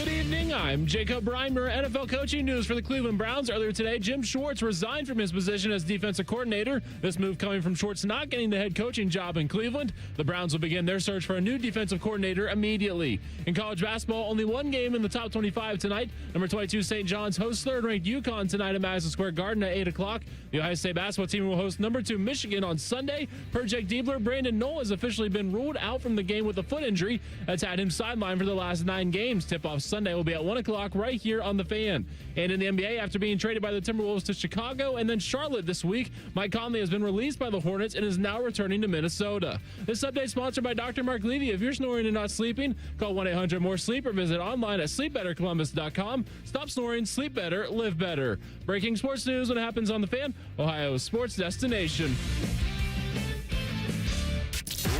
Good evening. I'm Jacob Reimer. NFL coaching news for the Cleveland Browns. Earlier today, Jim Schwartz resigned from his position as defensive coordinator. This move coming from Schwartz not getting the head coaching job in Cleveland. The Browns will begin their search for a new defensive coordinator immediately. In college basketball, only one game in the top 25 tonight. Number 22 St. John's hosts third-ranked UConn tonight at Madison Square Garden at 8 o'clock. The Ohio State basketball team will host number 2 Michigan on Sunday. Per Jake Diebler, Brandon Knoll has officially been ruled out from the game with a foot injury that's had him sidelined for the last 9 games. Tip-off Sunday will be at 1 o'clock right here on The Fan. And in the NBA, after being traded by the Timberwolves to Chicago and then Charlotte this week, Mike Conley has been released by the Hornets and is now returning to Minnesota. This update is sponsored by Dr. Mark Levy. If you're snoring and not sleeping, call 1-800-MORE-SLEEP or visit online at sleepbettercolumbus.com. Stop snoring, sleep better, live better. Breaking sports news when it happens on The Fan, Ohio's sports destination.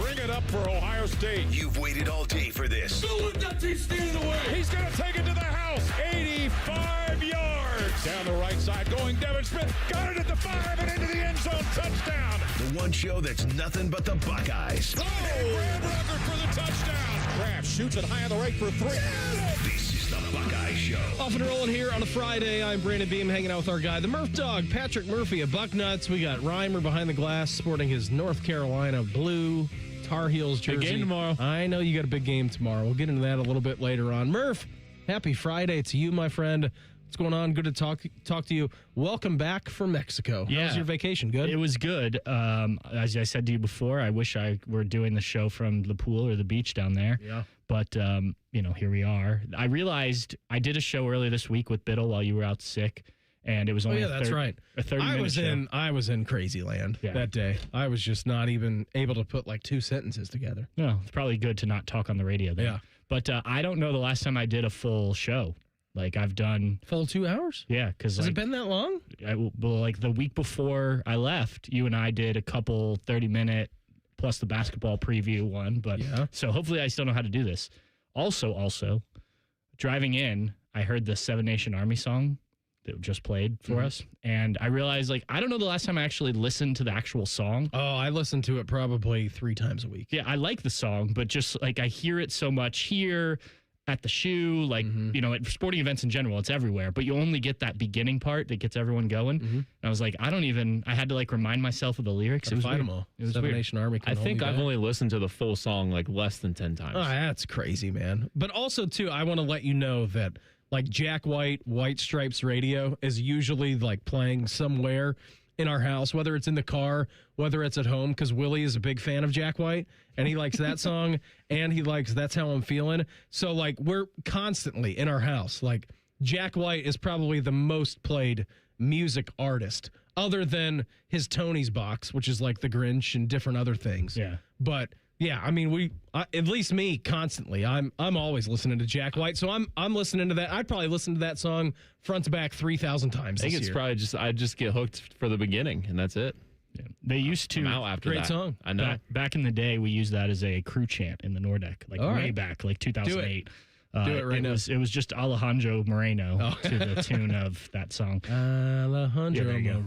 Bring it up for Ohio State. You've waited all day for this. Don't let that team stand in the way. He's going to take it to the house. 85 yards. Down the right side going Devin Smith. Got it at the 5 and into the end zone. Touchdown. The one show that's nothing but the Buckeyes. Oh, Brad Rucker for the touchdown. Kraft shoots it high on the right for 3. This is the Buckeye Show. Off and rolling here on a Friday. I'm Brandon Beam hanging out with our guy, the Murph Dog, Patrick Murphy of Bucknuts. We got Reimer behind the glass sporting his North Carolina blue Tar Heels jersey. Big game tomorrow. I know you got a big game tomorrow. We'll get into that a little bit later on. Murph, happy Friday to you, my friend. What's going on? Good to talk to you. Welcome back from Mexico. How was your vacation? Good? It was good. As I said to you before, I wish I were doing the show from the pool or the beach down there. Yeah. But, here we are. I realized I did a show earlier this week with Biddle while you were out sick. And it was only that's right. a 30-minute show. I was in crazy land that day. I was just not even able to put like 2 sentences together. No, it's probably good to not talk on the radio then. Yeah. But I don't know the last time I did a full show. Like I've done full 2 hours. Yeah, because has it been that long? Like the week before I left, you and I did a couple 30-minute plus the basketball preview one. But so hopefully I still know how to do this. Also, driving in, I heard the Seven Nation Army song that just played for us, and I realized I don't know the last time I actually listened to the actual song. Oh, I listen to it probably 3 times a week. Yeah, I like the song, but just I hear it so much here at the shoe, at sporting events in general, it's everywhere, but you only get that beginning part that gets everyone going. And I was like, I had to remind myself of the lyrics. It was weird. It was Seven Nation Army. I think I've only listened to the full song less than 10 times. Oh, that's crazy, man. But also too, I want to let you know that Jack White, White Stripes Radio is usually playing somewhere in our house, whether it's in the car, whether it's at home, because Willie is a big fan of Jack White, and he likes that song, and he likes That's How I'm Feeling. So, we're constantly in our house. Jack White is probably the most played music artist, other than his Tony's box, which is the Grinch and different other things. Yeah. But yeah, I mean, at least me, constantly. I'm always listening to Jack White, so I'm listening to that. I'd probably listen to that song front to back 3,000 times. I think it's probably I just get hooked for the beginning, and that's it. Yeah. They used to. I'm out after great that. Song. I know. Back in the day, we used that as a crew chant in the Nordeck, way back, 2008. Do it right now. It was just Alejandro Moreno to the tune of that song. Alejandro Moreno.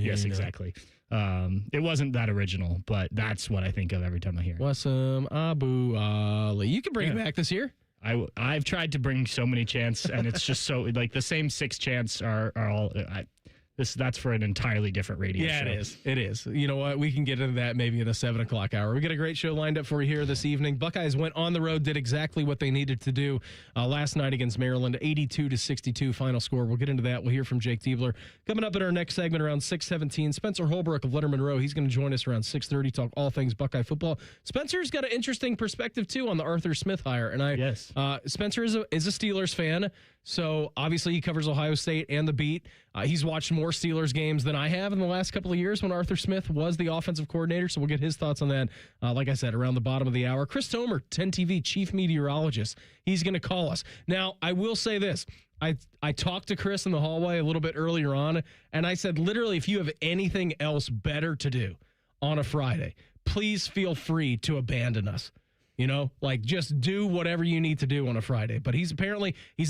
Yes, exactly. It wasn't that original, but that's what I think of every time I hear it. Wasam Abu Ali. You can bring it back this year. I've tried to bring so many chants, and it's just so the same 6 chants are all. That's for an entirely different radio show. Yeah, it is. You know what? We can get into that maybe in the 7 o'clock hour. We got a great show lined up for you here this evening. Buckeyes went on the road, did exactly what they needed to do last night against Maryland, 82-62 final score. We'll get into that. We'll hear from Jake Diebler. Coming up in our next segment around 6:17, Spencer Holbrook of Letterman Row. He's going to join us around 6:30, talk all things Buckeye football. Spencer's got an interesting perspective, too, on the Arthur Smith hire. And Spencer is a Steelers fan. So, obviously, he covers Ohio State and the beat. He's watched more Steelers games than I have in the last couple of years when Arthur Smith was the offensive coordinator. So, we'll get his thoughts on that, like I said, around the bottom of the hour. Chris Tomer, 10 TV chief meteorologist. He's going to call us. Now, I will say this. I talked to Chris in the hallway a little bit earlier on, and I said, literally, if you have anything else better to do on a Friday, please feel free to abandon us. Just do whatever you need to do on a Friday. But he's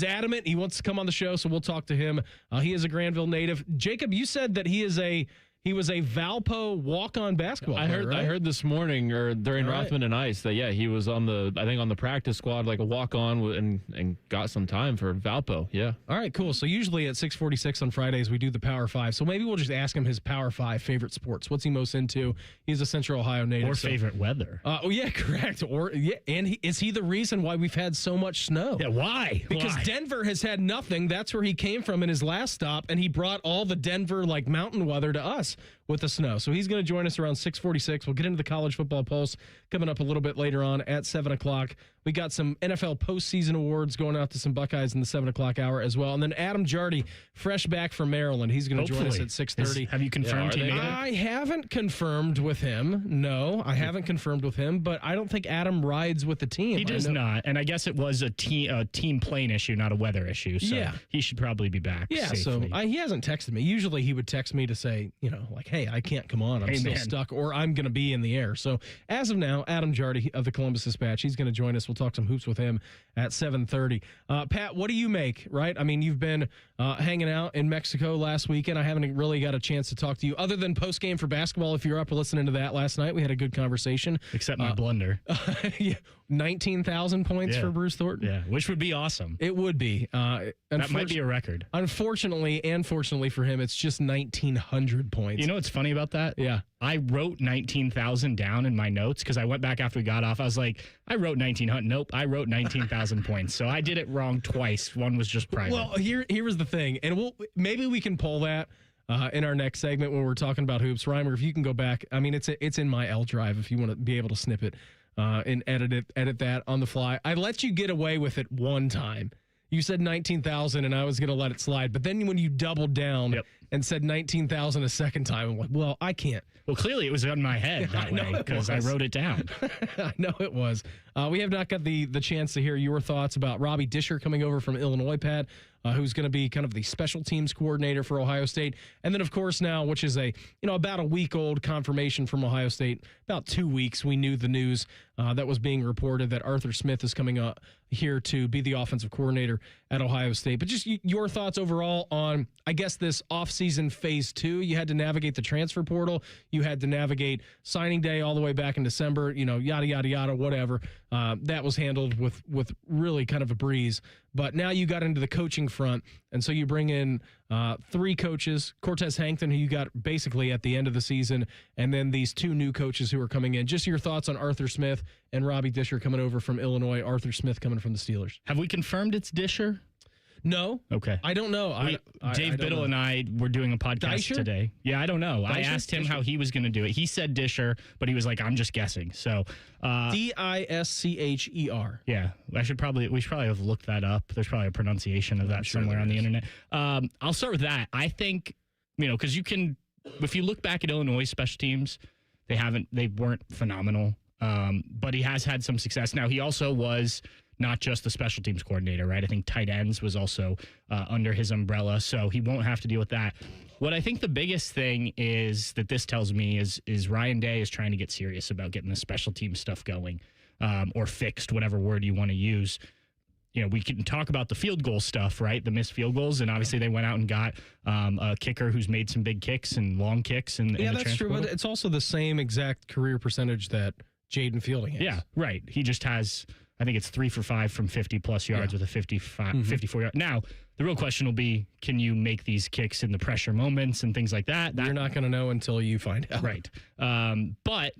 adamant. He wants to come on the show, so we'll talk to him. He is a Granville native. Jacob, you said that he is a He was a Valpo walk-on basketball player, right? I heard this morning or during All right. Rothman and Ice that he was on the practice squad like a walk-on and got some time for Valpo. Yeah. All right, cool. So usually at 6:46 on Fridays we do the Power 5. So maybe we'll just ask him his Power 5 favorite sports. What's he most into? He's a Central Ohio native. Or favorite weather. Oh yeah, correct. Is he the reason why we've had so much snow? Yeah, why? Because Why? Denver has had nothing. That's where he came from in his last stop, and he brought all the Denver mountain weather to us with the snow. So he's going to join us around 6:46. We'll get into the college football pulse coming up a little bit later on at 7 o'clock. We got some NFL postseason awards going out to some Buckeyes in the 7 o'clock hour as well. And then Adam Jardy, fresh back from Maryland. He's going to join us at 6:30. Have you confirmed he made it? I haven't confirmed with him. No, I haven't confirmed with him, but I don't think Adam rides with the team. He does not. And I guess it was a team plane issue, not a weather issue. So he should probably be back. Yeah, safely. so he hasn't texted me. Usually he would text me to say, hey, I can't come on. I'm still stuck, or I'm going to be in the air. So as of now, Adam Jardy of the Columbus Dispatch, he's going to join us. We'll talk some hoops with him at 7:30. Pat, what do you make, right? I mean, you've been hanging out in Mexico last weekend. I haven't really got a chance to talk to you other than post-game for basketball. If you're up listening to that last night, we had a good conversation. Except my blunder. 19,000 points for Bruce Thornton. Yeah, which would be awesome. It would be. That might be a record. Unfortunately and fortunately for him, it's just 1,900 points. You know what's funny about that? Yeah. I wrote 19,000 down in my notes because I went back after we got off. I was like, I wrote 1,900. Nope, I wrote 19,000 points. So I did it wrong twice. One was just private. Well, here was the thing, and maybe we can pull that in our next segment when we're talking about hoops. Reimer, if you can go back, I mean, it's in my L drive if you want to be able to snip it and edit that on the fly. I let you get away with it one time. You said 19,000, and I was going to let it slide. But then when you doubled down and said 19,000 a second time, I'm like, well, I can't. Well, clearly it was in my head that way because I wrote it down. I know it was. We have not got the chance to hear your thoughts about Robbie Disher coming over from Illinois, Pat, who's going to be kind of the special teams coordinator for Ohio State. And then, of course, now, which is about a week old confirmation from Ohio State, about 2 weeks, we knew the news that was being reported that Arthur Smith is coming up here to be the offensive coordinator at Ohio State. But just your thoughts overall on, I guess, this offseason phase 2. You had to navigate the transfer portal. You had to navigate signing day all the way back in December, yada, yada, yada, whatever. That was handled with really kind of a breeze. But now you got into the coaching front, and so you bring in 3 coaches, Cortez Hankton, who you got basically at the end of the season, and then these 2 new coaches who are coming in. Just your thoughts on Arthur Smith and Robbie Disher coming over from Illinois, Arthur Smith coming from the Steelers. Have we confirmed it's Disher? No. Okay. I don't know. Dave Biddle and I were doing a podcast today. Yeah, I don't know. I asked him how he was going to do it. He said Disher, but he was like, I'm just guessing. So Discher. Yeah, we should probably have looked that up. There's probably a pronunciation of that somewhere on the internet. I'll start with that. I think, because if you look back at Illinois special teams, they weren't phenomenal. But he has had some success. Now, he also was not just the special teams coordinator, right? I think tight ends was also under his umbrella, so he won't have to deal with that. What I think the biggest thing is that this tells me is Ryan Day is trying to get serious about getting the special team stuff going, or fixed, whatever word you want to use. We can talk about the field goal stuff, right? The missed field goals, and obviously they went out and got a kicker who's made some big kicks and long kicks. Yeah, that's true, but it's also the same exact career percentage that Jaden Fielding has. Yeah, right. He just has, I think it's 3 for 5 from 50-plus yards with a 54 yard. Now, the real question will be, can you make these kicks in the pressure moments and things like that? You're not going to know until you find out. Right. But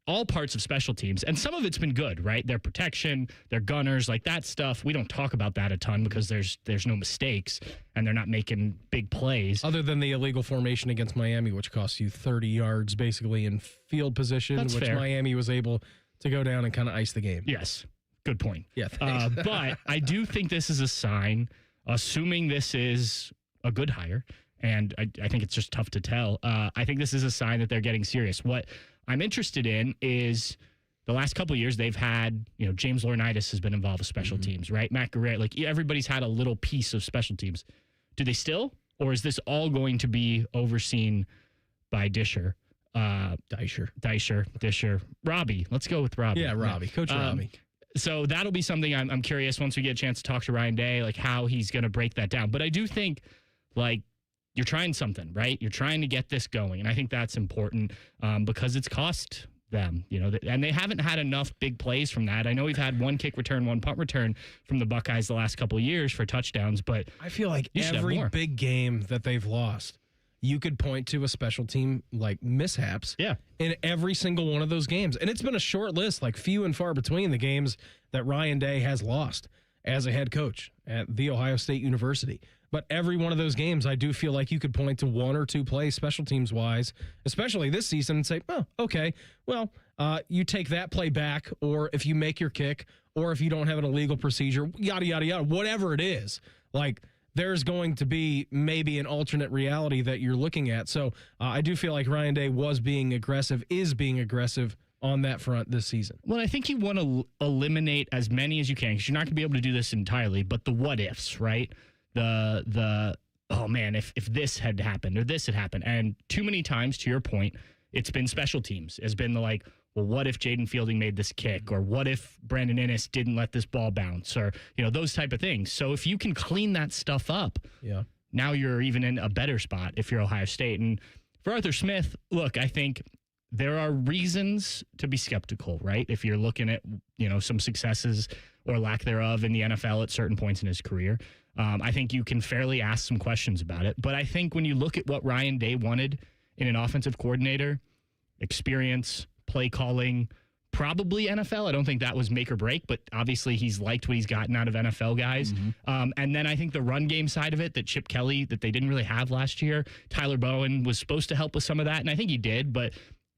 all parts of special teams, and some of it's been good, right? Their protection, their gunners, like that stuff. We don't talk about that a ton because there's no mistakes and they're not making big plays. Other than the illegal formation against Miami, which cost you 30 yards basically in field position, That's which fair. Miami was able to go down and kind of ice the game. Yes. Good point. Yeah. But I do think this is a sign, assuming this is a good hire, and I think it's just tough to tell. I think this is a sign that they're getting serious. What I'm interested in is the last couple of years they've had, James Laurinaitis has been involved with special teams, right? Matt Guerrero, like everybody's had a little piece of special teams. Do they still? Or is this all going to be overseen by Disher? Disher. Robbie. Let's go with Robbie. Yeah, Robbie. Coach Robbie. So that'll be something I'm curious once we get a chance to talk to Ryan Day, like how he's going to break that down. But I do think, like, you're trying something, right? You're trying to get this going. And I think that's important because it's cost them, and they haven't had enough big plays from that. I know we've had one kick return, one punt return from the Buckeyes the last couple of years for touchdowns, but I feel like every big game that they've lost, you could point to a special team like mishaps in every single one of those games. And it's been a short list, like few and far between the games that Ryan Day has lost as a head coach at The Ohio State University. But every one of those games, I do feel like you could point to one or two plays special teams wise, especially this season, and say, oh, okay, well, you take that play back, or if you make your kick, or if you don't have an illegal procedure, yada, yada, yada, whatever it is. Like, there's going to be maybe an alternate reality that you're looking at. So I do feel like Ryan Day is being aggressive on that front this season. Well, I think you want to eliminate as many as you can because you're not going to be able to do this entirely, but the what ifs, right? Oh man, if this had happened or this had happened. And too many times, to your point, it's been special teams. It's been well, what if Jaden Fielding made this kick? Or what if Brandon Innes didn't let this ball bounce? Or, those type of things. So if you can clean that stuff up, now you're even in a better spot if you're Ohio State. And for Arthur Smith, look, I think there are reasons to be skeptical, right? If you're looking at, some successes or lack thereof in the NFL at certain points in his career. I think you can fairly ask some questions about it. But I think when you look at what Ryan Day wanted in an offensive coordinator, experience, play calling, probably NFL. I don't think that was make or break, but obviously he's liked what he's gotten out of NFL guys. Mm-hmm. And then I think the run game side of it that Chip Kelly, that they didn't really have last year, Tyler Bowen was supposed to help with some of that, and I think he did, but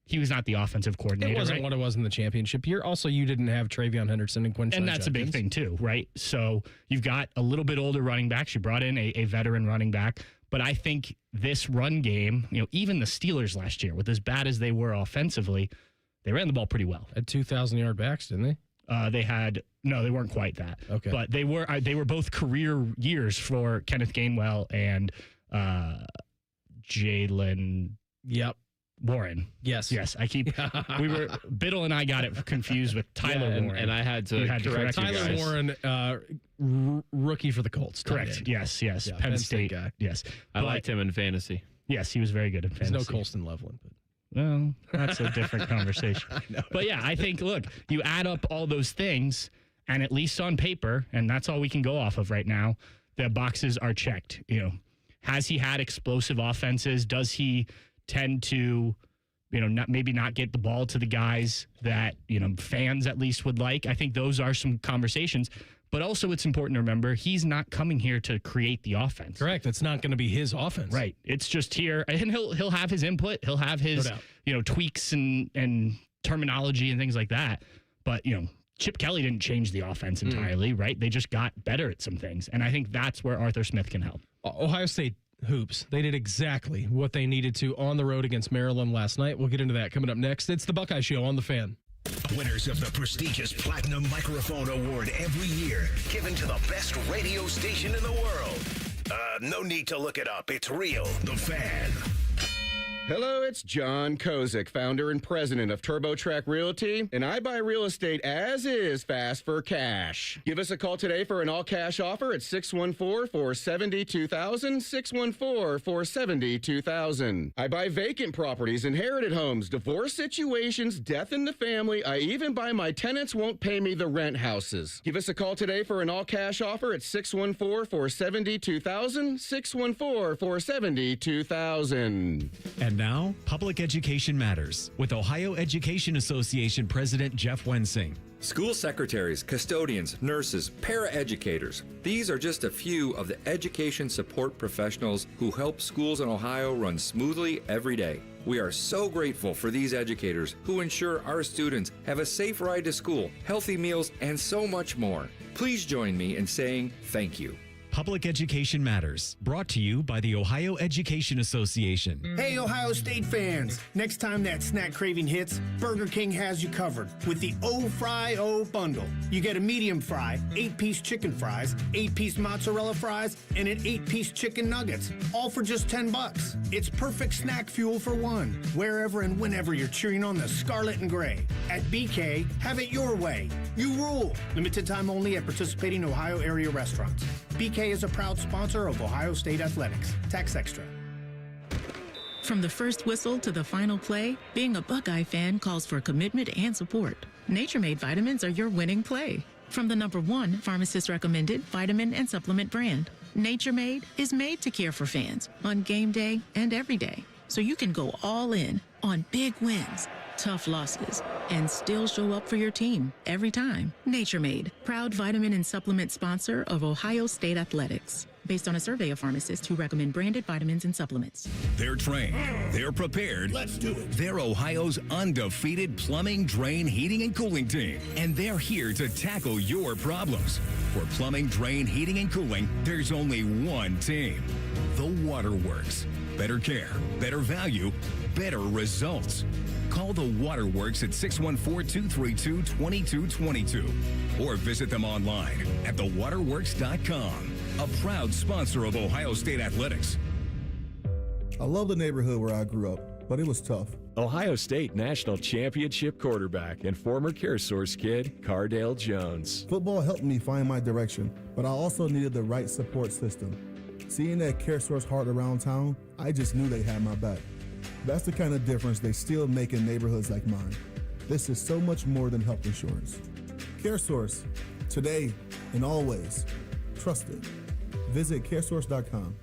he was not the offensive coordinator. It wasn't what it was in the championship year. Also, you didn't have Travion Henderson and Quinton. And that's Judkins. A big thing too, right? So you've got a little bit older running backs. You brought in a veteran running back. But I think this run game, even the Steelers last year, with as bad as they were offensively, they ran the ball pretty well. At 2,000-yard backs, didn't they? They weren't quite that. Okay. But they were both career years for Kenneth Gainwell and Jalen. Yep. Warren. Yes. Biddle and I got it confused with Tyler Warren. And I had to correct Tyler Warren, rookie for the Colts. Correct. Yes. Yeah, Penn State guy. Yes. I liked him in fantasy. Yes, he was very good in fantasy. There's no Colston Loveland. But. Well, that's a different conversation. I know. But yeah, I think, look, you add up all those things, and at least on paper, and that's all we can go off of right now, the boxes are checked. Has he had explosive offenses? Does he tend to, maybe not get the ball to the guys that, fans at least would like? I think those are some conversations. But also it's important to remember he's not coming here to create the offense. Correct. It's not going to be his offense. Right. It's just here. And he'll have his input. He'll have his, tweaks and terminology and things like that. But, Chip Kelly didn't change the offense entirely, right? They just got better at some things. And I think that's where Arthur Smith can help. Ohio State hoops. They did exactly what they needed to on the road against Maryland last night. We'll get into that coming up next. It's the Buckeye Show on The Fan. Winners of the prestigious Platinum Microphone Award every year, given to the best radio station in the world. No need to look it up. It's real. The Fan. Hello, it's John Kozik, founder and president of TurboTrack Realty, and I buy real estate as is fast for cash. Give us a call today for an all-cash offer at 614-470-2000, 614-470-2000. I buy vacant properties, inherited homes, divorce situations, death in the family. I even buy my tenants won't pay me the rent houses. Give us a call today for an all-cash offer at 614-470-2000, 614-470-2000. And now, Public Education Matters with Ohio Education Association President Jeff Wensing. School secretaries, custodians, nurses, paraeducators. These are just a few of the education support professionals who help schools in Ohio run smoothly every day. We are so grateful for these educators who ensure our students have a safe ride to school, healthy meals, and so much more. Please join me in saying thank you. Public Education Matters, brought to you by the Ohio Education Association. Hey, Ohio State fans. Next time that snack craving hits, Burger King has you covered with the O-Fry-O bundle. You get a medium fry, 8-piece chicken fries, 8-piece mozzarella fries, and an 8-piece chicken nuggets, all for just $10. It's perfect snack fuel for one, wherever and whenever you're cheering on the scarlet and gray. At BK, have it your way. You rule. Limited time only at participating Ohio area restaurants. BK is a proud sponsor of Ohio State Athletics. Tax extra. From the first whistle to the final play, being a Buckeye fan calls for commitment and support. Nature Made vitamins are your winning play. From the #1 pharmacist-recommended vitamin and supplement brand, Nature Made is made to care for fans on game day and every day. So you can go all in on big wins, tough losses, and still show up for your team every time. Nature Made, proud vitamin and supplement sponsor of Ohio State Athletics. Based on a survey of pharmacists who recommend branded vitamins and supplements. They're trained. They're prepared. Let's do it. They're Ohio's undefeated plumbing, drain, heating, and cooling team. And they're here to tackle your problems. For plumbing, drain, heating, and cooling, there's only one team. The Waterworks. Better care, better value, better results. Call the Waterworks at 614-232-2222 or visit them online at thewaterworks.com. A proud sponsor of Ohio State Athletics. I love the neighborhood where I grew up, but it was tough. Ohio State National Championship quarterback and former CareSource kid, Cardale Jones. Football helped me find my direction, but I also needed the right support system. Seeing that CareSource heart around town, I just knew they had my back. That's the kind of difference they still make in neighborhoods like mine. This is so much more than health insurance. CareSource, today and always. Trust it. Visit caresource.com.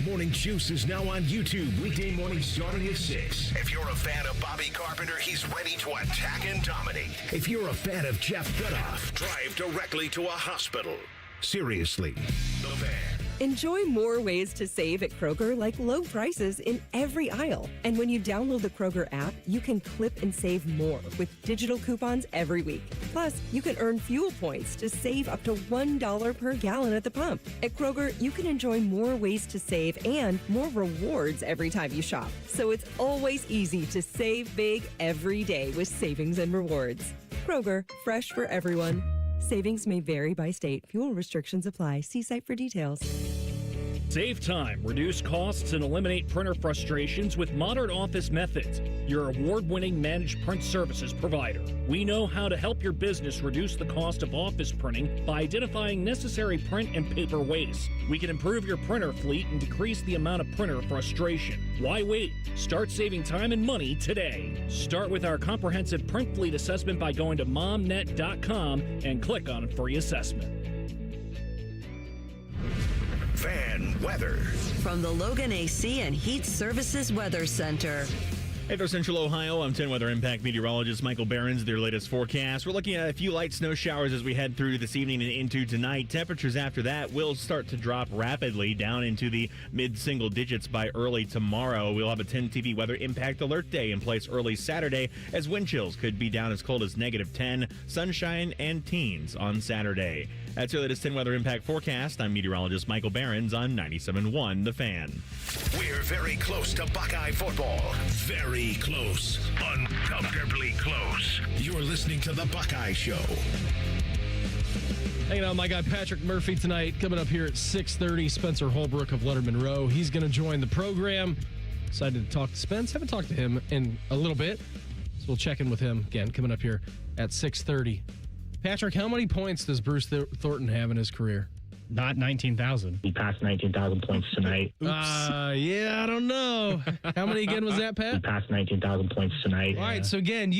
Morning Juice is now on YouTube, weekday mornings starting at 6. If you're a fan of Bobby Carpenter, he's ready to attack and dominate. If you're a fan of Jeff Goodoff, drive directly to a hospital. Seriously, The Fan. Enjoy more ways to save at Kroger, like low prices in every aisle. And when you download the Kroger app, you can clip and save more with digital coupons every week. Plus, you can earn fuel points to save up to $1 per gallon at the pump. At Kroger, you can enjoy more ways to save and more rewards every time you shop. So it's always easy to save big every day with savings and rewards. Kroger, fresh for everyone. Savings may vary by state. Fuel restrictions apply. See site for details. Save time, reduce costs, and eliminate printer frustrations with Modern Office Methods, your award-winning managed print services provider. We know how to help your business reduce the cost of office printing by identifying necessary print and paper waste. We can improve your printer fleet and decrease the amount of printer frustration. Why wait? Start saving time and money today. Start with our comprehensive print fleet assessment by going to momnet.com and click on Free Assessment. Fan weather. From the Logan AC and Heat Services Weather Center. Hey, for Central Ohio, I'm 10 Weather Impact meteorologist Michael Behrens, their latest forecast. We're looking at a few light snow showers as we head through this evening and into tonight. Temperatures after that will start to drop rapidly down into the mid-single digits by early tomorrow. We'll have a 10 TV Weather Impact Alert Day in place early Saturday, as wind chills could be down as cold as -10, sunshine and teens on Saturday. That's your latest 10 Weather Impact forecast. I'm meteorologist Michael Behrens on 97.1 The Fan. We're very close to Buckeye football. Very close. Uncomfortably close. You're listening to The Buckeye Show. Hanging out with my guy Patrick Murphy tonight. Coming up here at 6:30, Spencer Holbrook of Letterman Row. He's going to join the program. Excited to talk to Spence. Haven't talked to him in a little bit, so we'll check in with him again coming up here at 6:30. Patrick, how many points does Bruce Thornton have in his career? Not 19,000. He passed 19,000 points tonight. Yeah, I don't know. How many again was that, Pat? He passed 19,000 points tonight. All right, so again,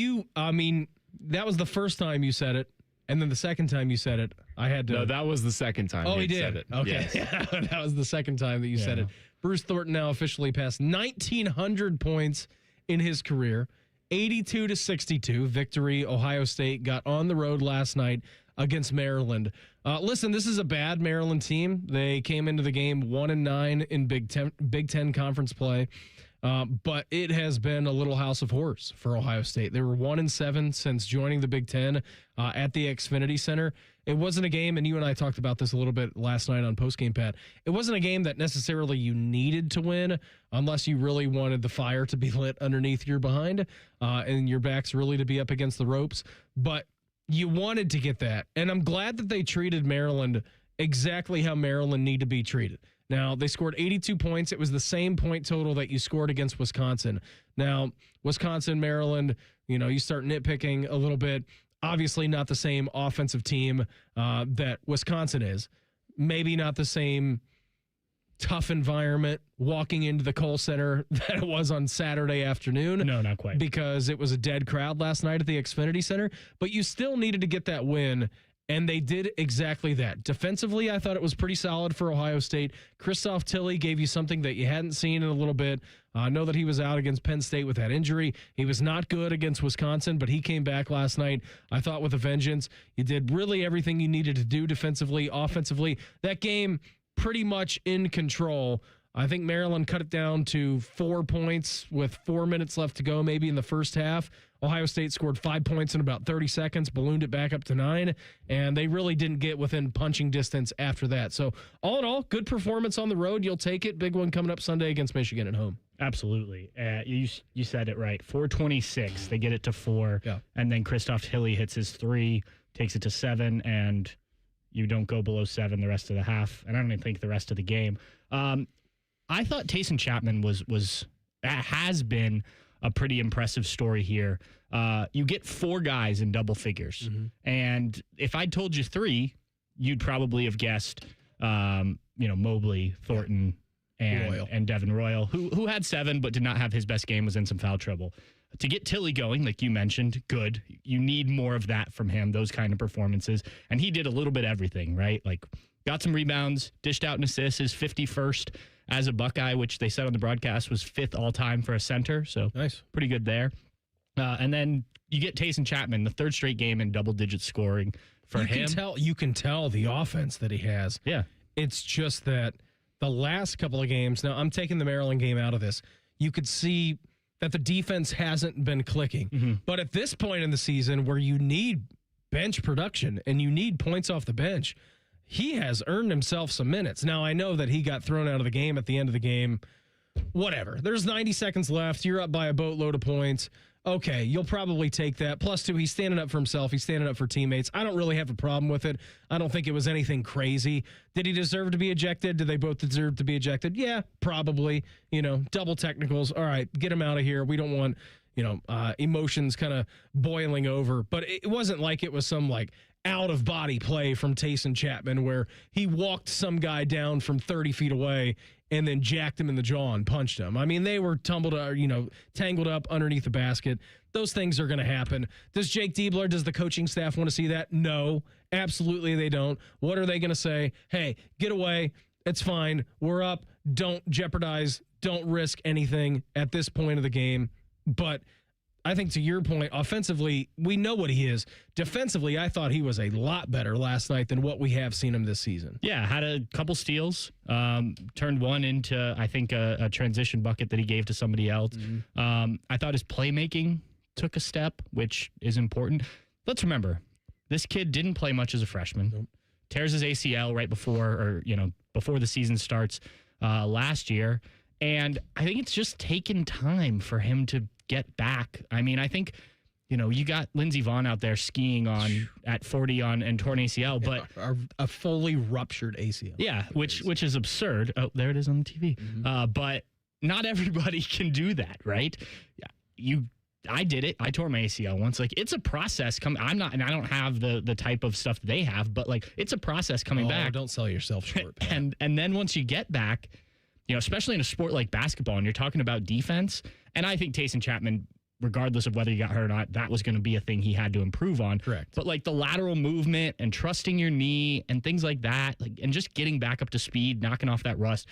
that was the first time you said it, and then the second time you said it, I had to... No, that was the second time he did. said it. Okay, Yes. that was the second time that you said it. Bruce Thornton now officially passed 1,900 points in his career. 82-62 victory. Ohio State got on the road last night against Maryland. Listen, this is a bad Maryland team. They came into the game 1-9 in Big Ten conference play, but it has been a little house of horrors for Ohio State. They were 1-7 since joining the Big Ten at the Xfinity Center. It wasn't a game, and you and I talked about this a little bit last night on Postgame, Pat. It wasn't a game that necessarily you needed to win unless you really wanted the fire to be lit underneath your behind and your backs really to be up against the ropes. But you wanted to get that, and I'm glad that they treated Maryland exactly how Maryland need to be treated. Now, they scored 82 points. It was the same point total that you scored against Wisconsin. Now, Wisconsin, Maryland, you start nitpicking a little bit. Obviously not the same offensive team that Wisconsin is. Maybe not the same tough environment walking into the Kohl Center that it was on Saturday afternoon. No, not quite. Because it was a dead crowd last night at the Xfinity Center. But you still needed to get that win, and they did exactly that. Defensively, I thought it was pretty solid for Ohio State. Christoph Tilley gave you something that you hadn't seen in a little bit. I know that he was out against Penn State with that injury. He was not good against Wisconsin, but he came back last night, I thought, with a vengeance. You did really everything you needed to do defensively, offensively. That game pretty much in control. I think Maryland cut it down to 4 points with 4 minutes left to go, maybe in the first half. Ohio State scored 5 points in about 30 seconds, ballooned it back up to 9, and they really didn't get within punching distance after that. So all in all, good performance on the road. You'll take it. Big one coming up Sunday against Michigan at home. Absolutely. You said it right. 4:26. They get it to 4, and then Christoph Tilley hits his 3, takes it to 7, and you don't go below 7 the rest of the half, and I don't even think the rest of the game. I thought Tayson Chapman has been a pretty impressive story here. You get 4 guys in double figures, and if I'd told you 3, you'd probably have guessed, Mobley, Thornton, and Devin Royal, who had 7 but did not have his best game, was in some foul trouble. To get Tilley going, like you mentioned, good. You need more of that from him, those kind of performances. And he did a little bit everything, right? Like, got some rebounds, dished out an assist, his 51st as a Buckeye, which they said on the broadcast was 5th all-time for a center. So nice, pretty good there. And then you get Tayson Chapman, the 3rd straight game in double-digit scoring for him. You can tell the offense that he has. Yeah. It's just that the last couple of games, now I'm taking the Maryland game out of this, you could see that the defense hasn't been clicking. But at this point in the season where you need bench production and you need points off the bench, he has earned himself some minutes. Now, I know that he got thrown out of the game at the end of the game. Whatever. There's 90 seconds left. You're up by a boatload of points. Okay, you'll probably take that. Plus, too, he's standing up for himself. He's standing up for teammates. I don't really have a problem with it. I don't think it was anything crazy. Did he deserve to be ejected? Did they both deserve to be ejected? Yeah, probably. Double technicals. All right, get him out of here. We don't want, emotions kind of boiling over. But it wasn't like it was some, out-of-body play from Tayson Chapman where he walked some guy down from 30 feet away and then jacked him in the jaw and punched him. I mean, they were tangled up underneath the basket. Those things are going to happen. Does Jake Diebler, does the coaching staff want to see that? No, absolutely they don't. What are they going to say? Hey, get away. It's fine. We're up. Don't jeopardize. Don't risk anything at this point of the game. But I think to your point, offensively, we know what he is. Defensively, I thought he was a lot better last night than what we have seen him this season. Yeah, had a couple steals, turned one into, I think, a transition bucket that he gave to somebody else. I thought his playmaking took a step, which is important. Let's remember, this kid didn't play much as a freshman. Nope. Tears his ACL right before the season starts last year. And I think it's just taken time for him to get back. I mean, I think, you got Lindsey Vaughn out there skiing at 40 and torn ACL, but a fully ruptured ACL. Yeah, which is absurd. Oh, there it is on the TV. But not everybody can do that, right? I did it. I tore my ACL once. It's a process. I don't have the type of stuff that they have, but it's a process coming back. Don't sell yourself short. and then once you get back, especially in a sport like basketball, and you're talking about defense, and I think Tayson Chapman, regardless of whether he got hurt or not, that was going to be a thing he had to improve on. Correct. But the lateral movement and trusting your knee and things like that, and just getting back up to speed, knocking off that rust,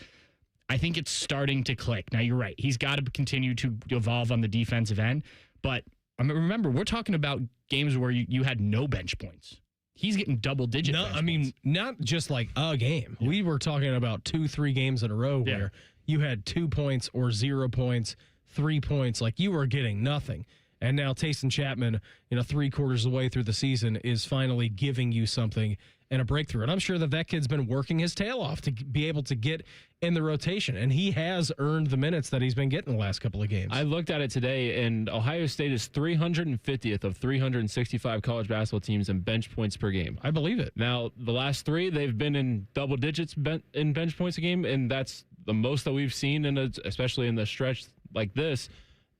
I think it's starting to click. Now, you're right. He's got to continue to evolve on the defensive end. But remember, we're talking about games where you had no bench points. He's getting double-digit. No, I mean, not just a game. Yeah. We were talking about 2-3 games in a row where you had 2 points or 0 points, 3 points. You were getting nothing. And now Tayson Chapman, 3/4 of the way through the season, is finally giving you something and a breakthrough. And I'm sure that kid's been working his tail off to be able to get in the rotation. And he has earned the minutes that he's been getting the last couple of games. I looked at it today, and Ohio State is 350th of 365 college basketball teams in bench points per game. I believe it. Now, the last 3, they've been in double digits in bench points a game, and that's the most that we've seen, especially in the stretch like this.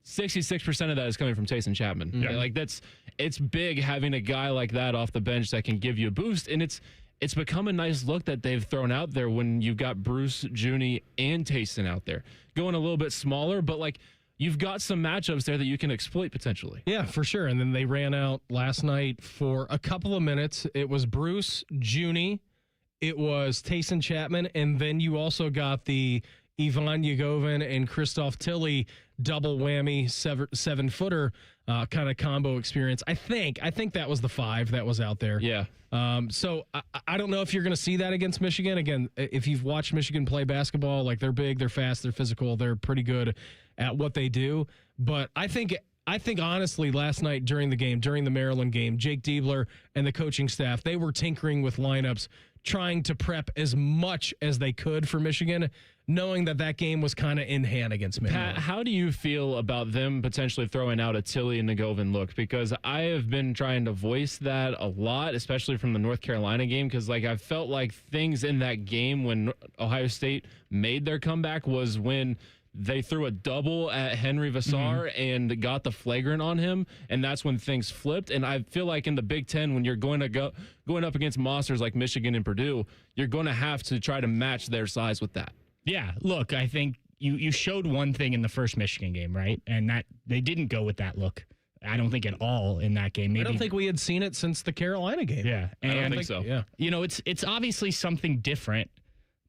66% of that is coming from Tayson Chapman. Yeah. It's big having a guy like that off the bench that can give you a boost, and it's become a nice look that they've thrown out there when you've got Bruce, Junie, and Taysom out there. Going a little bit smaller, but like you've got some matchups there that you can exploit potentially. Yeah, for sure. And then they ran out last night for a couple of minutes. It was Bruce, Junie, it was Taysom Chapman, and then you also got the Ivan Yagovin and Christoph Tilley double whammy 7-footer kind of combo experience. I think that was the 5 that was out there. Yeah. So I don't know if you're going to see that against Michigan. Again, if you've watched Michigan play basketball, like they're big, they're fast, they're physical, they're pretty good at what they do. But I think honestly last night during the Maryland game, Jake Diebler and the coaching staff, they were tinkering with lineups, trying to prep as much as they could for Michigan, knowing that game was kind of in hand against Michigan. Pat, how do you feel about them potentially throwing out a Tilley and Nagovin look? Because I have been trying to voice that a lot, especially from the North Carolina game, because like I felt like things in that game when Ohio State made their comeback was when they threw a double at Henry Vassar and got the flagrant on him, and that's when things flipped. And I feel like in the Big Ten, when you're going up against monsters like Michigan and Purdue, you're going to have to try to match their size with that. Yeah, look, I think you showed one thing in the first Michigan game, right? And that they didn't go with that look. I don't think at all in that game. Maybe, I don't think we had seen it since the Carolina game. Yeah, and I don't think so. Yeah, you know, it's obviously something different,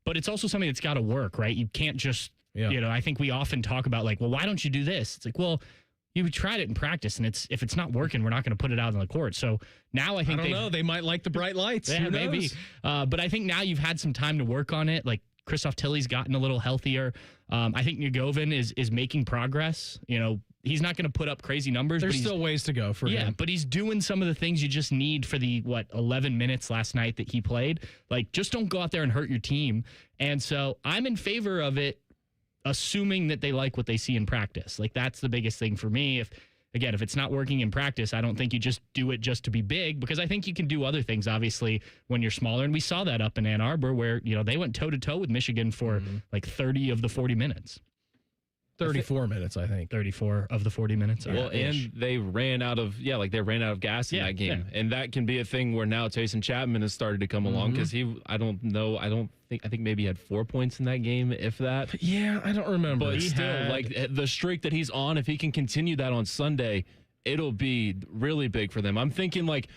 but it's also something that's got to work, right? You can't just, you know, I think we often talk about like, well, why don't you do this? It's like, well, you tried it in practice, and if it's not working, we're not going to put it out on the court. So now I think I don't know. They might like the bright lights. Yeah, maybe. But I think now you've had some time to work on it. Like Christoph Tilley's gotten a little healthier. I think Nagovin is making progress. You know, he's not going to put up crazy numbers. There's still ways to go for him. Yeah, but he's doing some of the things you just need for the 11 minutes last night that he played. Like, just don't go out there and hurt your team. And so I'm in favor of it, assuming that they like what they see in practice. Like, that's the biggest thing for me. If it's not working in practice, I don't think you just do it just to be big, because I think you can do other things, obviously, when you're smaller. And we saw that up in Ann Arbor where, you know, they went toe-to-toe with Michigan for like 30 of the 40 minutes. 34 minutes, I think. 34 of the 40 minthink and they ran out of gas in that game. Yeah. And that can be a thing where now Taysom Chapman has started to come along, because I think maybe he had 4 points in that game, if that. Yeah, I don't remember. But still, like the streak that he's on, if he can continue that on Sunday, it'll be really big for them. I'm thinking like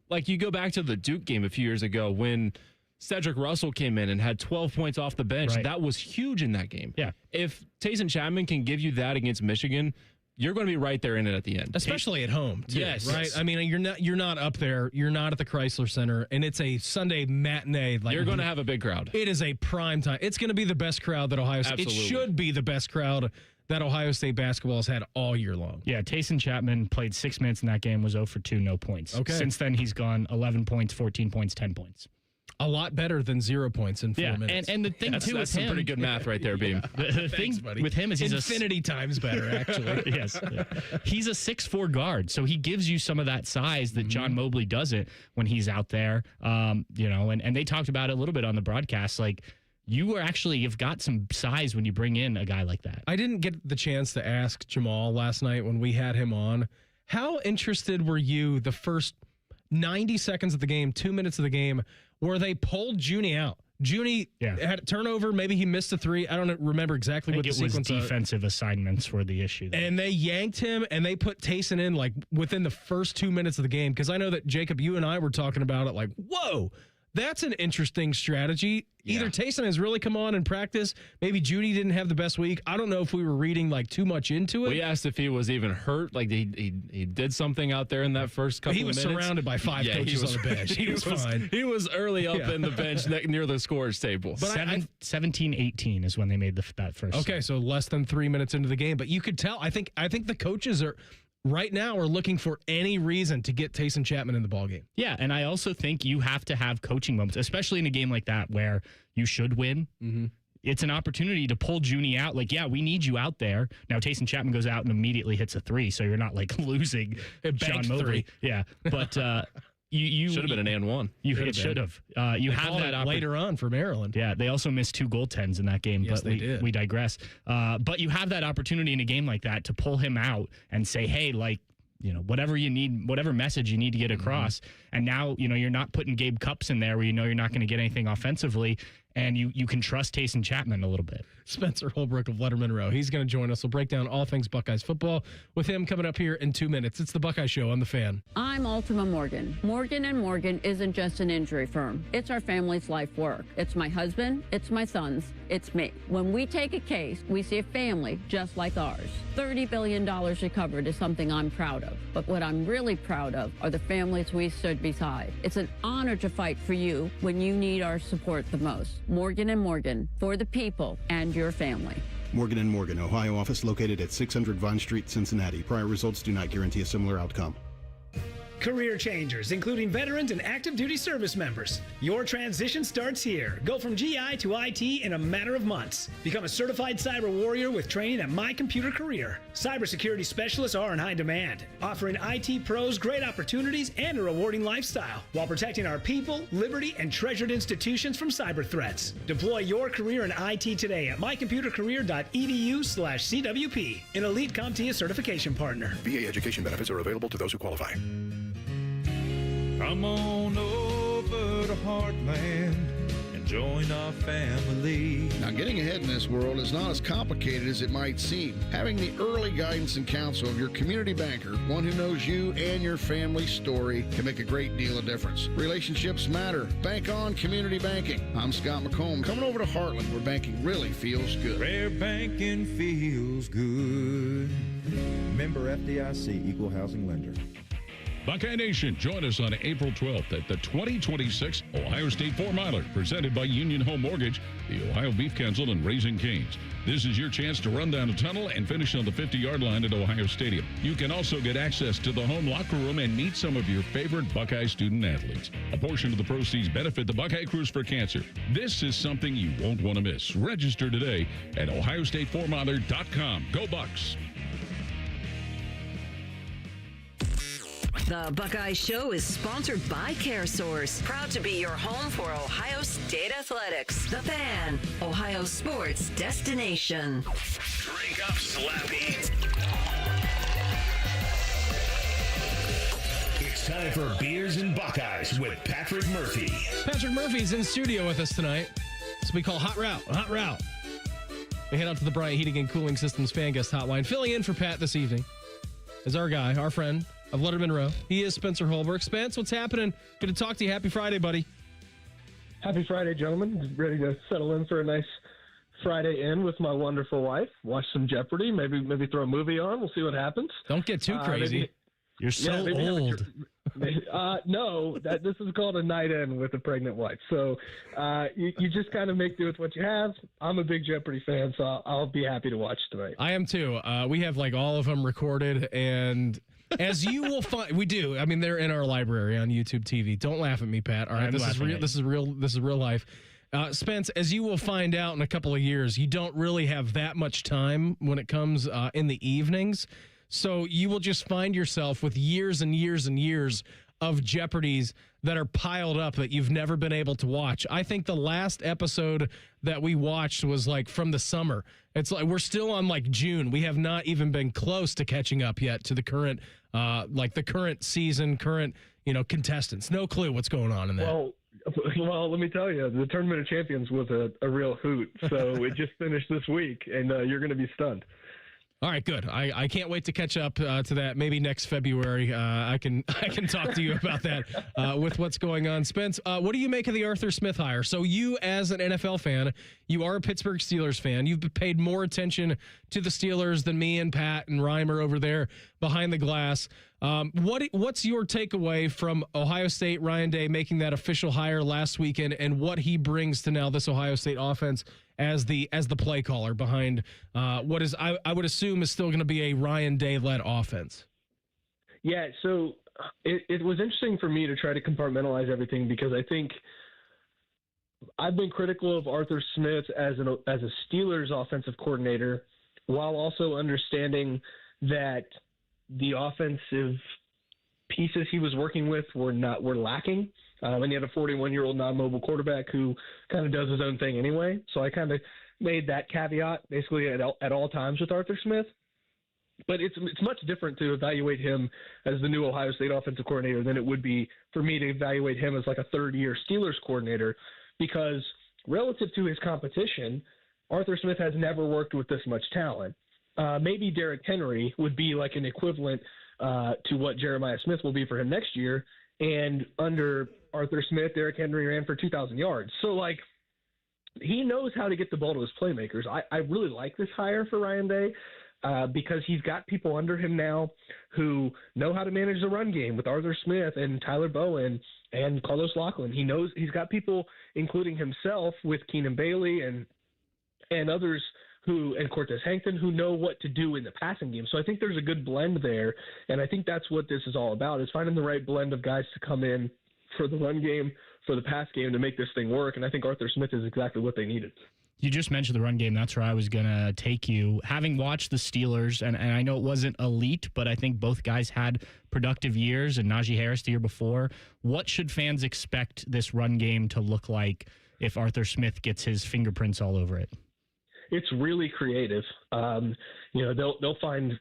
you go back to the Duke game a few years ago when Cedric Russell came in and had 12 points off the bench. Right. That was huge in that game. Yeah. If Taysom Chapman can give you that against Michigan, you're going to be right there in it at the end. Especially at home, too, yes. Right? I mean, you're not up there. You're not at the Chrysler Center, and it's a Sunday matinee. Like, you're going to have a big crowd. It is a prime time. It's going to be the best crowd that Ohio State. Absolutely. It should be the best crowd that Ohio State basketball has had all year long. Yeah, Taysom Chapman played 6 minutes in that game, was 0 for 2, no points. Okay. Since then, he's gone 11 points, 14 points, 10 points. A lot better than 0 points in 4 minutes. And the thing, that's with some him, pretty good math right there, Beam. The thing with him is he's infinity times better, actually. Yes. Yeah. He's a 6'4" guard, so he gives you some of that size that John Mobley doesn't when he's out there. You know, and they talked about it a little bit on the broadcast, like, you've got some size when you bring in a guy like that. I didn't get the chance to ask Jamal last night when we had him on. How interested were you the first 90 seconds of the game, 2 minutes of the game, where they pulled Junie out? Junie had a turnover. Maybe he missed a 3. I don't remember exactly what the sequence was. Defensive assignments were the issue there. And they yanked him, and they put Taysom in like within the first 2 minutes of the game. Because I know that, Jacob, you and I were talking about it like, whoa, that's an interesting strategy. Yeah. Either Taysom has really come on in practice. Maybe Junie didn't have the best week. I don't know if we were reading like too much into it. We asked if he was even hurt. Like he did something out there in that first couple of minutes. He was surrounded by 5 coaches on the bench. He was fine. He was early up in the bench near the scorer's table. But 17-18 is when they made that first. Okay, so less than 3 minutes into the game. But you could tell. I think the coaches are looking for any reason to get Taysom Chapman in the ballgame. Yeah, and I also think you have to have coaching moments, especially in a game like that where you should win. Mm-hmm. It's an opportunity to pull Junie out. Like, yeah, we need you out there. Now, Taysom Chapman goes out and immediately hits a 3, so you're not, like, losing Sean Mobley. 3. Yeah, but you should have been an and one. It should have. You have that later on for Maryland. Yeah, they also missed 2 goaltends in that game. Yes, but they did. We digress. But you have that opportunity in a game like that to pull him out and say, hey, like, whatever you need, whatever message you need to get across. And now, you're not putting Gabe Cupps in there where you're not going to get anything offensively, and you can trust Taysom Chapman a little bit. Spencer Holbrook of Letterman Row. He's going to join us. We'll break down all things Buckeyes football with him coming up here in 2 minutes. It's the Buckeye Show on The Fan. I'm Ultima Morgan. Morgan & Morgan isn't just an injury firm. It's our family's life work. It's my husband. It's my sons. It's me. When we take a case, we see a family just like ours. $30 billion recovered is something I'm proud of. But what I'm really proud of are the families we stood beside. It's an honor to fight for you when you need our support the most. Morgan & Morgan, for the people and your family. Morgan & Morgan, Ohio office located at 600 Vine Street, Cincinnati. Prior results do not guarantee a similar outcome. Career changers, including veterans and active duty service members. Your transition starts here. Go from GI to IT in a matter of months. Become a certified cyber warrior with training at My Computer Career. Cybersecurity specialists are in high demand, offering IT pros great opportunities and a rewarding lifestyle while protecting our people, liberty, and treasured institutions from cyber threats. Deploy your career in IT today at mycomputercareer.edu/CWP, an elite CompTIA certification partner. VA education benefits are available to those who qualify. Come on over to Heartland and join our family. Now, getting ahead in this world is not as complicated as it might seem. Having the early guidance and counsel of your community banker, one who knows you and your family's story, can make a great deal of difference. Relationships matter. Bank on community banking. I'm Scott McComb, coming over to Heartland, where banking really feels good. Where banking feels good. Member FDIC, Equal Housing Lender. Buckeye Nation, join us on April 12th at the 2026 Ohio State 4-Miler, presented by Union Home Mortgage, the Ohio Beef Council, and Raising Cane's. This is your chance to run down a tunnel and finish on the 50-yard line at Ohio Stadium. You can also get access to the home locker room and meet some of your favorite Buckeye student athletes. A portion of the proceeds benefit the Buckeye Cruise for Cancer. This is something you won't want to miss. Register today at ohiostateformiler.com. Go Bucks! The Buckeye Show is sponsored by CareSource, proud to be your home for Ohio State athletics. The Fan, Ohio sports destination. Drink up, Slappy. It's time for Beers and Buckeyes with Patrick Murphy. Patrick Murphy's in studio with us tonight. So we call Hot Route. Hot Route. We head out to the Bryant Heating and Cooling Systems fan guest hotline. Filling in for Pat this evening is our guy, our friend of Letterman Row. He is Spencer Holbrook. Spence, what's happening? Good to talk to you. Happy Friday, buddy. Happy Friday, gentlemen. Ready to settle in for a nice Friday in with my wonderful wife. Watch some Jeopardy. Maybe throw a movie on. We'll see what happens. Don't get too crazy. You're so old. No, this is called a night in with a pregnant wife. So you just kind of make do with what you have. I'm a big Jeopardy fan, so I'll be happy to watch tonight. I am too. We have like all of them recorded, and as you will find, we do. I mean, they're in our library on YouTube TV. Don't laugh at me, Pat. All right, this is real. This is real life. Spence, as you will find out in a couple of years, you don't really have that much time when it comes in the evenings. So you will just find yourself with years and years and years of Jeopardies that are piled up that you've never been able to watch. I think the last episode that we watched was like from the summer. It's like we're still on like June. We have not even been close to catching up yet to the current the current season, contestants. No clue what's going on in that. Well, let me tell you, the Tournament of Champions was a real hoot. So it just finished this week, and you're going to be stunned. All right, good. I can't wait to catch up to that. Maybe next February, I can talk to you about that with what's going on. Spence, what do you make of the Arthur Smith hire? So you, as an NFL fan, you are a Pittsburgh Steelers fan. You've paid more attention to the Steelers than me and Pat and Reimer over there behind the glass. What's your takeaway from Ohio State, Ryan Day making that official hire last weekend, and what he brings to now this Ohio State offense as the play caller behind what is I would assume is still going to be a Ryan Day led offense? Yeah, so it was interesting for me to try to compartmentalize everything because I think I've been critical of Arthur Smith as a Steelers offensive coordinator, while also understanding that the offensive pieces he was working with were lacking. And he had a 41-year-old non-mobile quarterback who kind of does his own thing anyway. So I kind of made that caveat basically at all times with Arthur Smith. But it's much different to evaluate him as the new Ohio State offensive coordinator than it would be for me to evaluate him as like a third-year Steelers coordinator, because relative to his competition, Arthur Smith has never worked with this much talent. Maybe Derrick Henry would be like an equivalent to what Jeremiah Smith will be for him next year. And under Arthur Smith, Derrick Henry ran for 2,000 yards. So, like, he knows how to get the ball to his playmakers. I really like this hire for Ryan Day because he's got people under him now who know how to manage the run game with Arthur Smith and Tyler Bowen and Carlos Loughlin. He knows he's got people, including himself, with Keenan Bailey and others and Cortez Hankton, who know what to do in the passing game. So I think there's a good blend there, and I think that's what this is all about, is finding the right blend of guys to come in for the run game, for the pass game, to make this thing work, and I think Arthur Smith is exactly what they needed. You just mentioned the run game. That's where I was going to take you. Having watched the Steelers, and I know it wasn't elite, but I think both guys had productive years, and Najee Harris the year before. What should fans expect this run game to look like if Arthur Smith gets his fingerprints all over it? It's really creative. They'll find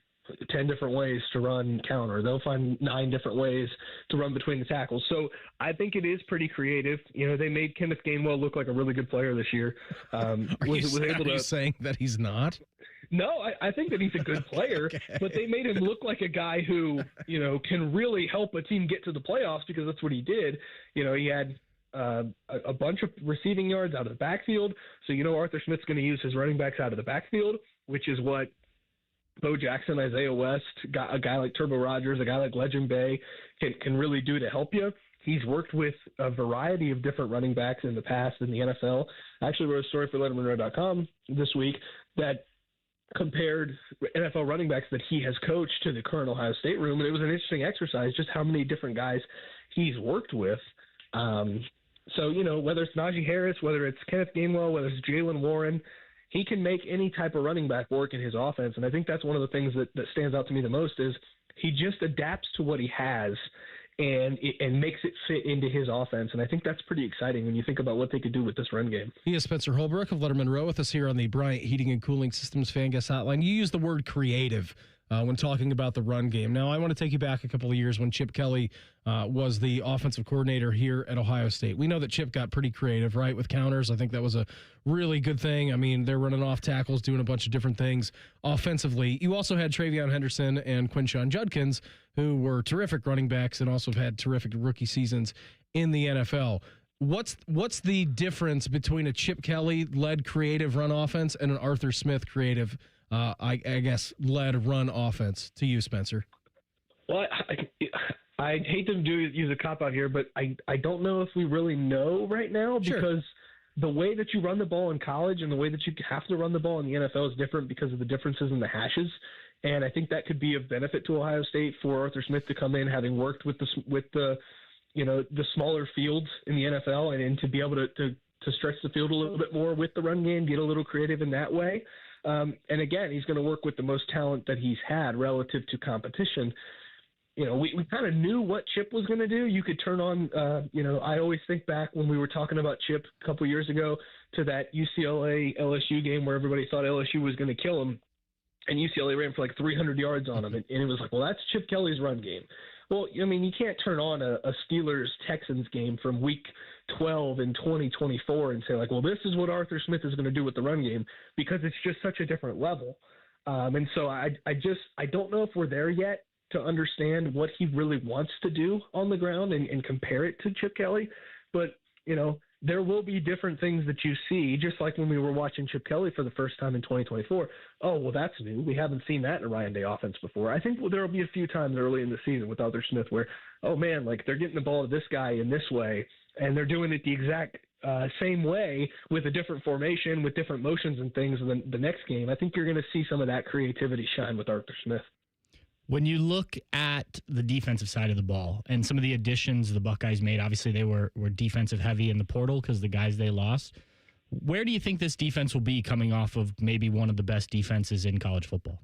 10 different ways to run counter. They'll find 9 different ways to run between the tackles. So I think it is pretty creative. They made Kenneth Gainwell look like a really good player this year. Are you saying that he's not? No, I think that he's a good player, Okay. But they made him look like a guy who, can really help a team get to the playoffs, because that's what he did. He had a bunch of receiving yards out of the backfield. So, Arthur Smith's going to use his running backs out of the backfield, which is what Bo Jackson, Isaiah West, a guy like Turbo Rogers, a guy like Legend Bay can really do to help you. He's worked with a variety of different running backs in the past in the NFL. I actually wrote a story for LettermanRow.com this week that compared NFL running backs that he has coached to the current Ohio State room, and it was an interesting exercise just how many different guys he's worked with. So, whether it's Najee Harris, whether it's Kenneth Gainwell, whether it's Jaylen Warren, he can make any type of running back work in his offense. And I think that's one of the things that stands out to me the most is he just adapts to what he has and makes it fit into his offense. And I think that's pretty exciting when you think about what they could do with this run game. He is Spencer Holbrook of Letterman Row with us here on the Bryant Heating and Cooling Systems Fan Guest Hotline. You use the word creative when talking about the run game. Now, I want to take you back a couple of years when Chip Kelly was the offensive coordinator here at Ohio State. We know that Chip got pretty creative, right, with counters. I think that was a really good thing. I mean, they're running off tackles, doing a bunch of different things offensively. You also had Travion Henderson and Quinshon Judkins, who were terrific running backs and also have had terrific rookie seasons in the NFL. What's the difference between a Chip Kelly-led creative run offense and an Arthur Smith creative I guess, led run offense to you, Spencer? Well, I hate to use a cop-out here, but I don't know if we really know right now because the way that you run the ball in college and the way that you have to run the ball in the NFL is different because of the differences in the hashes. And I think that could be of benefit to Ohio State for Arthur Smith to come in, having worked with the smaller fields in the NFL, and to be able to stretch the field a little bit more with the run game, get a little creative in that way. And again, he's going to work with the most talent that he's had relative to competition. We kind of knew what Chip was going to do. You could turn on, I always think back when we were talking about Chip a couple years ago to that UCLA LSU game where everybody thought LSU was going to kill him, and UCLA ran for like 300 yards on him. And it was like, well, that's Chip Kelly's run game. Well, I mean, you can't turn on a Steelers-Texans game from week 12 in 2024 and say, like, well, this is what Arthur Smith is going to do with the run game, because it's just such a different level. And so I don't know if we're there yet to understand what he really wants to do on the ground and compare it to Chip Kelly. But, there will be different things that you see, just like when we were watching Chip Kelly for the first time in 2024. Oh, well, that's new. We haven't seen that in a Ryan Day offense before. I think there will be a few times early in the season with Arthur Smith where, oh, man, like they're getting the ball to this guy in this way, and they're doing it the exact same way with a different formation, with different motions and things in the next game. I think you're going to see some of that creativity shine with Arthur Smith. When you look at the defensive side of the ball and some of the additions the Buckeyes made, obviously they were defensive heavy in the portal because the guys they lost. Where do you think this defense will be coming off of maybe one of the best defenses in college football?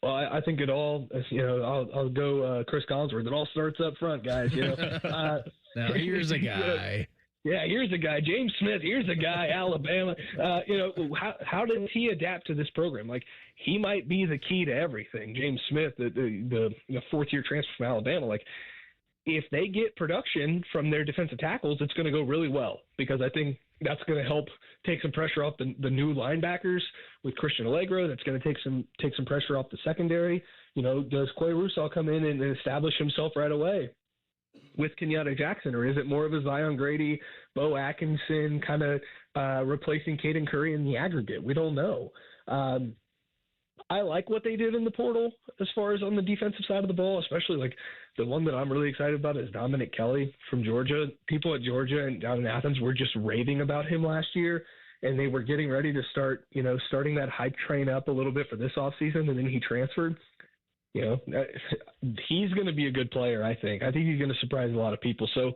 Well, I think it all, I'll go Chris Collinsworth. It all starts up front, guys. Now here's a guy. Yeah, here's a guy, James Smith. Here's a guy, Alabama. How does he adapt to this program? Like, he might be the key to everything. James Smith, the fourth-year transfer from Alabama. Like, if they get production from their defensive tackles, it's going to go really well, because I think that's going to help take some pressure off the new linebackers with Christian Allegro. That's going to take some pressure off the secondary. Does Quay Russaw come in and establish himself right away with Kenyatta Jackson, or is it more of a Zion Grady, Bo Atkinson kind of replacing Caden Curry in the aggregate? We don't know. I like what they did in the portal as far as on the defensive side of the ball, especially like the one that I'm really excited about is Dominic Kelly from Georgia. People at Georgia and down in Athens were just raving about him last year, and they were getting ready to starting that hype train up a little bit for this offseason, and then he transferred. He's going to be a good player, I think. I think he's going to surprise a lot of people. So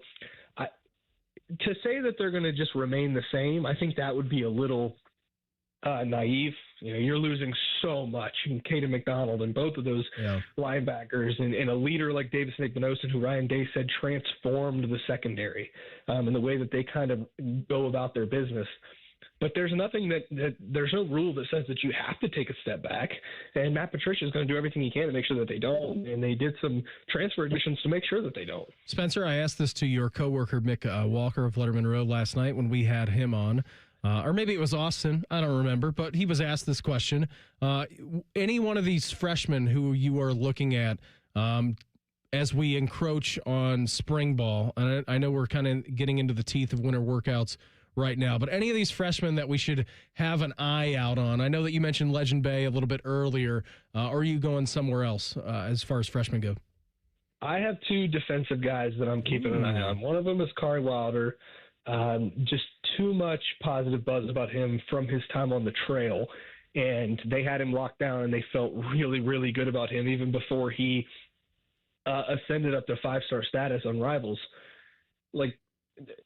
to say that they're going to just remain the same, I think that would be a little naive. You're losing so much in Caden McDonald and both of those linebackers and a leader like Davis Nick-Benosin, who Ryan Day said transformed the secondary and the way that they kind of go about their business. But there's nothing there's no rule that says that you have to take a step back. And Matt Patricia is going to do everything he can to make sure that they don't. And they did some transfer additions to make sure that they don't. Spencer, I asked this to your coworker, Mick Walker of Letterman Road last night when we had him on. Or maybe it was Austin. I don't remember. But he was asked this question. Any one of these freshmen who you are looking at as we encroach on spring ball, and I know we're kind of getting into the teeth of winter workouts right now, but any of these freshmen that we should have an eye out on? I know that you mentioned Legend Bay a little bit earlier. Or are you going somewhere else as far as freshmen go? I have two defensive guys that I'm keeping an eye on. One of them is Kari Wilder. Just too much positive buzz about him from his time on the trail. And they had him locked down, and they felt really, really good about him even before he ascended up to 5-star status on Rivals. Like,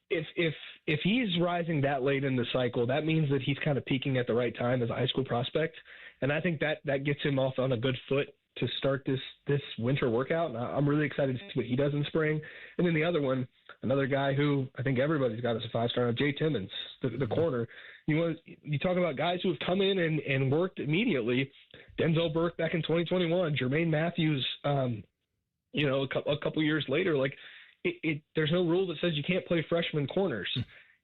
if he's rising that late in the cycle, that means that he's kind of peaking at the right time as a high school prospect. And I think that gets him off on a good foot to start this winter workout. And I'm really excited to see what he does in spring. And then the other one, another guy who I think everybody's got as a 5-star, Jay Timmons, the corner. You talk about guys who have come in and worked immediately. Denzel Burke back in 2021, Jermaine Matthews, a couple years later. Like, there's no rule that says you can't play freshman corners.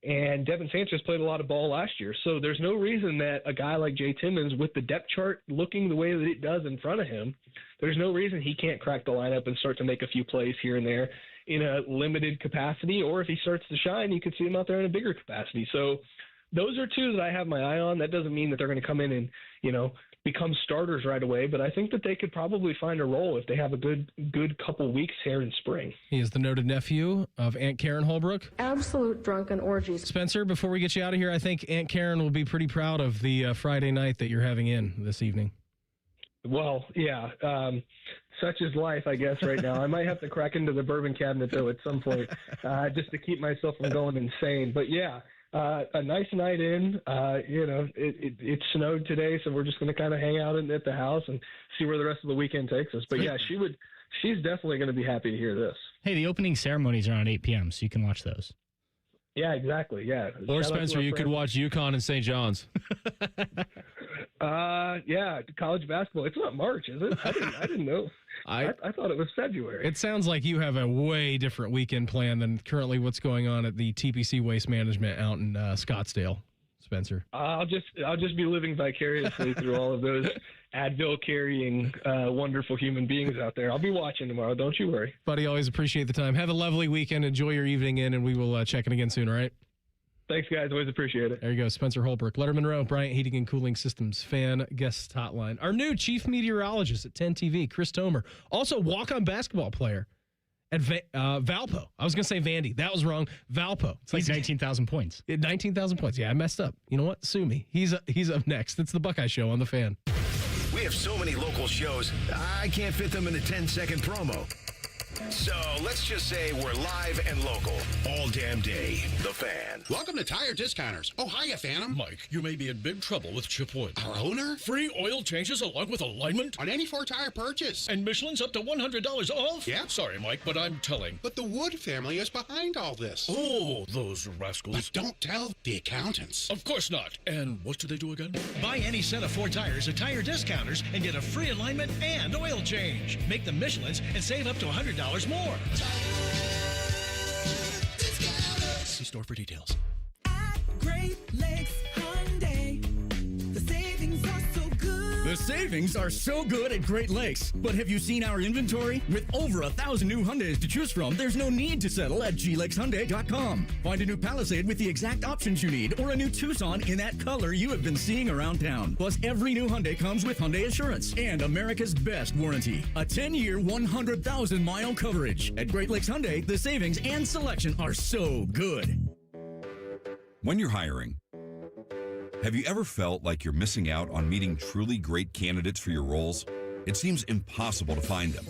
And Devin Sanchez played a lot of ball last year. So there's no reason that a guy like Jay Timmons, with the depth chart looking the way that it does in front of him, there's no reason he can't crack the lineup and start to make a few plays here and there in a limited capacity. Or if he starts to shine, you could see him out there in a bigger capacity. So those are two that I have my eye on. That doesn't mean that they're going to come in and, become starters right away, but I think that they could probably find a role if they have a good couple weeks here in spring. He is the noted nephew of Aunt Karen Holbrook. Absolute drunken orgies. Spencer, before we get you out of here, I think Aunt Karen will be pretty proud of the Friday night that you're having in this evening. Well, yeah. Such is life, I guess, right now. I might have to crack into the bourbon cabinet, though, at some point, just to keep myself from going insane. But, yeah. A nice night in. It snowed today, so we're just going to kind of hang out at the house and see where the rest of the weekend takes us. But yeah, she's definitely going to be happy to hear this. Hey, the opening ceremonies are on 8 p.m., so you can watch those. Yeah, exactly. Yeah. Or Spencer, you could watch UConn and St. John's. Yeah, college basketball. It's not March, is it? I didn't know. I thought it was February. It sounds like you have a way different weekend plan than currently what's going on at the TPC Waste Management out in Scottsdale, Spencer. I'll just be living vicariously through all of those Advil carrying wonderful human beings out there. I'll be watching tomorrow. Don't you worry, buddy. Always appreciate the time. Have a lovely weekend. Enjoy your evening in, and we will check in again soon. All right. Thanks, guys. Always appreciate it. There you go. Spencer Holbrook, Letterman Row, Bryant Heating and Cooling Systems fan guest hotline. Our new chief meteorologist at 10 TV, Chris Tomer. Also walk-on basketball player at Valpo. I was going to say Vandy. That was wrong. Valpo. It's like 19,000 points. 19,000 points. Yeah, I messed up. You know what? Sue me. He's up next. It's the Buckeye Show on The Fan. We have so many local shows, I can't fit them in a 10-second promo. So let's just say we're live and local all damn day. The Fan. Welcome to Tire Discounters. Oh, hiya, Phantom. Mike, you may be in big trouble with Chip Wood. Our owner? Free oil changes along with alignment? On any Ford-Tire purchase. And Michelin's up to $100 off? Yeah. Sorry, Mike, but I'm telling. But the Wood family is behind all this. Oh, those rascals. But don't tell the accountants. Of course not. And what do they do again? Buy any set of Ford tires at Tire Discounters and get a free alignment and oil change. Make them Michelin's and save up to $100 more. See store for details. At Great Lakes Hyundai, the savings are so good. The savings are so good at Great Lakes. But have you seen our inventory? With over 1,000 new Hyundais to choose from, there's no need to settle at glakeshyundai.com. Find a new Palisade with the exact options you need, or a new Tucson in that color you have been seeing around town. Plus, every new Hyundai comes with Hyundai Assurance and America's best warranty. A 10-year, 100,000-mile coverage. At Great Lakes Hyundai, the savings and selection are so good. When you're hiring, have you ever felt like you're missing out on meeting truly great candidates for your roles? It seems impossible to find them,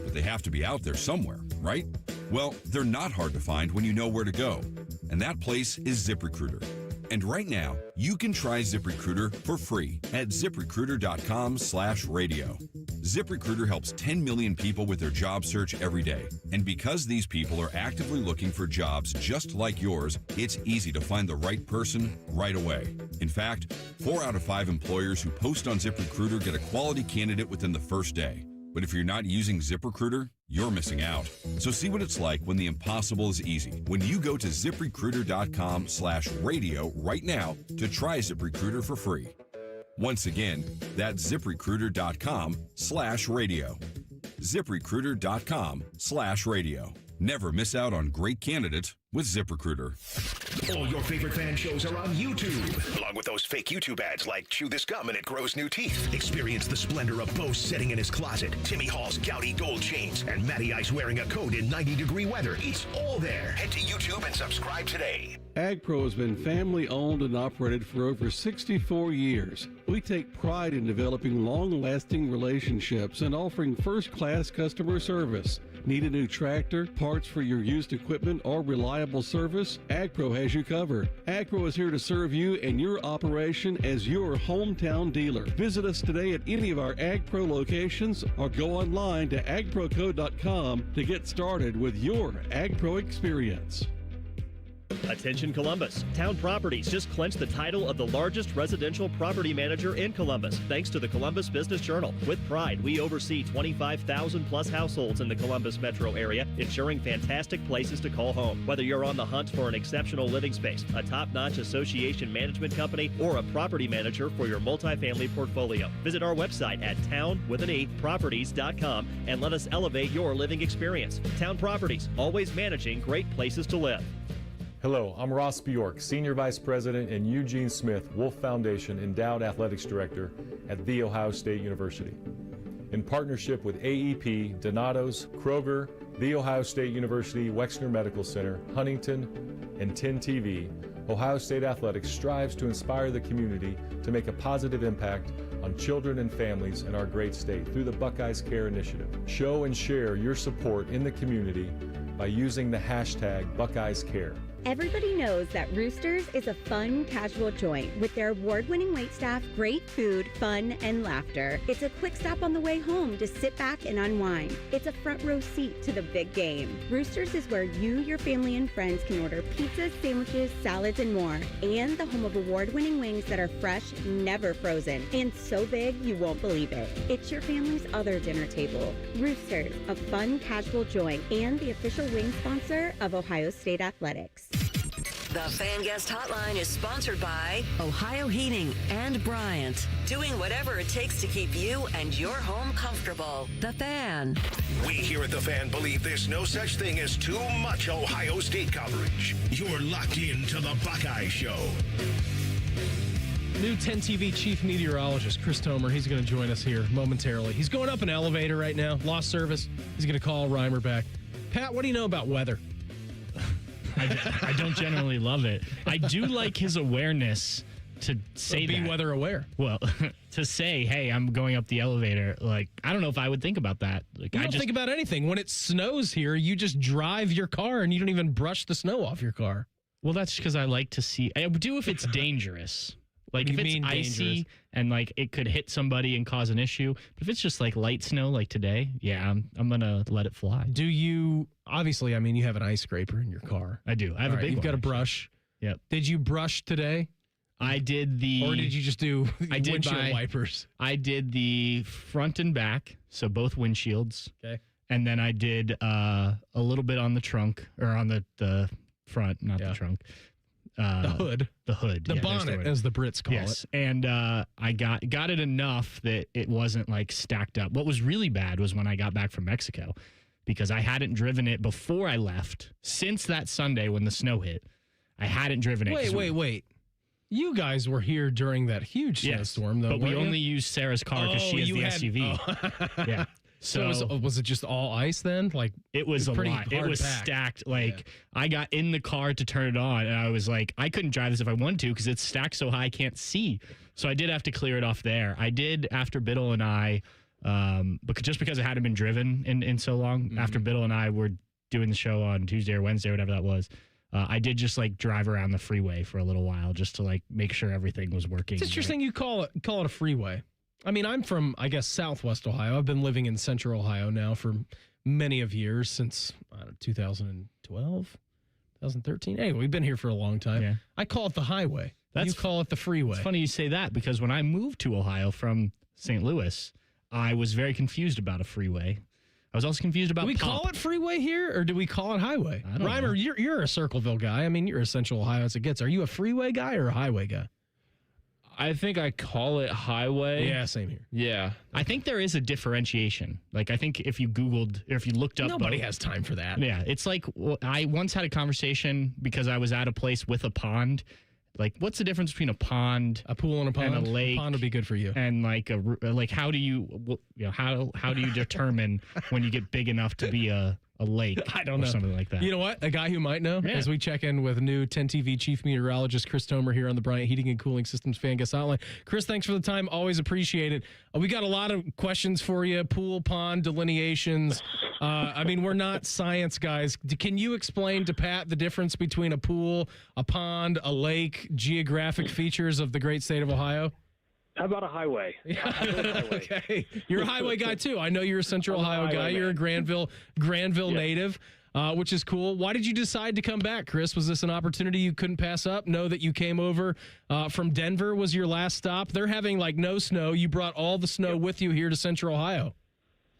but they have to be out there somewhere, right? Well, they're not hard to find when you know where to go, and that place is ZipRecruiter. And right now, you can try ZipRecruiter for free at ZipRecruiter.com/radio. ZipRecruiter helps 10 million people with their job search every day. And because these people are actively looking for jobs just like yours, it's easy to find the right person right away. In fact, 4 out of 5 employers who post on ZipRecruiter get a quality candidate within the first day. But if you're not using ZipRecruiter, you're missing out. So see what it's like when the impossible is easy. When you go to ZipRecruiter.com/radio right now to try ZipRecruiter for free. Once again, that's ZipRecruiter.com/radio. ZipRecruiter.com/radio. Never miss out on great candidates with ZipRecruiter. All your favorite fan shows are on YouTube, along with those fake YouTube ads like Chew This Gum and It Grows New Teeth. Experience the splendor of Bo sitting in his closet, Timmy Hall's gouty gold chains, and Matty Ice wearing a coat in 90-degree weather. It's all there. Head to YouTube and subscribe today. AgPro has been family owned and operated for over 64 years. We take pride in developing long-lasting relationships and offering first-class customer service. Need a new tractor, parts for your used equipment, or reliable service? AgPro has you covered. AgPro is here to serve you and your operation as your hometown dealer. Visit us today at any of our AgPro locations or go online to agproco.com to get started with your AgPro experience. Attention Columbus. Town Properties just clinched the title of the largest residential property manager in Columbus, thanks to the Columbus Business Journal. With pride, we oversee 25,000 plus households in the Columbus metro area, ensuring fantastic places to call home. Whether you're on the hunt for an exceptional living space, a top-notch association management company, or a property manager for your multifamily portfolio, visit our website at town-properties.com and let us elevate your living experience. Town Properties, always managing great places to live. Hello, I'm Ross Bjork, Senior Vice President and Eugene Smith Wolf Foundation Endowed Athletics Director at The Ohio State University. In partnership with AEP, Donato's, Kroger, The Ohio State University Wexner Medical Center, Huntington, and 10 TV, Ohio State Athletics strives to inspire the community to make a positive impact on children and families in our great state through the Buckeyes Care Initiative. Show and share your support in the community by using the hashtag BuckeyesCare. Everybody knows that Roosters is a fun, casual joint with their award-winning waitstaff, great food, fun, and laughter. It's a quick stop on the way home to sit back and unwind. It's a front row seat to the big game. Roosters is where you, your family, and friends can order pizzas, sandwiches, salads, and more. And the home of award-winning wings that are fresh, never frozen, and so big you won't believe it. It's your family's other dinner table. Roosters, a fun, casual joint, and the official wing sponsor of Ohio State Athletics. The Fan Guest Hotline is sponsored by Ohio Heating and Bryant, doing whatever it takes to keep you and your home comfortable. The Fan. We here at The Fan believe there's no such thing as too much Ohio State coverage. You're locked into the Buckeye Show. New 10 TV chief meteorologist, Chris Tomer, he's going to join us here momentarily. He's going up an elevator right now, lost service. He's going to call Reimer back. Pat, what do you know about weather? I don't generally love it. I do like his awareness to say be that. weather aware. Well, to say, hey, I'm going up the elevator, like, I don't know if I would think about that. Like, You don't think about anything. When it snows here, you just drive your car and you don't even brush the snow off your car. Well, that's because I like to see. I do if it's dangerous. Like, if it's icy dangerous? and, like, it could hit somebody and cause an issue. But if it's just, like, light snow like today, yeah, I'm going to let it fly. Do you, obviously, I mean, you have an ice scraper in your car. I do. I have a big You've one, got a actually. brush. Yep. Did you brush today? I did the... Or did you just do windshield wipers? I did the front and back, so both windshields. Okay. And then I did a little bit on the trunk, or on the front, not the trunk. The hood. The hood. The bonnet, as the Brits call yes. it. And I got it enough that it wasn't, like, stacked up. What was really bad was when I got back from Mexico, because I hadn't driven it before I left. Since that Sunday when the snow hit, I hadn't driven it. Wait. You guys were here during that huge snowstorm, though. But we weren't you? only used Sarah's car because she has the SUV. Yeah. So was it just all ice then? Like, it was a pretty lot. It hard was packed. stacked. Like, I got in the car to turn it on, and I was like, I couldn't drive this if I wanted to because it's stacked so high I can't see. So I did have to clear it off there. I did after Biddle and I, because it hadn't been driven in so long. After Biddle and I were doing the show on Tuesday or Wednesday, whatever that was. I did just, like, drive around the freeway for a little while just to, like, make sure everything was working. It's interesting you call it a freeway. I mean, I'm from, I guess, Southwest Ohio. I've been living in Central Ohio now for many of years, since 2012, 2013. Anyway, we've been here for a long time. Yeah. I call it the highway. You call it the freeway. It's funny you say that, because when I moved to Ohio from St. Louis, I was very confused about a freeway. I was also confused about Do we call it freeway here, or do we call it highway? I don't Reimer, know. you're a Circleville guy. I mean, you're a Central Ohio as it gets. Are you a freeway guy or a highway guy? I think I call it highway. Yeah, same here. Yeah. I think there is a differentiation. Like, I think if you Googled, or if you looked up... Nobody has time for that. Yeah, it's like, I once had a conversation because I was at a place with a pond. Like, what's the difference between a pond, a pool, and a pond? And a lake. A pond would be good for you. And like how do you how do you determine when you get big enough to be a lake? I don't know. Something like that. You know what? A guy who might know, as we check in with new 10 TV chief meteorologist Chris Tomer here on the Bryant Heating and Cooling Systems Fan Guest Hotline. Chris, thanks for the time. Always appreciate it. We got a lot of questions for you. Pool, pond, delineations. I mean, we're not science guys. Can you explain to Pat the difference between a pool, a pond, a lake, geographic features of the great state of Ohio? How about a highway? Okay. You're a highway guy, too. I know you're a Central Ohio guy. You're a Granville native, which is cool. Why did you decide to come back, Chris? Was this an opportunity you couldn't pass up? Know that you came over from Denver was your last stop. They're having, like, no snow. You brought all the snow with you here to Central Ohio.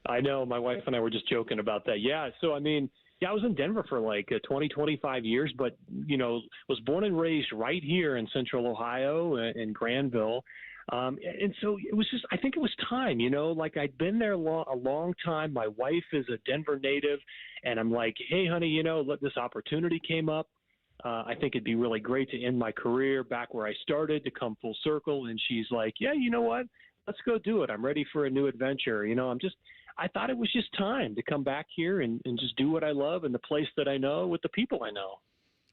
I know. My wife and I were just joking about that. Yeah. So, I mean, I was in Denver for like 20, 25 years, but, was born and raised right here in Central Ohio in Granville. And so it was just, I think it was time, like I'd been there a long time. My wife is a Denver native, and I'm like, hey, honey, look, this opportunity came up. I think it'd be really great to end my career back where I started, to come full circle. And she's like, yeah, you know what? Let's go do it. I'm ready for a new adventure. I thought it was just time to come back here and just do what I love in the place that I know with the people I know.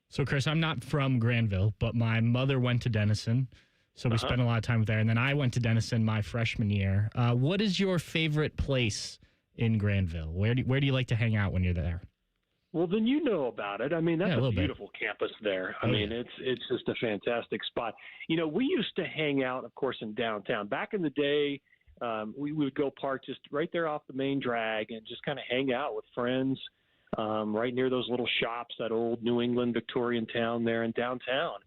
So, Chris, I'm not from Granville, but my mother went to Denison. So we spent a lot of time there. And then I went to Denison my freshman year. What is your favorite place in Granville? Where do you like to hang out when you're there? Well, then you know about it. I mean, that's a beautiful bit. campus there. I mean, it's just a fantastic spot. We used to hang out, of course, in downtown. Back in the day, we would go park just right there off the main drag and just kind of hang out with friends right near those little shops, that old New England Victorian town there in downtown.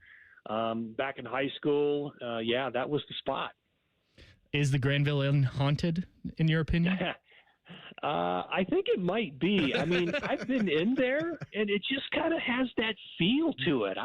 Back in high school, that was the spot. Is the Granville Inn haunted, in your opinion? I think it might be. I mean, I've been in there, and it just kind of has that feel to it.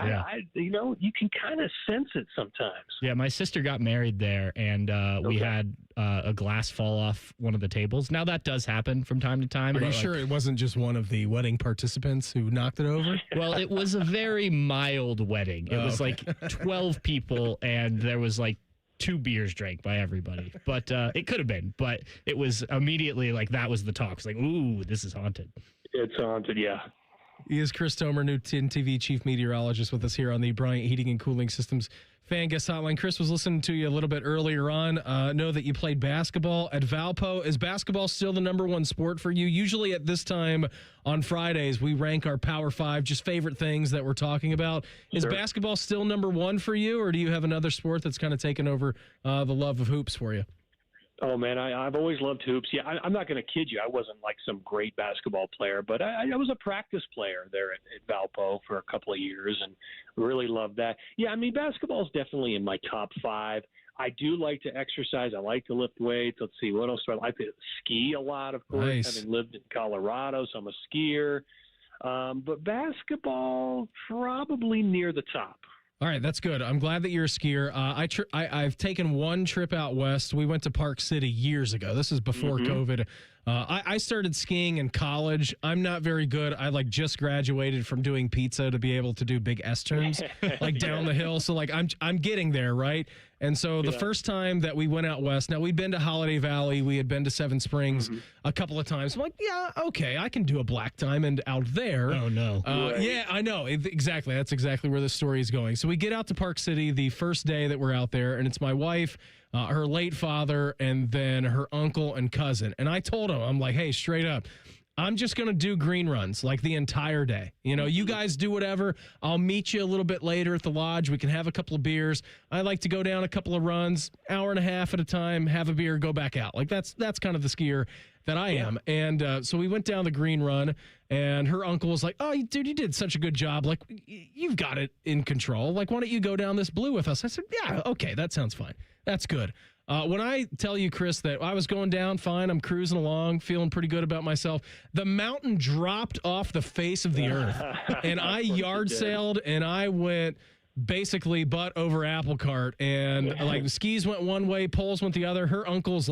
You can kind of sense it sometimes. Yeah, my sister got married there, and we had a glass fall off one of the tables. Now, that does happen from time to time. Are you sure it wasn't just one of the wedding participants who knocked it over? Well, it was a very mild wedding. It was like 12 people, and there was like 2 beers drank by everybody. But it could have been. But it was immediately like that was the talk. It's like, ooh, this is haunted. It's haunted, yeah. He is Chris Tomer, new 10 TV chief meteorologist with us here on the Bryant Heating and Cooling Systems Fan Guest Hotline. Chris was listening to you a little bit earlier on. Know that you played basketball at Valpo. Is basketball still the number one sport for you? Usually at this time on Fridays, we rank our Power 5, just favorite things that we're talking about. Is basketball still number one for you, or do you have another sport that's kind of taken over the love of hoops for you? Oh, man, I've always loved hoops. Yeah, I'm not going to kid you. I wasn't like some great basketball player, but I was a practice player there at Valpo for a couple of years and really loved that. Yeah, I mean, basketball is definitely in my top 5. I do like to exercise. I like to lift weights. Let's see, what else do I like to ski a lot, of course, nice. Having lived in Colorado, so I'm a skier. But basketball, probably near the top. All right, that's good. I'm glad that you're a skier. I've taken one trip out west. We went to Park City years ago. This is before COVID. I started skiing in college. I'm not very good. I just graduated from doing pizza to be able to do big S turns, down the hill. So I'm getting there, right? And so the first time that we went out west, now we'd been to Holiday Valley, we had been to Seven Springs a couple of times. I'm like, yeah, okay, I can do a black diamond out there. Oh no! Yeah, I know exactly. That's exactly where the story is going. So we get out to Park City the first day that we're out there, and it's my wife, her late father, and then her uncle and cousin. And I told him, I'm like, hey, straight up, I'm just going to do green runs the entire day. You guys do whatever. I'll meet you a little bit later at the lodge. We can have a couple of beers. I like to go down a couple of runs, hour and a half at a time, have a beer, go back out. That's kind of the skier that I am. And so we went down the green run, and her uncle was like, oh, dude, you did such a good job. You've got it in control. Why don't you go down this blue with us? I said, yeah, okay, that sounds fine. That's good. When I tell you, Chris, that I was going down fine, I'm cruising along, feeling pretty good about myself, the mountain dropped off the face of the earth, and I yard sailed, and I went basically butt over apple cart, and skis went one way, poles went the other. Her uncle's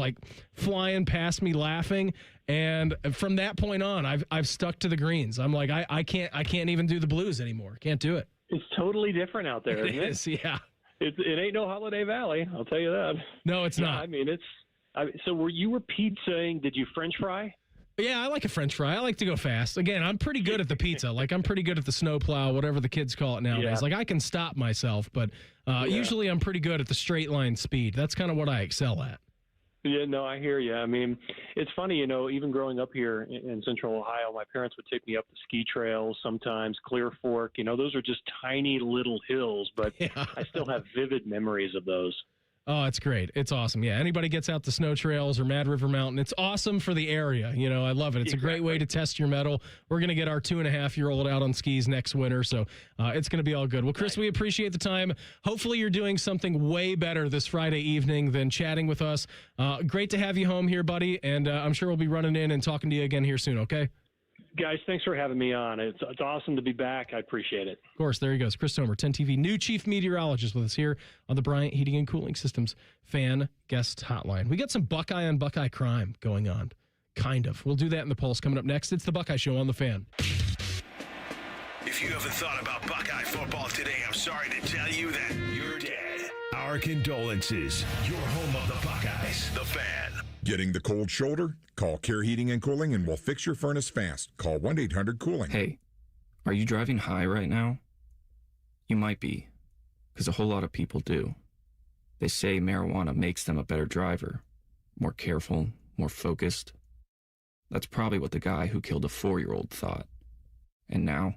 flying past me laughing, and from that point on, I've stuck to the greens. I'm like, I can't even do the blues anymore. Can't do it. It's totally different out there, isn't it? It is, yeah. It ain't no Holiday Valley, I'll tell you that. No, it's not. I mean, so you were pizzaing, did you French fry? Yeah, I like a French fry. I like to go fast. Again, I'm pretty good at the pizza. I'm pretty good at the snowplow, whatever the kids call it nowadays. Yeah. I can stop myself, but usually I'm pretty good at the straight line speed. That's kind of what I excel at. Yeah, no, I hear you. I mean, it's funny, even growing up here in Central Ohio, my parents would take me up the ski trails sometimes, Clear Fork. Those are just tiny little hills, but I still have vivid memories of those. Oh, it's great. It's awesome. Yeah, anybody gets out to snow trails or Mad River Mountain, it's awesome for the area. I love it. It's a great way to test your mettle. We're going to get our 2.5-year-old out on skis next winter, so it's going to be all good. Well, Chris, we appreciate the time. Hopefully you're doing something way better this Friday evening than chatting with us. Great to have you home here, buddy, and I'm sure we'll be running in and talking to you again here soon, okay? Guys, thanks for having me on. It's awesome to be back. I appreciate it. Of course, there he goes. Chris Tomer, 10 TV, new chief meteorologist with us here on the Bryant Heating and Cooling Systems Fan Guest Hotline. We got some Buckeye on Buckeye crime going on. Kind of. We'll do that in the Pulse coming up next. It's the Buckeye Show on the Fan. If you haven't thought about Buckeye football today, I'm sorry to tell you that you're dead. Our condolences. Your home of the Buckeyes, the Fan. Getting the cold shoulder? Call Care Heating and Cooling and we'll fix your furnace fast. Call 1-800-COOLING. Hey, are you driving high right now? You might be, because a whole lot of people do. They say marijuana makes them a better driver, more careful, more focused. That's probably what the guy who killed a 4-year-old thought. And now,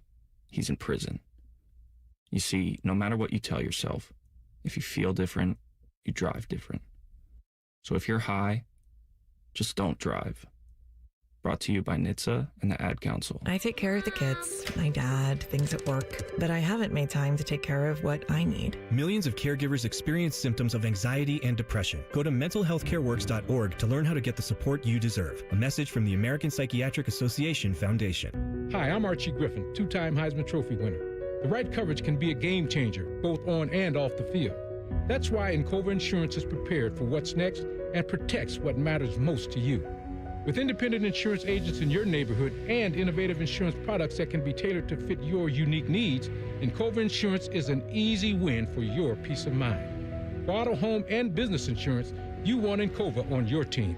he's in prison. You see, no matter what you tell yourself, if you feel different, you drive different. So if you're high, just don't drive. Brought to you by NHTSA and the Ad Council. I take care of the kids, my dad, things at work, but I haven't made time to take care of what I need. Millions of caregivers experience symptoms of anxiety and depression. Go to mentalhealthcareworks.org to learn how to get the support you deserve. A message from the American Psychiatric Association Foundation. Hi, I'm Archie Griffin, 2-time Heisman Trophy winner. The right coverage can be a game changer, both on and off the field. That's why Encova Insurance is prepared for what's next and protects what matters most to you. With independent insurance agents in your neighborhood and innovative insurance products that can be tailored to fit your unique needs, Encova Insurance is an easy win for your peace of mind. For auto, home, and business insurance, you want Encova on your team.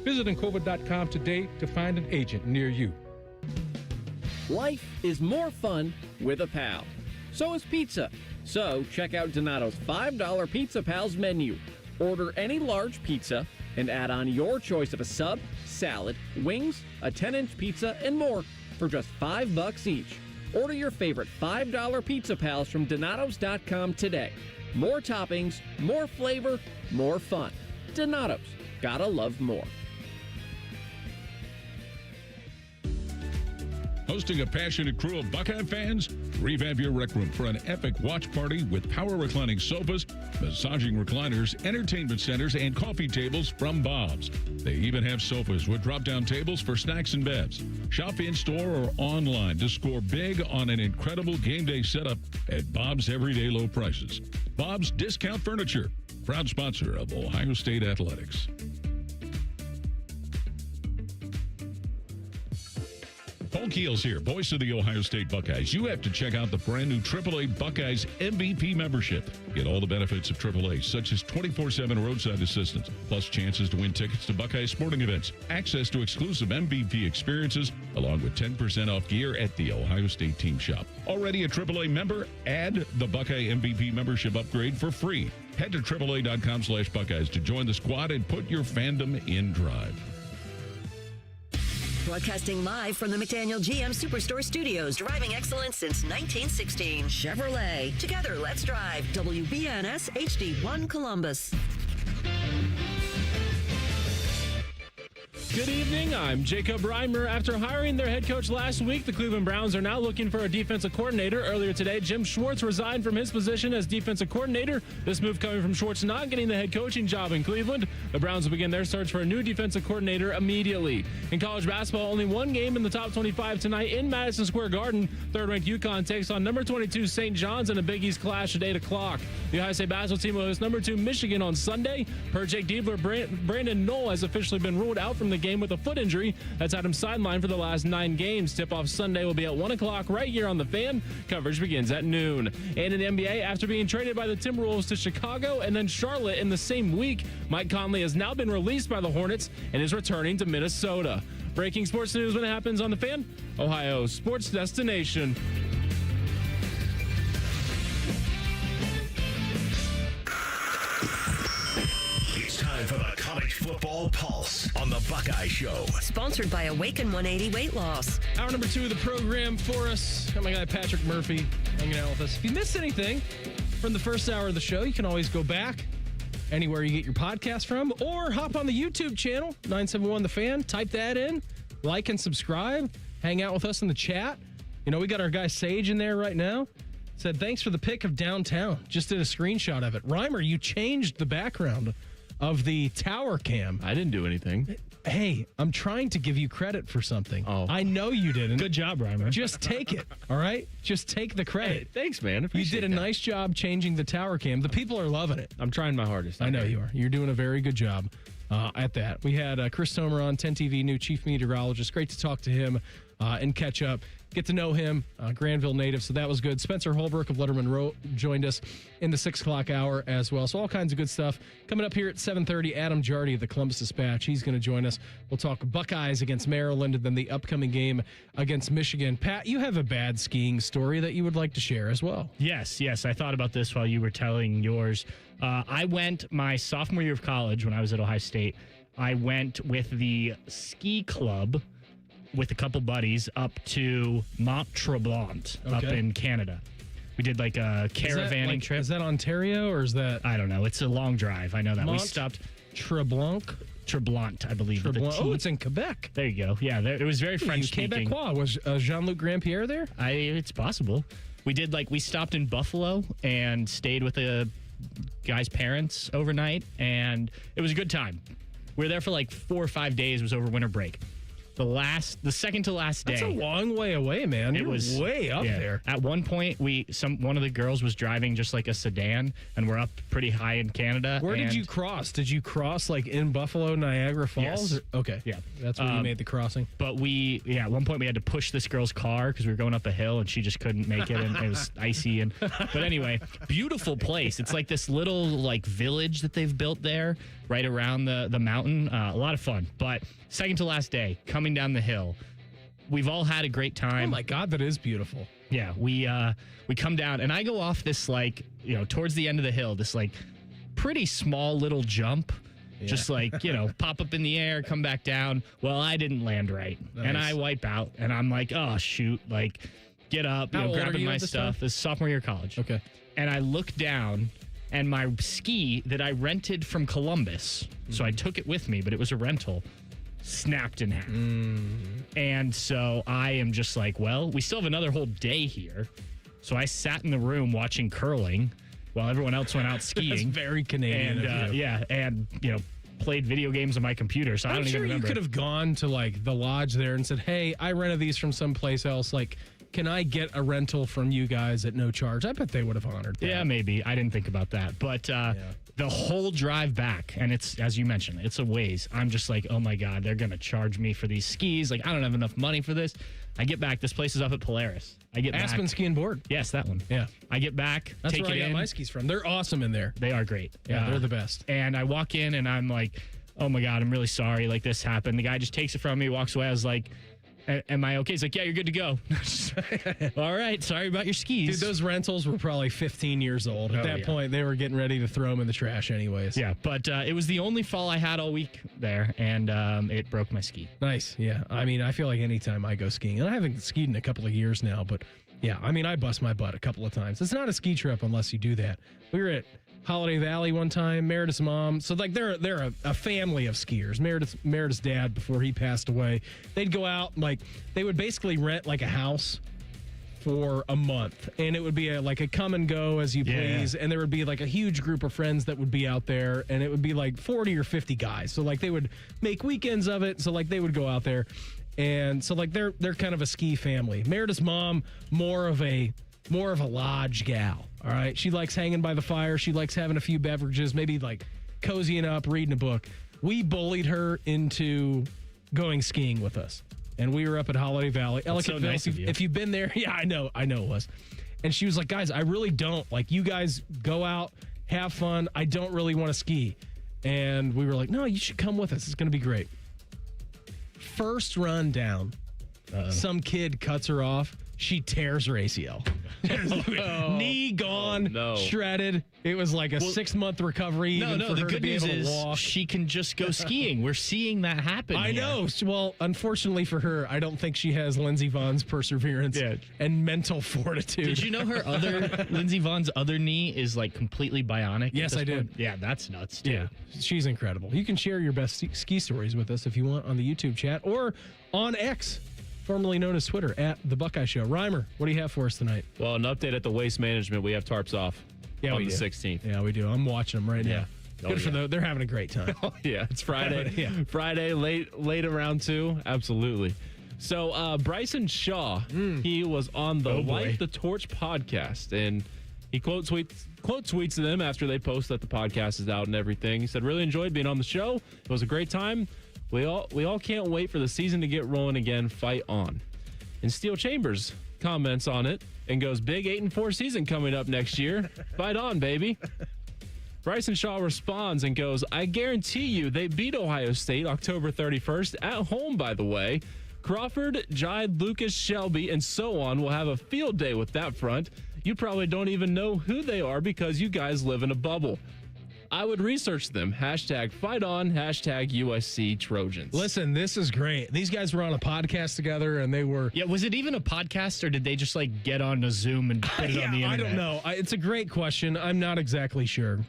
Visit Encova.com today to find an agent near you. Life is more fun with a pal. So is pizza. So check out Donato's $5 Pizza Pals menu. Order any large pizza and add on your choice of a sub, salad, wings, a 10-inch pizza, and more for just $5 each. Order your favorite $5 Pizza Pals from Donatos.com today. More toppings, more flavor, more fun. Donatos. Gotta love more. Hosting a passionate crew of Buckeye fans? Revamp your rec room for an epic watch party with power reclining sofas, massaging recliners, entertainment centers, and coffee tables from Bob's. They even have sofas with drop-down tables for snacks and bevs. Shop in-store or online to score big on an incredible game day setup at Bob's everyday low prices. Bob's Discount Furniture, proud sponsor of Ohio State Athletics. Paul Keels here, voice of the Ohio State Buckeyes. You have to check out the brand new AAA Buckeyes MVP membership. Get all the benefits of AAA, such as 24/7 roadside assistance, plus chances to win tickets to Buckeye sporting events, access to exclusive MVP experiences, along with 10% off gear at the Ohio State team shop. Already a AAA member? Add the Buckeye MVP membership upgrade for free. Head to AAA.com/Buckeyes to join the squad and put your fandom in drive. Broadcasting live from the McDaniel GM Superstore Studios. Driving excellence since 1916. Chevrolet. Together, let's drive. WBNS HD1 Columbus. Good evening, I'm Jacob Reimer. After hiring their head coach last week, the Cleveland Browns are now looking for a defensive coordinator. Earlier today, Jim Schwartz resigned from his position as defensive coordinator. This move coming from Schwartz not getting the head coaching job in Cleveland. The Browns will begin their search for a new defensive coordinator immediately. In college basketball, only one game in the top 25 tonight in Madison Square Garden. Third-ranked UConn takes on number 22 St. John's in a Big East clash at 8 o'clock. The Ohio State basketball team will host number 2 Michigan on Sunday. Per Jake Diebler, Brandon Knoll has officially been ruled out from the game with a foot injury that's had him sidelined for the last 9 games. Tip-off Sunday will be at 1 o'clock right here on The Fan. Coverage begins at noon. And in the NBA, after being traded by the Timberwolves to Chicago and then Charlotte in the same week, Mike Conley has now been released by the Hornets and is returning to Minnesota. Breaking sports news when it happens on The Fan, Ohio sports destination. It's time for the College Football Pulse on the Buckeye Show. Sponsored by Awaken 180 Weight Loss. Hour number 2 of the program for us. Got my guy Patrick Murphy hanging out with us. If you missed anything from the first hour of the show, you can always go back anywhere you get your podcast from or hop on the YouTube channel, 971 The Fan. Type that in, like and subscribe, hang out with us in the chat. You know, we got our guy Sage in there right now. Said, thanks for the pic of downtown. Just did a screenshot of it. Reimer, you changed the background of the tower cam. I didn't do anything. Hey, I'm trying to give you credit for something. Oh. I know you didn't. Good job, Reimer. Just take it, all right? Just take the credit. Hey, thanks, man. You did a nice job changing the tower cam. The people are loving it. I'm trying my hardest. I know you are. You're doing a very good job at that. We had Chris Tomer on 10 TV, new chief meteorologist. Great to talk to him and catch up. Get to know him, Granville native, so that was good. Spencer Holbrook of Letterman Row joined us in the 6 o'clock hour as well. So all kinds of good stuff. Coming up here at 7:30, Adam Jardy of the Columbus Dispatch. He's going to join us. We'll talk Buckeyes against Maryland and then the upcoming game against Michigan. Pat, you have a bad skiing story that you would like to share as well. Yes. I thought about this while you were telling yours. I went my sophomore year of college when I was at Ohio State. I went with the ski club with a couple buddies up to Mont Tremblant up in Canada. We did like a caravanning trip. Is that Ontario or is that? I don't know. It's a long drive. I know that. Mont we stopped. Tremblant, I believe. Oh, it's in Quebec. There you go. Yeah, it was very French speaking. Quebecois. Was Jean-Luc Grandpierre there? It's possible. We stopped in Buffalo and stayed with the guy's parents overnight, and it was a good time. We were there for like 4 or 5 days. It was over winter break. The second to last day. That's a long way away, man. It was way up there. At one point, one of the girls was driving just like a sedan, and we're up pretty high in Canada. Where did you cross? Did you cross like in Buffalo, Niagara Falls? Yes. Okay. Yeah. That's where you made the crossing. But at one point we had to push this girl's car because we were going up a hill and she just couldn't make it, and it was icy. But anyway, beautiful place. It's like this little like village that they've built there right around the mountain. A lot of fun. But second to last day, coming down the hill, we've all had a great time. Oh my God, that is beautiful. Yeah, we come down, and I go off this, like, towards the end of the hill, this, like, pretty small little jump. Yeah. Just like, pop up in the air, come back down. Well, I didn't land right. Nice. And I wipe out, and I'm like, oh, shoot. Like, get up, grabbing my stuff. This is sophomore year of college. Okay. And I look down, and my ski that I rented from Columbus, so I took it with me, but it was a rental, snapped in half. And so I am just like, well, we still have another whole day here. So I sat in the room watching curling while everyone else went out skiing. That's very Canadian of you. Yeah, and, played video games on my computer, so I don't even remember. I'm sure you could have gone to, like, the lodge there and said, hey, I rented these from someplace else. Like, can I get a rental from you guys at no charge? I bet they would have honored that. Yeah, maybe. I didn't think about that. But the whole drive back, and it's, as you mentioned, it's a ways. I'm just like, oh, my God, they're going to charge me for these skis. Like, I don't have enough money for this. I get back. This place is up at Polaris. I get Aspen back. Ski and Board. Yes, that one. Yeah. I get back. That's take where it I got in. my skis from. They're awesome in there. They are great. Yeah, they're the best. And I walk in, and I'm like, oh, my God, I'm really sorry. Like, this happened. The guy just takes it from me, walks away. I was like, am I okay? He's like, yeah, you're good to go. All right. Sorry about your skis. Dude, those rentals were probably 15 years old. At that point, they were getting ready to throw them in the trash anyways. Yeah, but it was the only fall I had all week there, and it broke my ski. Nice. Yeah. I mean, I feel like anytime I go skiing, and I haven't skied in a couple of years now, but yeah, I mean, I bust my butt a couple of times. It's not a ski trip unless you do that. We were at Holiday Valley one time, Meredith's mom. So, like, they're a family of skiers. Meredith's dad, before he passed away, they'd go out, like, they would basically rent, like, a house for a month. And it would be a come and go as you please. And there would be, like, a huge group of friends that would be out there. And it would be, like, 40 or 50 guys. So, like, they would make weekends of it. So, like, they would go out there. And so, like, they're kind of a ski family. Meredith's mom, more of a lodge gal. All right. She likes hanging by the fire. She likes having a few beverages, maybe like cozying up, reading a book. We bullied her into going skiing with us. And we were up at Holiday Valley. That's so nice of you. If you've been there, yeah, I know it was. And she was like, guys, I really don't. Like, you guys go out, have fun. I don't really want to ski. And we were like, no, you should come with us. It's going to be great. First run down, some kid cuts her off. She tears her ACL. Knee gone, shredded. It was like a 6-month recovery. No, the good news is she can just go skiing. We're seeing that happen. I know. Well, unfortunately for her, I don't think she has Lindsey Vohn's perseverance and mental fortitude. Did you know Lindsey Vohn's other knee is like completely bionic? Yes, I did. Yeah, that's nuts too. Yeah, she's incredible. You can share your best ski stories with us if you want on the YouTube chat or on X, formerly known as Twitter, at The Buckeye Show. Reimer, what do you have for us tonight? Well, an update at the Waste Management. We have tarps off on the 16th. Yeah, we do. I'm watching them right now. Good for them. They're having a great time. Yeah, it's Friday. Friday, late around 2. Absolutely. So Bryson Shaw, he was on the Light the Torch podcast, and he quote tweets them after they post that the podcast is out and everything. He said, really enjoyed being on the show. It was a great time. We all can't wait for the season to get rolling again. Fight on. And Steel Chambers comments on it and goes, big 8-4 season coming up next year. Fight on, baby. Bryson Shaw responds and goes, I guarantee you they beat Ohio State October 31st at home, by the way. Crawford, Jide, Lucas, Shelby, and so on will have a field day with that front. You probably don't even know who they are because you guys live in a bubble. I would research them. Hashtag fight on. Hashtag USC Trojans. Listen, this is great. These guys were on a podcast together, and they were... Yeah, was it even a podcast, or did they just, like, get on a Zoom and put it on the internet? I don't know. It's a great question. I'm not exactly sure.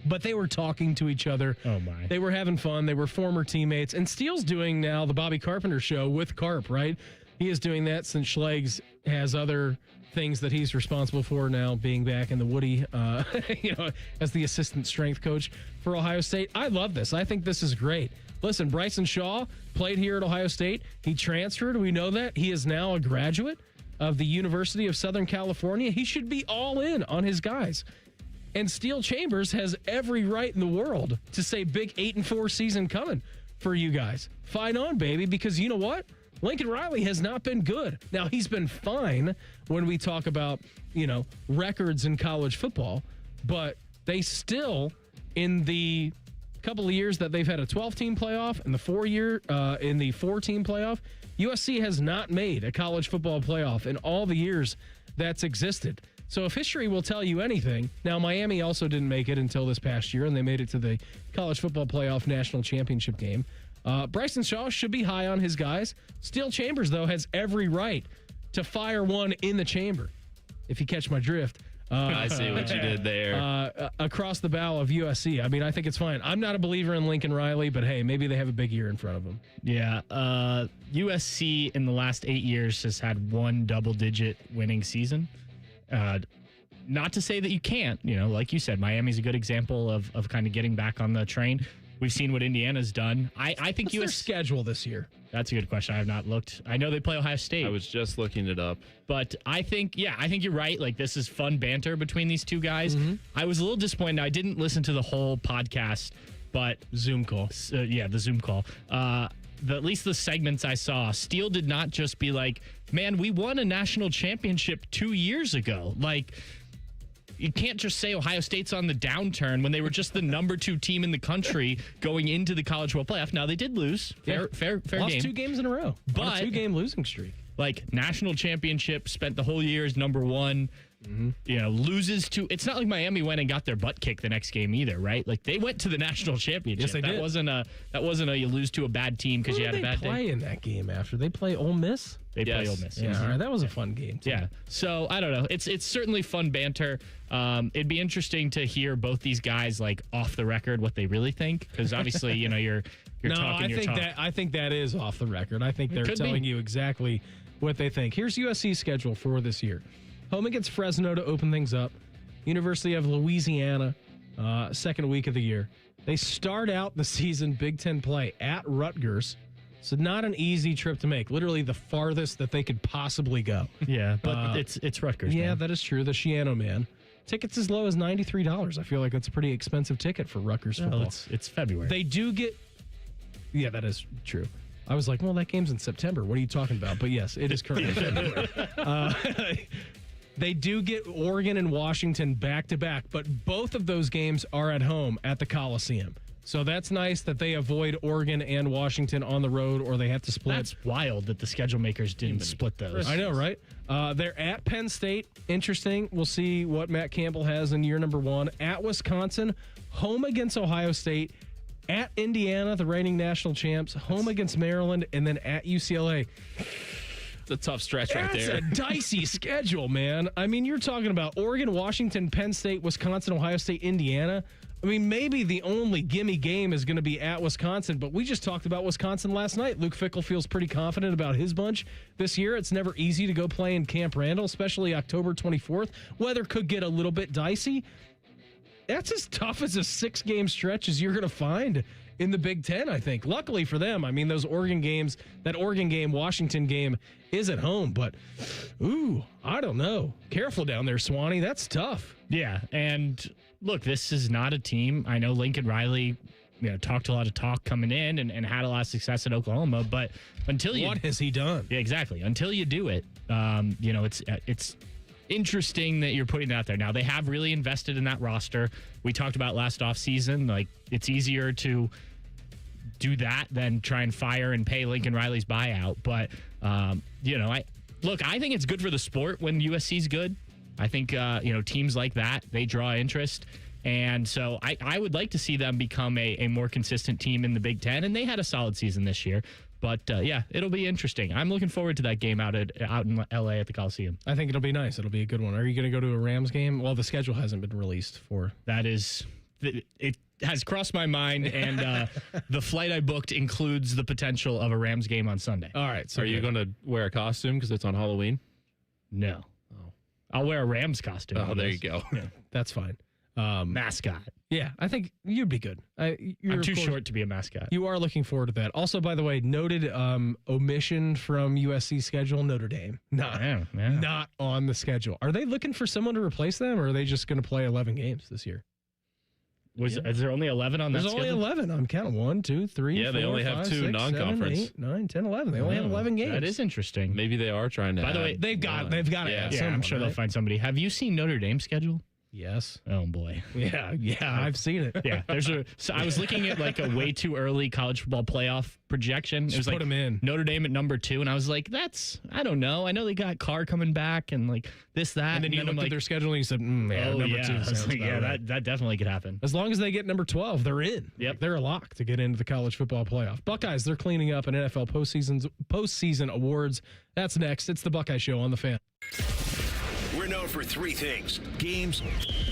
But they were talking to each other. Oh, my. They were having fun. They were former teammates. And Steele's doing now the Bobby Carpenter show with Carp, right? He is doing that since Schlegels has other things that he's responsible for now, being back in the Woody, as the assistant strength coach for Ohio State. I love this. I think this is great. Listen, Bryson Shaw played here at Ohio State. He transferred. We know that. He is now a graduate of the University of Southern California. He should be all in on his guys. And Steel Chambers has every right in the world to say big 8-4 season coming for you guys. Fight on, baby, because you know what? Lincoln Riley has not been good. Now, he's been fine when we talk about, records in college football, but they still, in the couple of years that they've had a 12-team playoff and the 4-team playoff, USC has not made a college football playoff in all the years that's existed. So if history will tell you anything, now Miami also didn't make it until this past year, and they made it to the college football playoff national championship game. Bryson Shaw should be high on his guys. Steel Chambers, though, has every right to fire one in the chamber, if you catch my drift. I see what you did there. Across the bow of USC. I mean, I think it's fine. I'm not a believer in Lincoln Riley, but hey, maybe they have a big year in front of them. Yeah. USC in the last 8 years has had one double-digit winning season. Not to say that you can't, like you said, Miami's a good example of kind of getting back on the train. We've seen what Indiana's done. I think What's their schedule this year? That's a good question. I have not looked. I know they play Ohio State. I was just looking it up. But I think you're right. Like, this is fun banter between these two guys. Mm-hmm. I was a little disappointed. I didn't listen to the whole podcast, but Zoom call. The Zoom call. At least the segments I saw, Steele did not just be like, man, we won a national championship 2 years ago. Like, you can't just say Ohio State's on the downturn when they were just the number 2 team in the country going into the college football playoff. Now, they did lose. Fair Lost game. 2 games in a row. But a 2-game losing streak. Like, national championship, spent the whole year as number 1. Mm-hmm. Loses to. It's not like Miami went and got their butt kicked the next game either, right? Like, they went to the national championship. Yes, they did. That wasn't a you lose to a bad team because you had a bad day. Who did they play in that game after? They play Ole Miss? They play Ole Miss. Yeah, all right, that was a fun game, too. Yeah. So, I don't know. It's certainly fun banter. It'd be interesting to hear both these guys, like, off the record, what they really think. Because, obviously, you're talking your talk. I think that is off the record. I think they're telling you exactly what they think. Here's USC's schedule for this year. Home against Fresno to open things up. University of Louisiana, second week of the year. They start out the season Big Ten play at Rutgers. So not an easy trip to make. Literally the farthest that they could possibly go. Yeah, but it's Rutgers. Yeah, man. That is true. The Shiano Man. Tickets as low as $93. I feel like that's a pretty expensive ticket for Rutgers football. Well, it's February. They do get... Yeah, that is true. I was like, well, that game's in September. What are you talking about? But yes, it is currently February. They do get Oregon and Washington back-to-back, but both of those games are at home at the Coliseum. So that's nice that they avoid Oregon and Washington on the road, or they have to split. That's wild that the schedule makers didn't split those. I know, right? They're at Penn State. Interesting. We'll see what Matt Campbell has in year number 1. At Wisconsin, home against Ohio State. At Indiana, the reigning national champs. Home against Maryland, and then at UCLA. It's a tough stretch right there. That's a dicey schedule, man. I mean, you're talking about Oregon, Washington, Penn State, Wisconsin, Ohio State, Indiana. I mean, maybe the only gimme game is going to be at Wisconsin, but we just talked about Wisconsin last night. Luke Fickell feels pretty confident about his bunch this year. It's never easy to go play in Camp Randall, especially October 24th. Weather could get a little bit dicey. That's as tough as a 6-game stretch as you're going to find in the Big Ten, I think. Luckily for them, I mean, those Oregon games, that Oregon game, Washington game is at home, but, I don't know. Careful down there, Swanee. That's tough. Yeah, and look, this is not a team. I know Lincoln Riley, talked a lot of talk coming in and had a lot of success at Oklahoma, but until you... What has he done? Yeah, exactly. Until you do it, it's interesting that you're putting that out there. Now, they have really invested in that roster. We talked about last offseason. Like, it's easier to do that than try and fire and pay Lincoln Riley's buyout. But, I think it's good for the sport when USC's good. I think, teams like that, they draw interest. And so I would like to see them become a more consistent team in the Big Ten. And they had a solid season this year. But, it'll be interesting. I'm looking forward to that game out in L.A. at the Coliseum. I think it'll be nice. It'll be a good one. Are you going to go to a Rams game? Well, the schedule hasn't been released for... That is... It has crossed my mind, and the flight I booked includes the potential of a Rams game on Sunday. All right. So are you going to wear a costume because it's on Halloween? No. Oh. I'll wear a Rams costume. Oh, there you go. Yeah, that's fine. Mascot. Yeah, I think you'd be good. I'm too short to be a mascot. You are looking forward to that. Also, by the way, noted omission from USC schedule, Notre Dame. Not on the schedule. Are they looking for someone to replace them, or are they just going to play 11 games this year? Is there only 11 on that schedule? There's only 11. I'm counting 1, 2, 3, Yeah, 4, they only 5, have 2 6, non-conference. 7, 8, 9, 10, 11. They only have 11 games. That is interesting. Maybe they are trying to. By the way, they've got to. Yeah, I'm sure they'll find somebody. Have you seen Notre Dame's schedule? Yes. Oh boy. Yeah, I've seen it. Yeah, so I was looking at like a way too early college football playoff projection. It was like put them in. Notre Dame at number 2, and I was like, I don't know. I know they got Carr coming back and like this, that. And then you looked at their schedule and you said, number 2 sounds about right. that definitely could happen. As long as they get number 12, they're in. Yep. They're a lock to get into the college football playoff. Buckeyes, they're cleaning up an NFL postseason awards. That's next. It's the Buckeye Show on The Fan. We're known for 3 things: games,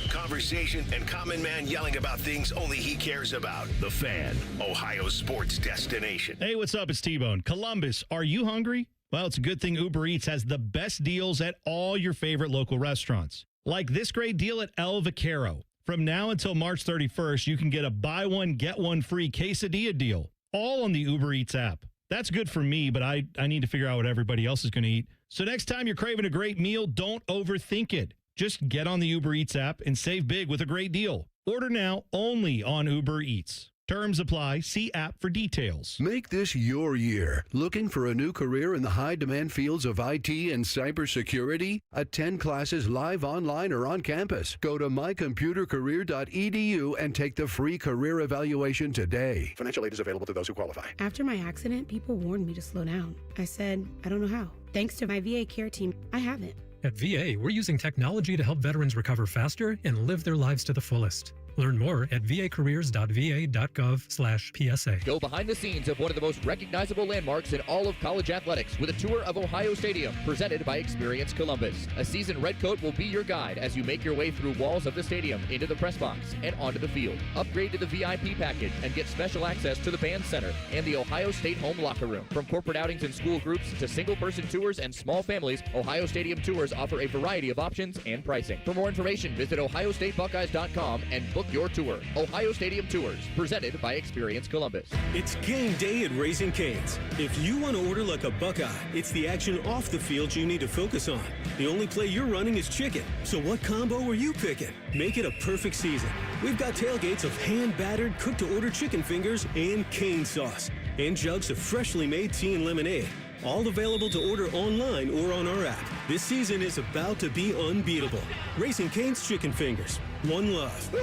conversation, and common man yelling about things only he cares about. The Fan, Ohio's sports destination. Hey, what's up? It's T-Bone. Columbus, are you hungry? Well, it's a good thing Uber Eats has the best deals at all your favorite local restaurants. Like this great deal at El Vaquero. From now until March 31st, you can get a buy one, get one free quesadilla deal, all on the Uber Eats app. That's good for me, but I need to figure out what everybody else is going to eat. So next time you're craving a great meal, don't overthink it. Just get on the Uber Eats app and save big with a great deal. Order now only on Uber Eats. Terms apply. See app for details. Make this your year. Looking for a new career in the high-demand fields of IT and cybersecurity? Attend classes live, online, or on campus. Go to mycomputercareer.edu and take the free career evaluation today. Financial aid is available to those who qualify. After my accident, people warned me to slow down. I said, I don't know how. Thanks to my VA care team, I haven't. At VA, we're using technology to help veterans recover faster and live their lives to the fullest. Learn more at vacareers.va.gov/PSA. Go behind the scenes of one of the most recognizable landmarks in all of college athletics with a tour of Ohio Stadium, presented by Experience Columbus. A seasoned redcoat will be your guide as you make your way through walls of the stadium, into the press box, and onto the field. Upgrade to the VIP package and get special access to the band center and the Ohio State home locker room. From corporate outings and school groups to single-person tours and small families, Ohio Stadium tours offer a variety of options and pricing. For more information, visit ohiostatebuckeyes.com and book your tour. Ohio Stadium Tours, presented by Experience Columbus. It's game day at Raising Cane's. If you want to order like a Buckeye, it's the action off the field you need to focus on. The only play you're running is chicken. So what combo are you picking? Make it a perfect season. We've got tailgates of hand-battered, cooked-to-order chicken fingers and cane sauce, and jugs of freshly made tea and lemonade. All available to order online or on our app. This season is about to be unbeatable. Raising Cane's Chicken Fingers. One love.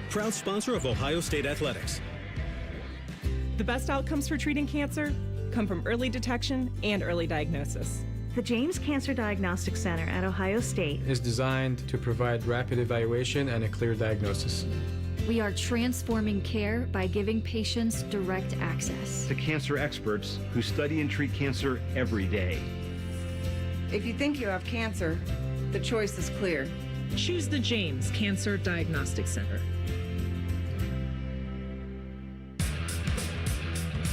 Proud sponsor of Ohio State Athletics. The best outcomes for treating cancer come from early detection and early diagnosis. The James Cancer Diagnostic Center at Ohio State is designed to provide rapid evaluation and a clear diagnosis. We are transforming care by giving patients direct access. To cancer experts who study and treat cancer every day. If you think you have cancer, the choice is clear. Choose the James Cancer Diagnostic Center.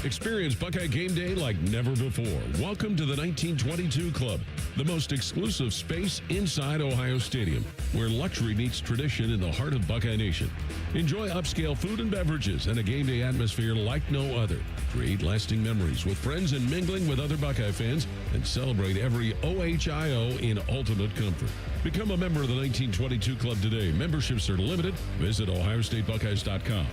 Experience Buckeye game day like never before. Welcome to the 1922 Club, the most exclusive space inside Ohio Stadium, where luxury meets tradition in the heart of Buckeye Nation. Enjoy upscale food and beverages and a game day atmosphere like no other. Create lasting memories with friends and mingling with other Buckeye fans, and celebrate every OHIO in ultimate comfort. Become a member of the 1922 Club today. Memberships are limited. Visit OhioStateBuckeyes.com.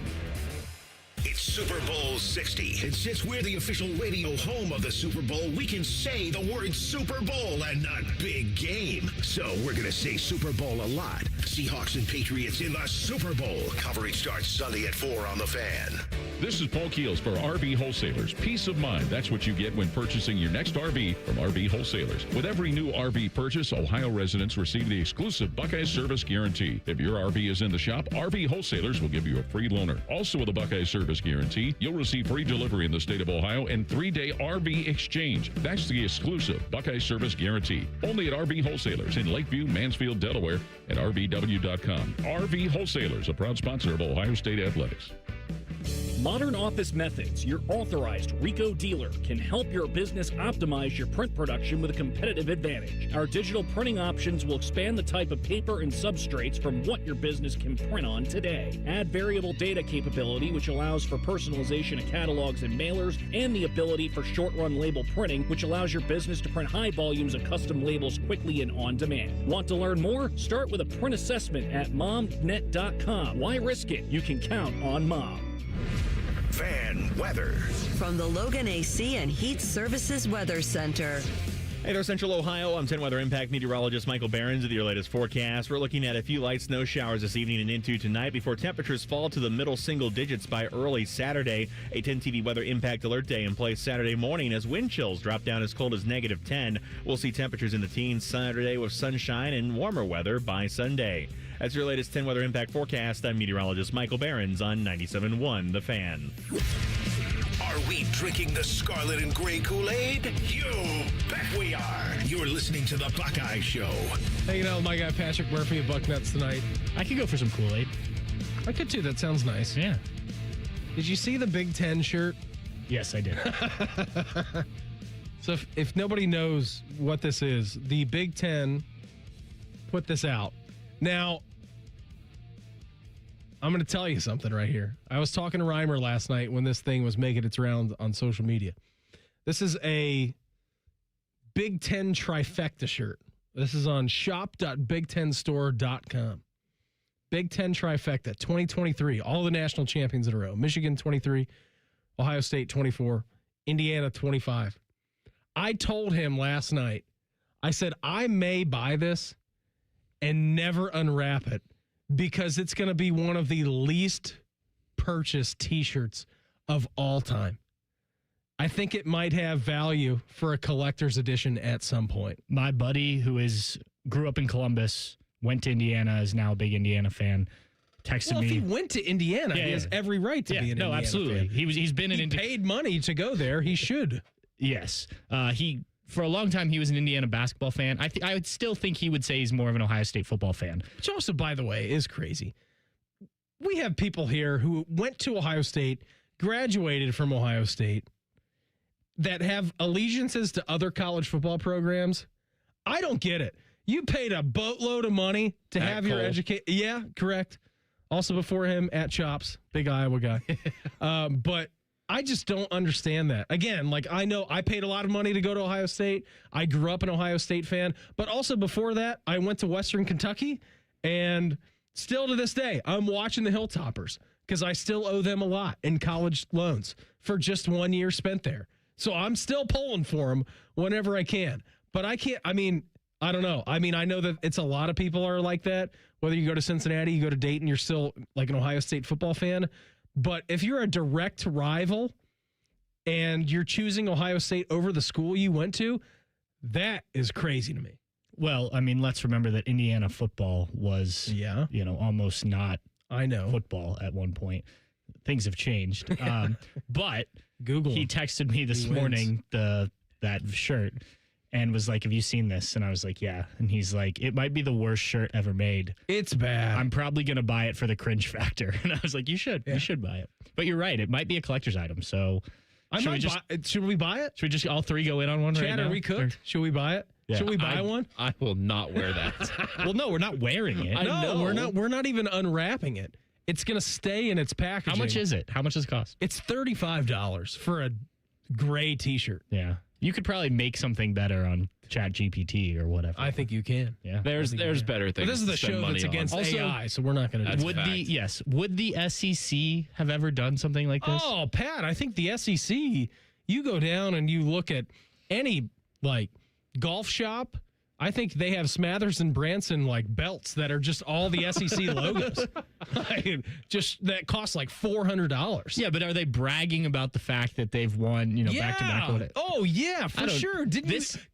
It's Super Bowl 60. And since we're the official radio home of the Super Bowl, we can say the word Super Bowl and not big game. So we're going to say Super Bowl a lot. Seahawks and Patriots in the Super Bowl. Coverage starts Sunday at 4 on The Fan. This is Paul Keels for RV Wholesalers. Peace of mind. That's what you get when purchasing your next RV from RV Wholesalers. With every new RV purchase, Ohio residents receive the exclusive Buckeye Service Guarantee. If your RV is in the shop, RV Wholesalers will give you a free loaner. Also with a Buckeye Service Guarantee, you'll receive free delivery in the state of Ohio and 3-day RV exchange. That's the exclusive Buckeye Service Guarantee. Only at RV Wholesalers in Lakeview, Mansfield, Delaware, and RVW.com. RV Wholesalers, a proud sponsor of Ohio State Athletics. Modern Office Methods, your authorized RICO dealer, can help your business optimize your print production with a competitive advantage. Our digital printing options will expand the type of paper and substrates from what your business can print on today. Add variable data capability, which allows for personalization of catalogs and mailers, and the ability for short-run label printing, which allows your business to print high volumes of custom labels quickly and on demand. Want to learn more? Start with a print assessment at momnet.com. Why risk it? You can count on Mom. Fan weather. From the Logan AC and Heat Services Weather Center. Hey there, Central Ohio. I'm 10 Weather Impact meteorologist Michael Behrens with your latest forecast. We're looking at a few light snow showers this evening and into tonight before temperatures fall to the middle single digits by early Saturday. A 10 TV Weather Impact Alert Day in place Saturday morning as wind chills drop down as cold as -10. We'll see temperatures in the teens Saturday with sunshine and warmer weather by Sunday. That's your latest 10 Weather Impact forecast. I'm meteorologist Michael Behrens on 97.1 The Fan. Are we drinking the scarlet and gray Kool-Aid? You bet we are. You're listening to The Buckeye Show. Hanging out with my guy Patrick Murphy at Bucknuts tonight. I could go for some Kool-Aid. I could too. That sounds nice. Yeah. Did you see the Big Ten shirt? Yes, I did. So if nobody knows what this is, the Big Ten put this out. Now, I'm going to tell you something right here. I was talking to Reimer last night when this thing was making its rounds on social media. This is a Big Ten trifecta shirt. This is on shop.big10store.com. Big Ten trifecta, 2023, all the national champions in a row. Michigan 23, Ohio State 24, Indiana 25. I told him last night, I said, I may buy this and never unwrap it, because it's going to be one of the least purchased T-shirts of all time. I think it might have value for a collector's edition at some point. My buddy who grew up in Columbus, went to Indiana, is now a big Indiana fan, texted me. Well, if he went to Indiana, he has every right to be an Indiana fan. Absolutely. He's been in Indiana. He paid money to go there. He should. Yes. For a long time, he was an Indiana basketball fan. I would still think he would say he's more of an Ohio State football fan. Which also, by the way, is crazy. We have people here who went to Ohio State, graduated from Ohio State, that have allegiances to other college football programs. I don't get it. You paid a boatload of money to have your education. Yeah, correct. Also before him at Chops, big Iowa guy. But I just don't understand that. Again, like, I know I paid a lot of money to go to Ohio State. I grew up an Ohio State fan. But also before that, I went to Western Kentucky. And still to this day, I'm watching the Hilltoppers because I still owe them a lot in college loans for just 1 year spent there. So I'm still pulling for them whenever I can. But I can't, I don't know. I know that it's a lot of people are like that. Whether you go to Cincinnati, you go to Dayton, you're still like an Ohio State football fan. But if you're a direct rival and you're choosing Ohio State over the school you went to, that is crazy to me. Well, let's remember that Indiana football was, almost not football at one point. Things have changed. But Google. He texted me this morning that shirt and was like, have you seen this? And I was like, yeah. And he's like, it might be the worst shirt ever made. It's bad. I'm probably going to buy it for the cringe factor. And I was like, you should. Yeah. You should buy it. But you're right. It might be a collector's item. So should we buy it? Should we just all three go in on one right now? Chad, are we cooked? Should we buy it? Yeah, should we buy one? I will not wear that. Well, no, we're not wearing it. We're not even unwrapping it. It's going to stay in its packaging. How much is it? How much does it cost? It's $35 for a gray T-shirt. Yeah. You could probably make something better on ChatGPT or whatever. I think you can. Yeah. There's better things. But this is the show that's against AI, so we're not going to do that. Would the SEC have ever done something like this? Oh, Pat, I think the SEC, you go down and you look at any, golf shop, I think they have Smathers and Branson belts that are just all the SEC logos. Just that costs $400. Yeah, but are they bragging about the fact that they've won, back to back? Oh yeah, for sure.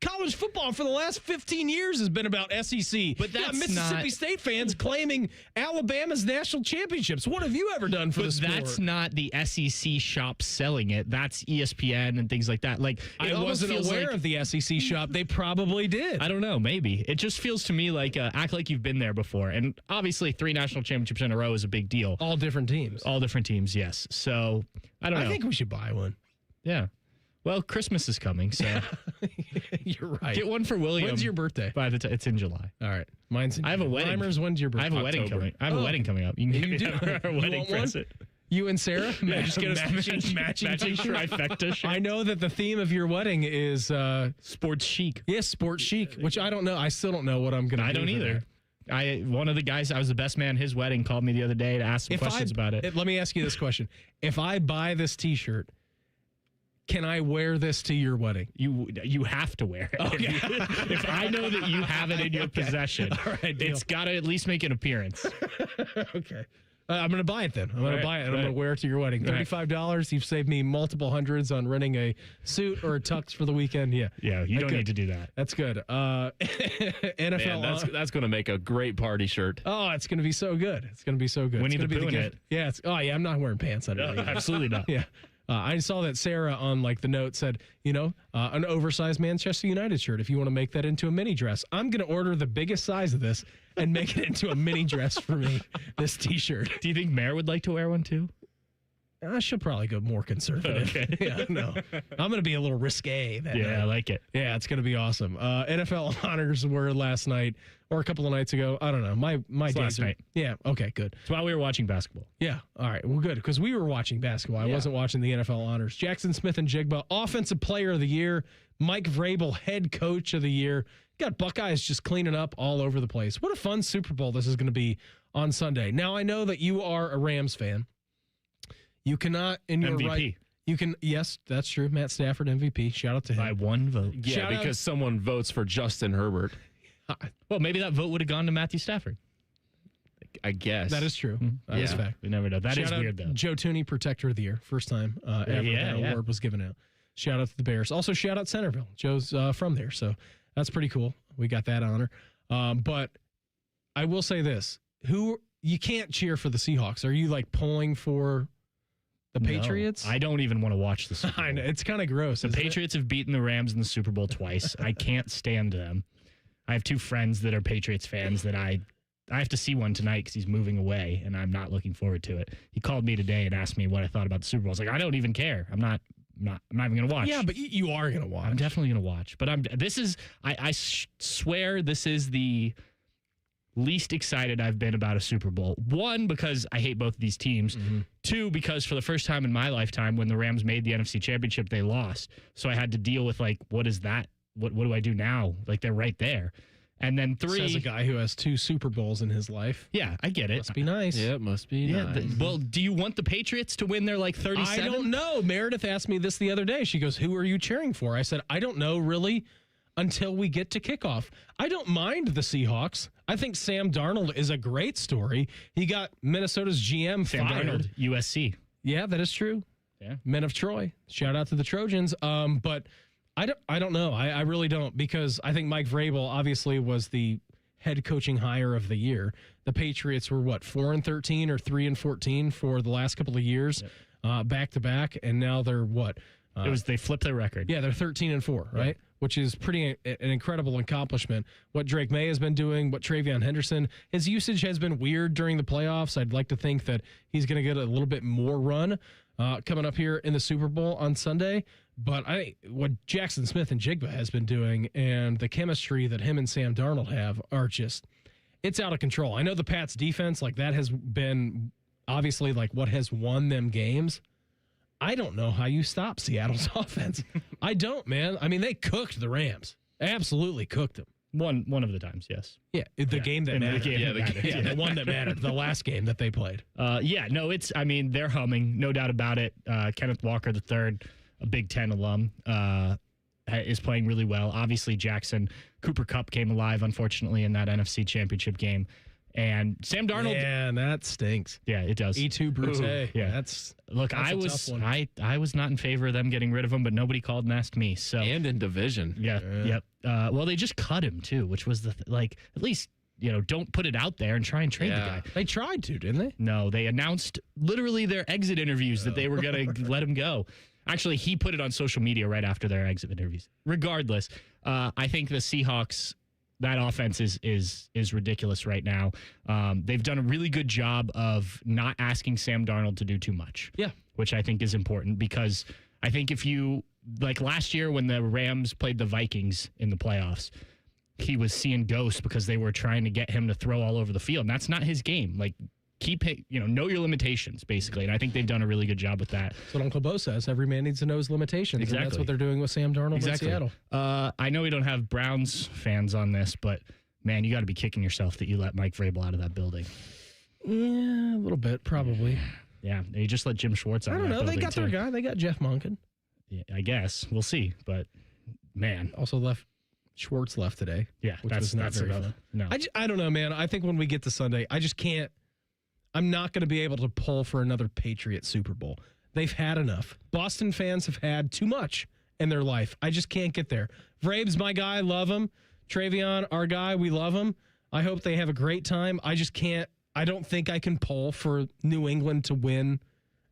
College football for the last 15 years has been about SEC. But that's Mississippi State fans claiming Alabama's national championships. What have you ever done for the sport? That's not the SEC shop selling it. That's ESPN and things like that. I wasn't aware of the SEC shop. They probably did. I don't know. Maybe. It just feels to me like act like you've been there before. And obviously 3 national championships in a row is a big deal. All different teams. Yes. So, I don't know. I think we should buy one. Yeah. Well, Christmas is coming, so. You're right. Get one for William. When's your birthday? It's in July. All right. Mine's in July. I have a wedding. When's your birthday? I have a wedding coming. I have a wedding coming up. You can get me a wedding present. You and Sarah? Just get a matching trifecta shirt. I know that the theme of your wedding is sports chic. Yes, sports chic, which I don't know. I still don't know what I'm going to do. I don't either. One of the guys, I was the best man at his wedding, called me the other day to ask some questions about it. Let me ask you this question. If I buy this T-shirt, can I wear this to your wedding? You have to wear it. Okay. If I know that you have it in your possession, All right, deal. it's got to at least make an appearance. Okay. I'm going to buy it then. I'm going to buy it, and I'm going to wear it to your wedding. $35. You've saved me multiple hundreds on renting a suit or a tux for the weekend. Yeah. Yeah, you don't need to do that. That's good. NFL. Man, that's going to make a great party shirt. Oh, it's going to be so good. It's going to be so good. Winnie it's the gonna Pooh be in the it. Yeah. I'm not wearing pants under it. Absolutely not. Yeah. I saw that Sarah on the note said, an oversized Manchester United shirt. If you want to make that into a mini dress, I'm going to order the biggest size of this and make it into a mini dress for me. This T-shirt. Do you think Mare would like to wear one too? I should probably go more conservative. Okay. Yeah, no. I'm going to be a little risque that night. I like it. Yeah, it's going to be awesome. NFL honors were last night or a couple of nights ago. I don't know. My days last night. Yeah, okay, good. It's while we were watching basketball. Yeah, all right. Well, good, because we were watching basketball. I wasn't watching the NFL honors. Jackson Smith and Jigba, Offensive Player of the Year. Mike Vrabel, Head Coach of the Year. Got Buckeyes just cleaning up all over the place. What a fun Super Bowl this is going to be on Sunday. Now, I know that you are a Rams fan. You cannot, in your MVP. right... You can, yes, that's true. Matt Stafford, MVP. Shout out to him. By one vote. Yeah, because someone votes for Justin Herbert. Well, maybe that vote would have gone to Matthew Stafford. I guess. That is true. That is fact. We never know. That is Shout weird, out though. Joe Tooney, Protector of the Year. First time ever that award was given out. Shout out to the Bears. Also, shout out Centerville. Joe's from there, so that's pretty cool. We got that honor. But I will say this. You can't cheer for the Seahawks. Are you, pulling for the Patriots? I don't even want to watch the Super Bowl. I know. It's kind of gross. The Patriots have beaten the Rams in the Super Bowl twice. I can't stand them. I have two friends that are Patriots fans that I have to see one tonight because he's moving away, and I'm not looking forward to it. He called me today and asked me what I thought about the Super Bowl. I was like, I don't even care. I'm not even going to watch. Yeah, but you are going to watch. I'm definitely going to watch. But I swear this is the least excited I've been about a Super Bowl. One, because I hate both of these teams. Mm-hmm. Two, because for the first time in my lifetime, when the Rams made the NFC Championship, they lost. So I had to deal with, what is that? What do I do now? They're right there. And then three. Says a guy who has 2 Super Bowls in his life. Yeah, I get it. Must be nice. Yeah, it must be nice. Well, do you want the Patriots to win their 37? I don't know. Meredith asked me this the other day. She goes, who are you cheering for? I said, I don't know, really, until we get to kickoff. I don't mind the Seahawks. I think Sam Darnold is a great story. He got Minnesota's GM Sam fired. Darnold, USC. Yeah, that is true. Yeah. Men of Troy. Shout out to the Trojans. But I don't know. I really don't, because I think Mike Vrabel obviously was the head coaching hire of the year. The Patriots were 4-13 or 3-14 for the last couple of years, back to back, and now they're what? They flipped their record. Yeah, they're 13-4, right? Which is an incredible accomplishment. What Drake May has been doing, what Travion Henderson, his usage has been weird during the playoffs. I'd like to think that he's going to get a little bit more run coming up here in the Super Bowl on Sunday. But what Jackson Smith and Jigba has been doing, and the chemistry that him and Sam Darnold have, are just, it's out of control. I know the Pats defense, that has been obviously what has won them games. I don't know how you stop Seattle's offense. I don't, man. I mean, they cooked the Rams. Absolutely cooked them. One of the times, yes. Yeah, the game that mattered. The one that mattered, the last game that they played. They're humming, no doubt about it. Kenneth Walker III, a Big Ten alum, is playing really well. Obviously, Cooper Kupp came alive, unfortunately, in that NFC Championship game. And Sam Darnold. Yeah, that stinks. Yeah, it does. E2 Brute. Yeah. That's I was not in favor of them getting rid of him, but nobody called and asked me. So and in division. Yeah. Yep. Well, they just cut him too, which was at least, don't put it out there and try and trade the guy. They tried to, didn't they? No, they announced literally their exit interviews that they were going to let him go. Actually, he put it on social media right after their exit interviews. Regardless, I think the Seahawks, that offense is ridiculous right now. They've done a really good job of not asking Sam Darnold to do too much. Yeah. Which I think is important, because I think if you, last year when the Rams played the Vikings in the playoffs, he was seeing ghosts because they were trying to get him to throw all over the field. And that's not his game. Know your limitations, basically. And I think they've done a really good job with that. That's what Uncle Bo says. Every man needs to know his limitations. Exactly. And that's what they're doing with Sam Darnold in Seattle. I know we don't have Browns fans on this, but, man, you got to be kicking yourself that you let Mike Vrabel out of that building. Yeah, a little bit, probably. Yeah, they just let Jim Schwartz out I of don't that know. They building, got their guy. They got Jeff Monken. Yeah, I guess we'll see. But man, also Schwartz left today. Yeah, which that's was not very about fun. No, I don't know, man. I think when we get to Sunday, I just can't. I'm not going to be able to pull for another Patriot Super Bowl. They've had enough. Boston fans have had too much in their life. I just can't get there. Vrabes, my guy, love him. Travion, our guy, we love him. I hope they have a great time. I just can't. I don't think I can pull for New England to win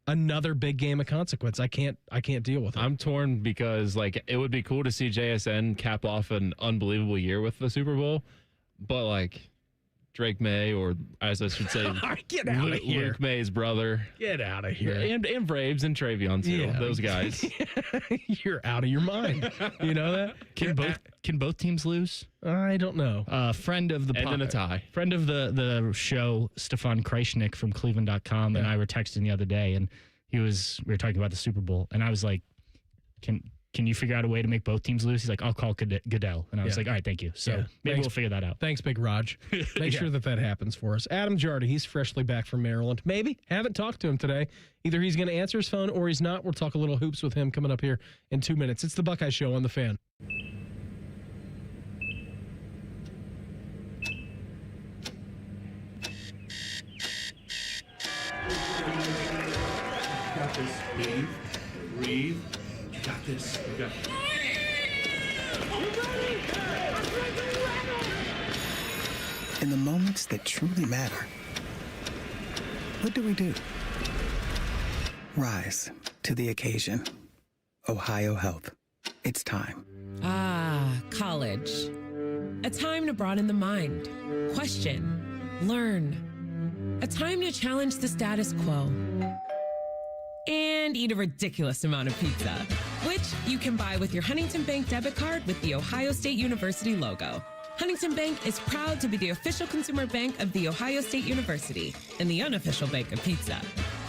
another big game of consequence. I can't deal with it. I'm torn because it would be cool to see JSN cap off an unbelievable year with the Super Bowl, but Drake May, or as I should say, get out of here. Luke May's brother. Get out of here. And Braves and Travion too. Yeah. Those guys. You're out of your mind. You know that? Can both teams lose? I don't know. Friend of the and in a tie. Friend of the show, Stefan Kreishnik from Cleveland.com, and I were texting the other day, and we were talking about the Super Bowl, and I was like, Can you figure out a way to make both teams lose? He's like, I'll call Goodell. And I was like, all right, thank you. So maybe we'll figure that out. Thanks, Big Raj. Make sure that happens for us. Adam Jardy, he's freshly back from Maryland. Maybe. Haven't talked to him today. Either he's going to answer his phone or he's not. We'll talk a little hoops with him coming up here in 2 minutes. It's the Buckeye Show on The Fan. Got this. Breathe. You got this. You got this. In the moments that truly matter, what do? Rise to the occasion. Ohio Health. It's time. College. A time to broaden the mind, question, learn. A time to challenge the status quo. And eat a ridiculous amount of pizza, which you can buy with your Huntington Bank debit card with the Ohio State University logo. Huntington Bank is proud to be the official consumer bank of The Ohio State University and the unofficial bank of pizza.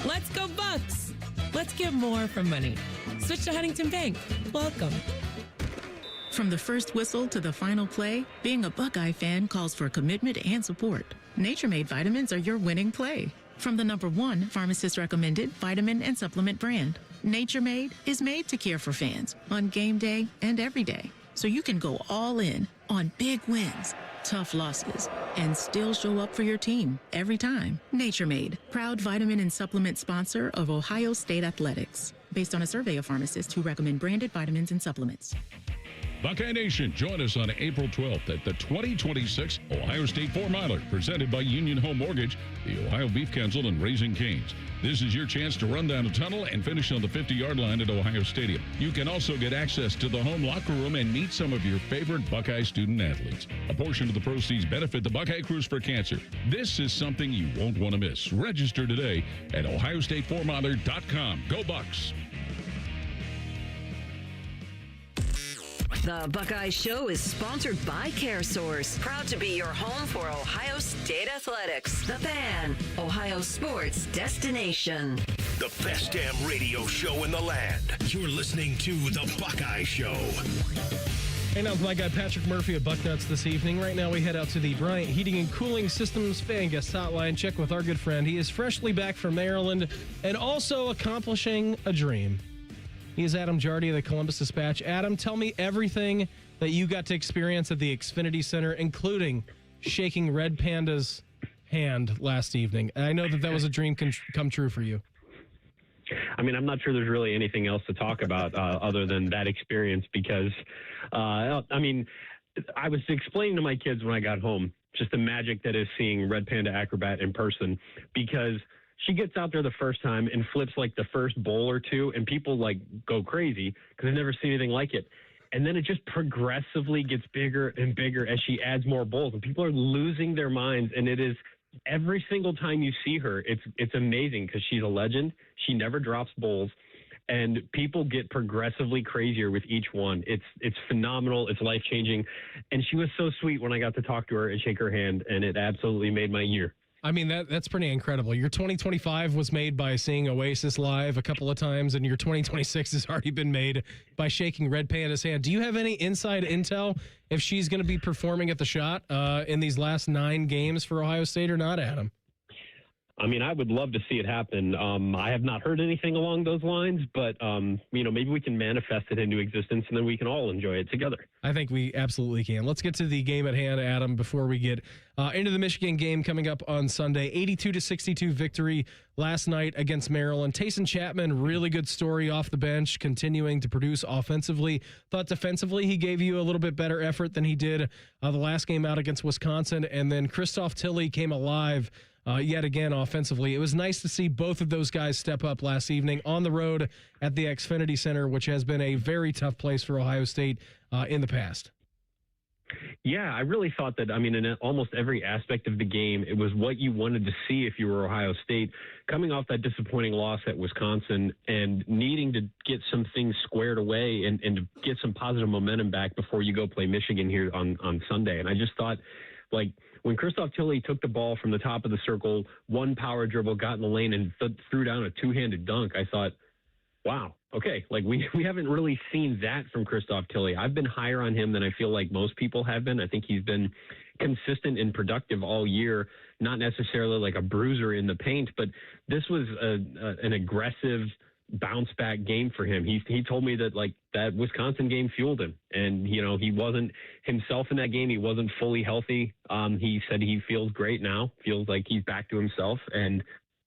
Let's go Bucks! Let's get more from money. Switch to Huntington Bank. Welcome. From the first whistle to the final play, being a Buckeye fan calls for commitment and support. Nature Made vitamins are your winning play. From the #1 pharmacist-recommended vitamin and supplement brand, Nature Made is made to care for fans on game day and every day. So you can go all in on big wins, tough losses, and still show up for your team every time. Nature Made, proud vitamin and supplement sponsor of Ohio State Athletics. Based on a survey of pharmacists who recommend branded vitamins and supplements. Buckeye Nation, join us on April 12th at the 2026 Ohio State 4-Miler, presented by Union Home Mortgage, the Ohio Beef Council, and Raising Cane's. This is your chance to run down a tunnel and finish on the 50-yard line at Ohio Stadium. You can also get access to the home locker room and meet some of your favorite Buckeye student athletes. A portion of the proceeds benefit the Buckeye Cruise for Cancer. This is something you won't want to miss. Register today at OhioState4Miler.com. Go Bucks! The Buckeye Show is sponsored by CareSource, proud to be your home for Ohio State Athletics. The Fan, Ohio sports destination. The best damn radio show in the land. You're listening to The Buckeye Show. Hey, now with my guy Patrick Murphy of Bucknuts this evening. Right now we head out to the Bryant Heating and Cooling Systems fan guest hotline. Check with our good friend. He is freshly back from Maryland and also accomplishing a dream. He is Adam Jardy of the Columbus Dispatch. Adam, tell me everything that you got to experience at the Xfinity Center, including shaking Red Panda's hand last evening. I know that was a dream come true for you. I mean, I'm not sure there's really anything else to talk about other than that experience because, I was explaining to my kids when I got home just the magic that is seeing Red Panda Acrobat in person, because she gets out there the first time and flips like the first bowl or two, and people like go crazy because they've never seen anything like it. And then it just progressively gets bigger and bigger as she adds more bowls, and people are losing their minds. And it is every single time you see her, it's amazing because she's a legend. She never drops bowls, and people get progressively crazier with each one. It's phenomenal. It's life-changing. And she was so sweet when I got to talk to her and shake her hand, and it absolutely made my year. I mean, that's pretty incredible. Your 2025 was made by seeing Oasis live a couple of times, and your 2026 has already been made by shaking Red Panda's hand. Do you have any inside intel if she's going to be performing at the Shot in these last 9 games for Ohio State or not, Adam? I mean, I would love to see it happen. I have not heard anything along those lines, but, maybe we can manifest it into existence and then we can all enjoy it together. I think we absolutely can. Let's get to the game at hand, Adam, before we get into the Michigan game coming up on Sunday. 82-62 victory last night against Maryland. Tayson Chapman, really good story off the bench, continuing to produce offensively. Thought defensively he gave you a little bit better effort than he did the last game out against Wisconsin. And then Christoph Tilley came alive yet again offensively. It was nice to see both of those guys step up last evening on the road at the Xfinity Center, which has been a very tough place for Ohio State in the past. Yeah, I really thought that, in almost every aspect of the game, it was what you wanted to see if you were Ohio State, coming off that disappointing loss at Wisconsin and needing to get some things squared away and to get some positive momentum back before you go play Michigan here on Sunday. And I just thought, when Christoph Tilley took the ball from the top of the circle, one power dribble, got in the lane, and threw down a two-handed dunk, I thought, wow, okay, we haven't really seen that from Christoph Tilley. I've been higher on him than I feel like most people have been. I think he's been consistent and productive all year, not necessarily like a bruiser in the paint, but this was an aggressive bounce back game for him. He told me that that Wisconsin game fueled him, and he wasn't himself in that game. He wasn't fully healthy. He said he feels great now, feels like he's back to himself, and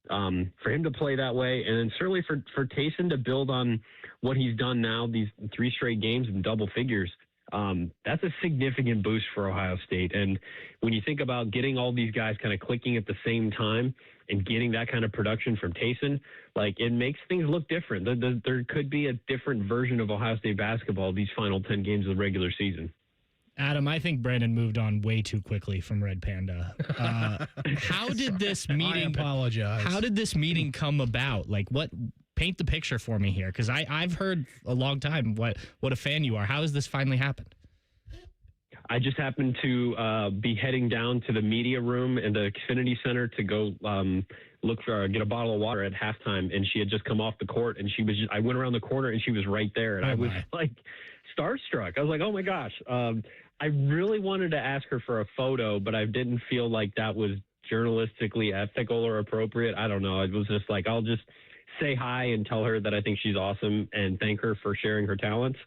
for him to play that way, and then certainly for Tayson to build on what he's done now, these 3 straight games in double figures, that's a significant boost for Ohio State. And when you think about getting all these guys kind of clicking at the same time and getting that kind of production from Tayson, it makes things look different. There could be a different version of Ohio State basketball these final 10 games of the regular season. Adam, I think Brandon moved on way too quickly from Red Panda. How did this meeting? I apologize. How did this meeting come about? What? Paint the picture for me here, because I've heard a long time what a fan you are. How has this finally happened? I just happened to be heading down to the media room in the Xfinity Center to go get a bottle of water at halftime, and she had just come off the court, and I went around the corner, and she was right there, and I was starstruck. I was like, oh my gosh. I really wanted to ask her for a photo, but I didn't feel like that was journalistically ethical or appropriate. I don't know. It was just I'll just say hi and tell her that I think she's awesome and thank her for sharing her talents.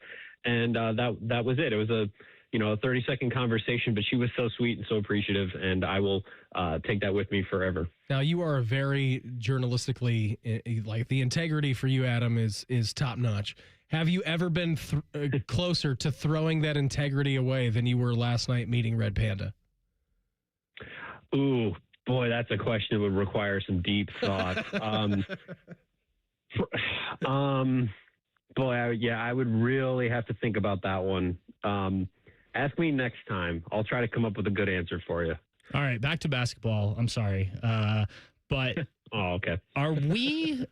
And that was it. It was a 30-second conversation, but she was so sweet and so appreciative, and I will take that with me forever. Now, you are a very journalistically, the integrity for you, Adam, is top-notch. Have you ever been closer to throwing that integrity away than you were last night meeting Red Panda? Ooh, boy, that's a question that would require some deep thought. I would really have to think about that one. Ask me next time. I'll try to come up with a good answer for you. All right, back to basketball. I'm sorry. But oh, okay. Are we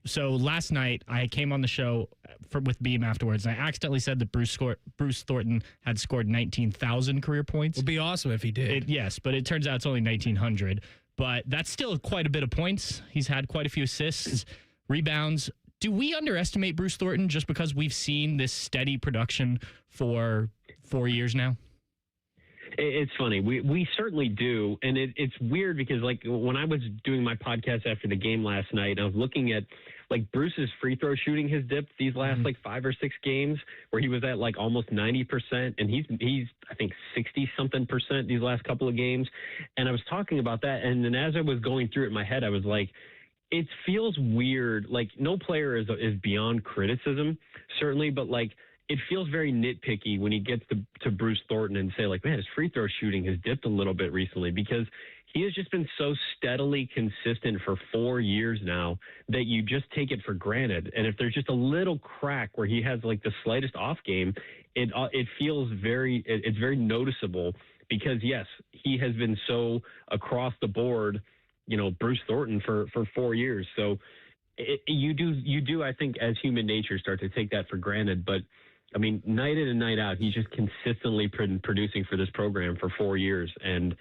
so last night I came on the show with Beam afterwards, and I accidentally said that Bruce Thornton had scored 19,000 career points. It would be awesome if he did. Yes, but it turns out it's only 1,900. But that's still quite a bit of points. He's had quite a few assists, rebounds. Do we underestimate Bruce Thornton just because we've seen this steady production for 4 years now? It's funny. We certainly do. And it's weird because when I was doing my podcast after the game last night, I was looking at Bruce's free throw shooting has dipped these last 5 or 6 games where he was at almost 90%. And he's I think 60 something percent these last couple of games. And I was talking about that. And then as I was going through it in my head, I was like, it feels weird. No player is beyond criticism, certainly, but it feels very nitpicky when he gets to Bruce Thornton and say man, his free throw shooting has dipped a little bit recently, because he has just been so steadily consistent for 4 years now that you just take it for granted. And if there's just a little crack where he has the slightest off game, it feels it's very noticeable, because yes, he has been so across the board, Bruce Thornton for 4 years. So you do, I think, as human nature, start to take that for granted. But night in and night out, he's just consistently producing for this program for 4 years. And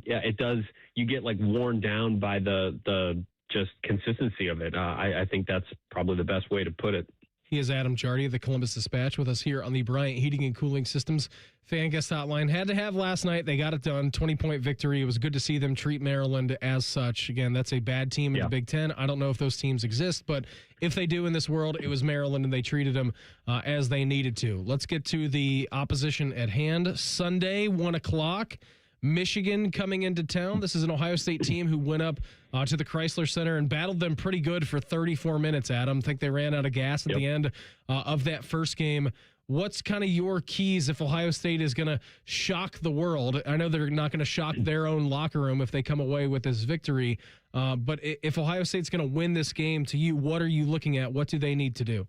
it does, you get worn down by the just consistency of it. I think that's probably the best way to put it. He is Adam Jardy of the Columbus Dispatch with us here on the Bryant Heating and Cooling Systems Fan Guest Hotline. Had to have last night. They got it done. 20-point victory. It was good to see them treat Maryland as such. Again, that's a bad team in the Big Ten. I don't know if those teams exist, but if they do in this world, it was Maryland, and they treated them as they needed to. Let's get to the opposition at hand. Sunday, 1 o'clock. Michigan coming into town. This is an Ohio State team who went up to the Chrysler Center and battled them pretty good for 34 minutes, Adam. I think they ran out of gas at the end of that first game. What's kind of your keys if Ohio State is going to shock the world? I know they're not going to shock their own locker room if they come away with this victory, but if Ohio State's going to win this game, to you, what are you looking at? What do they need to do?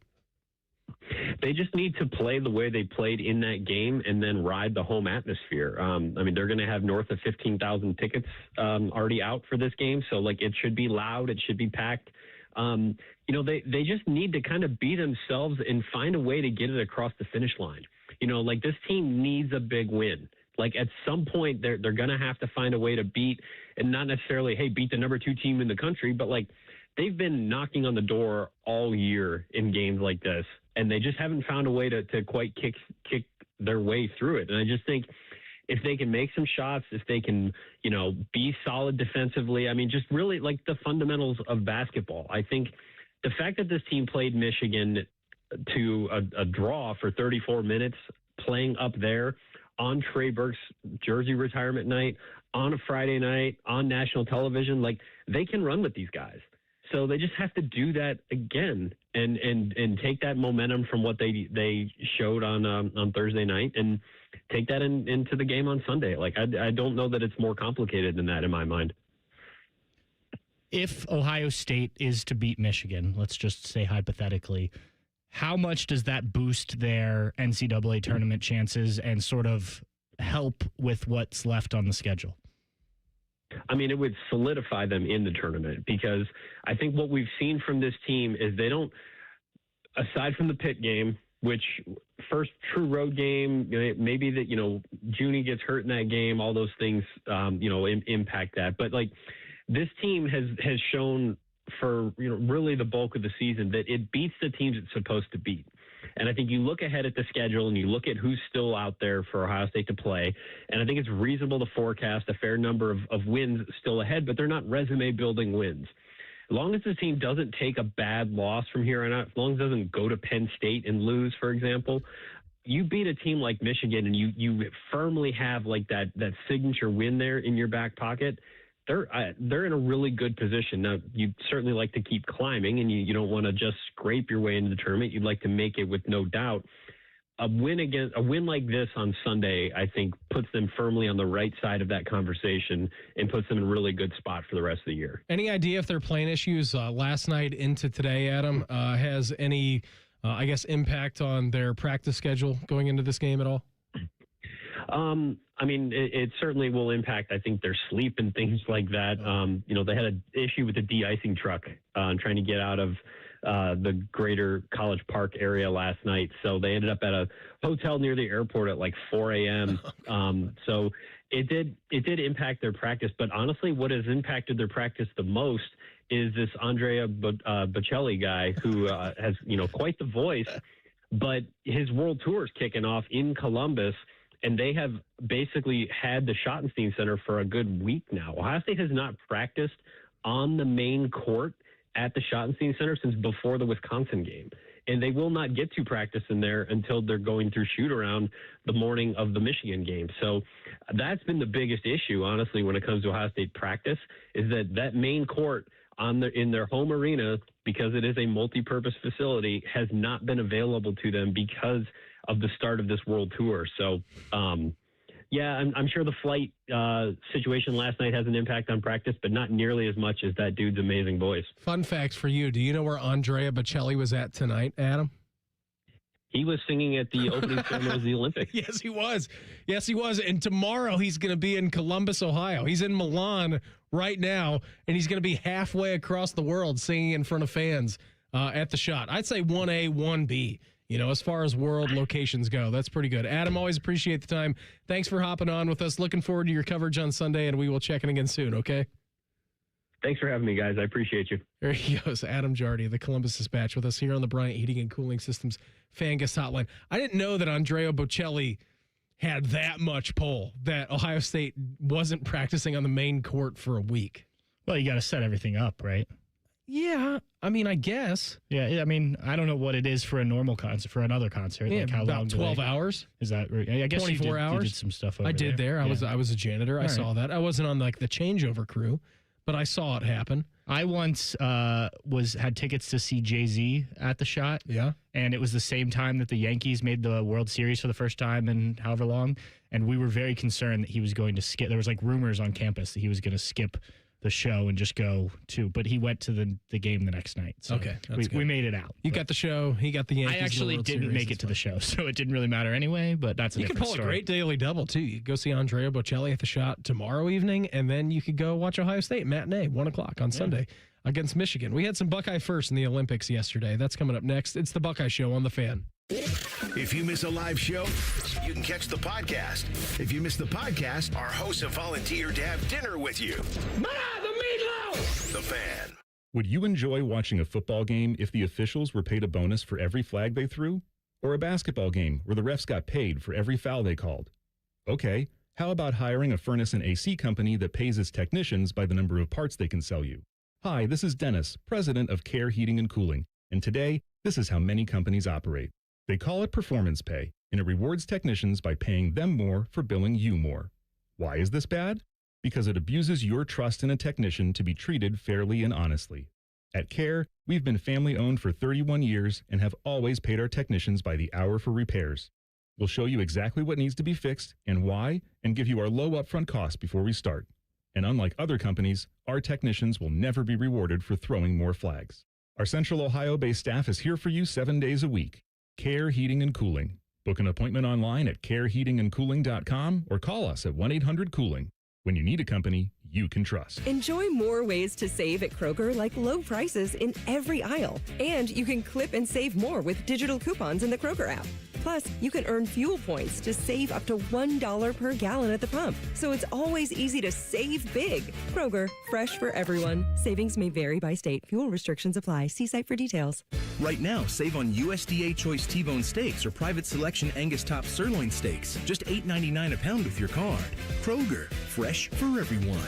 They just need to play the way they played in that game and then ride the home atmosphere. I mean, they're going to have north of 15,000 tickets already out for this game. So, like, it should be loud. It should be packed. They just need to kind of be themselves and find a way to get it across the finish line. This team needs a big win. Like, at some point, they're going to have to find a way to beat, and not necessarily, beat the number 2 team in the country, but, like, they've been knocking on the door all year in games like this, and they just haven't found a way to quite kick their way through it. And I just think if they can make some shots, if they can, be solid defensively, I mean, just really like the fundamentals of basketball. I think the fact that this team played Michigan to a draw for 34 minutes, playing up there on Trey Burke's jersey retirement night, on a Friday night, on national television, like, they can run with these guys. So they just have to do that again and take that momentum from what they showed on Thursday night and take that into the game on Sunday. Like, I don't know that it's more complicated than that in my mind. If Ohio State is to beat Michigan, let's just say hypothetically, how much does that boost their NCAA tournament chances and sort of help with what's left on the schedule? I mean, it would solidify them in the tournament, because I think what we've seen from this team is they don't, aside from the Pitt game, which first true road game, maybe that, Junie gets hurt in that game, all those things, impact that. But, like, this team has shown for, really the bulk of the season that it beats the teams it's supposed to beat. And I think you look ahead at the schedule and you look at who's still out there for Ohio State to play, and I think it's reasonable to forecast a fair number of wins still ahead, but they're not resume-building wins. As long as the team doesn't take a bad loss from here on out, as long as it doesn't go to Penn State and lose, for example, you beat a team like Michigan and you firmly have, like, that signature win there in your back pocket, they're in a really good position. Now, you'd certainly like to keep climbing, and you don't want to just scrape your way into the tournament. You'd like to make it with no doubt. A win like this on Sunday, I think, puts them firmly on the right side of that conversation and puts them in a really good spot for the rest of the year. Any idea if their playing issues last night into today, Adam, has any, impact on their practice schedule going into this game at all? I mean, it certainly will impact, I think, their sleep and things like that. They had an issue with the de-icing truck trying to get out of the greater College Park area last night. So they ended up at a hotel near the airport at like 4 a.m. So it did impact their practice. But honestly, what has impacted their practice the most is this Andrea Bocelli guy who has, quite the voice. But his world tour is kicking off in Columbus, and they have basically had the Schottenstein Center for a good week now. Ohio State has not practiced on the main court at the Schottenstein Center since before the Wisconsin game. And they will not get to practice in there until they're going through shoot-around the morning of the Michigan game. So that's been the biggest issue, honestly, when it comes to Ohio State practice, is that main court in their home arena, because it is a multi-purpose facility, has not been available to them because of the start of this world tour. So, I'm sure the flight situation last night has an impact on practice, but not nearly as much as that dude's amazing voice. Fun facts for you. Do you know where Andrea Bocelli was at tonight, Adam? He was singing at the opening ceremony of the Olympics. Yes, he was. And tomorrow he's going to be in Columbus, Ohio. He's in Milan right now, and he's going to be halfway across the world singing in front of fans at the Shot. I'd say 1A, 1B. As far as world locations go, that's pretty good. Adam, always appreciate the time. Thanks for hopping on with us. Looking forward to your coverage on Sunday, and we will check in again soon, okay? Thanks for having me, guys. I appreciate you. There he goes, Adam Jardy, the Columbus Dispatch, with us here on the Bryant Heating and Cooling Systems Fan Guest Hotline. I didn't know that Andrea Bocelli had that much pull, that Ohio State wasn't practicing on the main court for a week. Well, you got to set everything up, right? Yeah, I mean, I guess. Yeah, I mean, I don't know what it is for a normal concert, for another concert. Yeah, like how about long 12 hours. Is that right? I guess 24 hours. You did some stuff over I did there. I was a janitor. I saw that. I wasn't on like the changeover crew, but I saw it happen. I once had tickets to see Jay-Z at the Shot. Yeah. And it was the same time that the Yankees made the World Series for the first time in however long. And we were very concerned that he was going to skip. There was like rumors on campus that he was going to skip the show and just go to, but he went to the game the next night. So okay. We made it out. You got the show. He got the Yankees. I actually didn't make it to the show, so it didn't really matter anyway, but that's a You could different pull story. a great daily double, too. You could go see Andrea Bocelli at the Shot tomorrow evening, and then you could go watch Ohio State matinee, 1 o'clock on Sunday against Michigan. We had some Buckeye first in the Olympics yesterday. That's coming up next. It's the Buckeye Show on The Fan. If you miss a live show, you can catch the podcast. If you miss the podcast, our hosts have volunteered to have dinner with you. The Fan. Would you enjoy watching a football game if the officials were paid a bonus for every flag they threw? Or a basketball game where the refs got paid for every foul they called? Okay, how about hiring a furnace and AC company that pays its technicians by the number of parts they can sell you? Hi, this is Dennis, president of Care Heating and Cooling, and today, this is how many companies operate. They call it performance pay, and it rewards technicians by paying them more for billing you more. Why is this bad? Because it abuses your trust in a technician to be treated fairly and honestly. At Care, we've been family-owned for 31 years and have always paid our technicians by the hour for repairs. We'll show you exactly what needs to be fixed and why, and give you our low upfront cost before we start. And unlike other companies, our technicians will never be rewarded for throwing more flags. Our Central Ohio-based staff is here for you 7 days a week. Care Heating and Cooling. Book an appointment online at careheatingandcooling.com or call us at 1-800-COOLING. When you need a company you can trust. Enjoy more ways to save at Kroger, like low prices in every aisle. And you can clip and save more with digital coupons in the Kroger app. Plus, you can earn fuel points to save up to $1 per gallon at the pump. So it's always easy to save big. Kroger, fresh for everyone. Savings may vary by state. Fuel restrictions apply. See site for details. Right now, save on USDA Choice T-Bone Steaks or Private Selection Angus Top Sirloin Steaks. Just $8.99 a pound with your card. Kroger, fresh for everyone.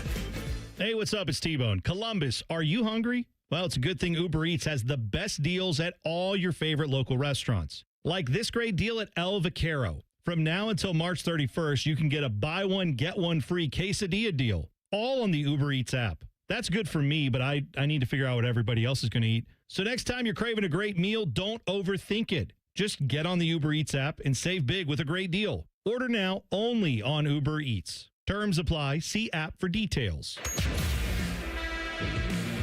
Hey, what's up? It's T-Bone. Columbus, are you hungry? Well, it's a good thing Uber Eats has the best deals at all your favorite local restaurants. Like this great deal at El Vaquero. From now until March 31st, you can get a buy one, get one free quesadilla deal, all on the Uber Eats app. That's good for me, but I need to figure out what everybody else is going to eat. So next time you're craving a great meal, don't overthink it. Just get on the Uber Eats app and save big with a great deal. Order now only on Uber Eats. Terms apply. See app for details.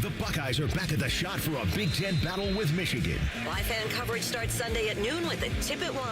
The Buckeyes are back at the Shot for a Big Ten battle with Michigan. Live fan coverage starts Sunday at noon with the tip at 1.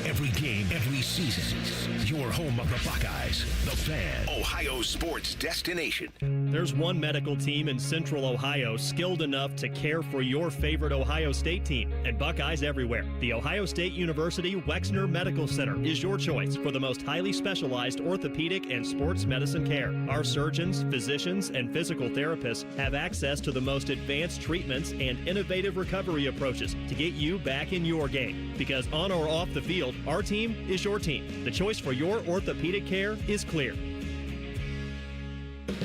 Every game, every season. Your home of the Buckeyes. The Fan. Ohio sports destination. There's one medical team in Central Ohio skilled enough to care for your favorite Ohio State team, and Buckeyes everywhere. The Ohio State University Wexner Medical Center is your choice for the most highly specialized orthopedic and sports medicine care. Our surgeons, physicians, and physical therapists have access to the most advanced treatments and innovative recovery approaches to get you back in your game. Because on or off the field, our team is your team. The choice for your orthopedic care is clear.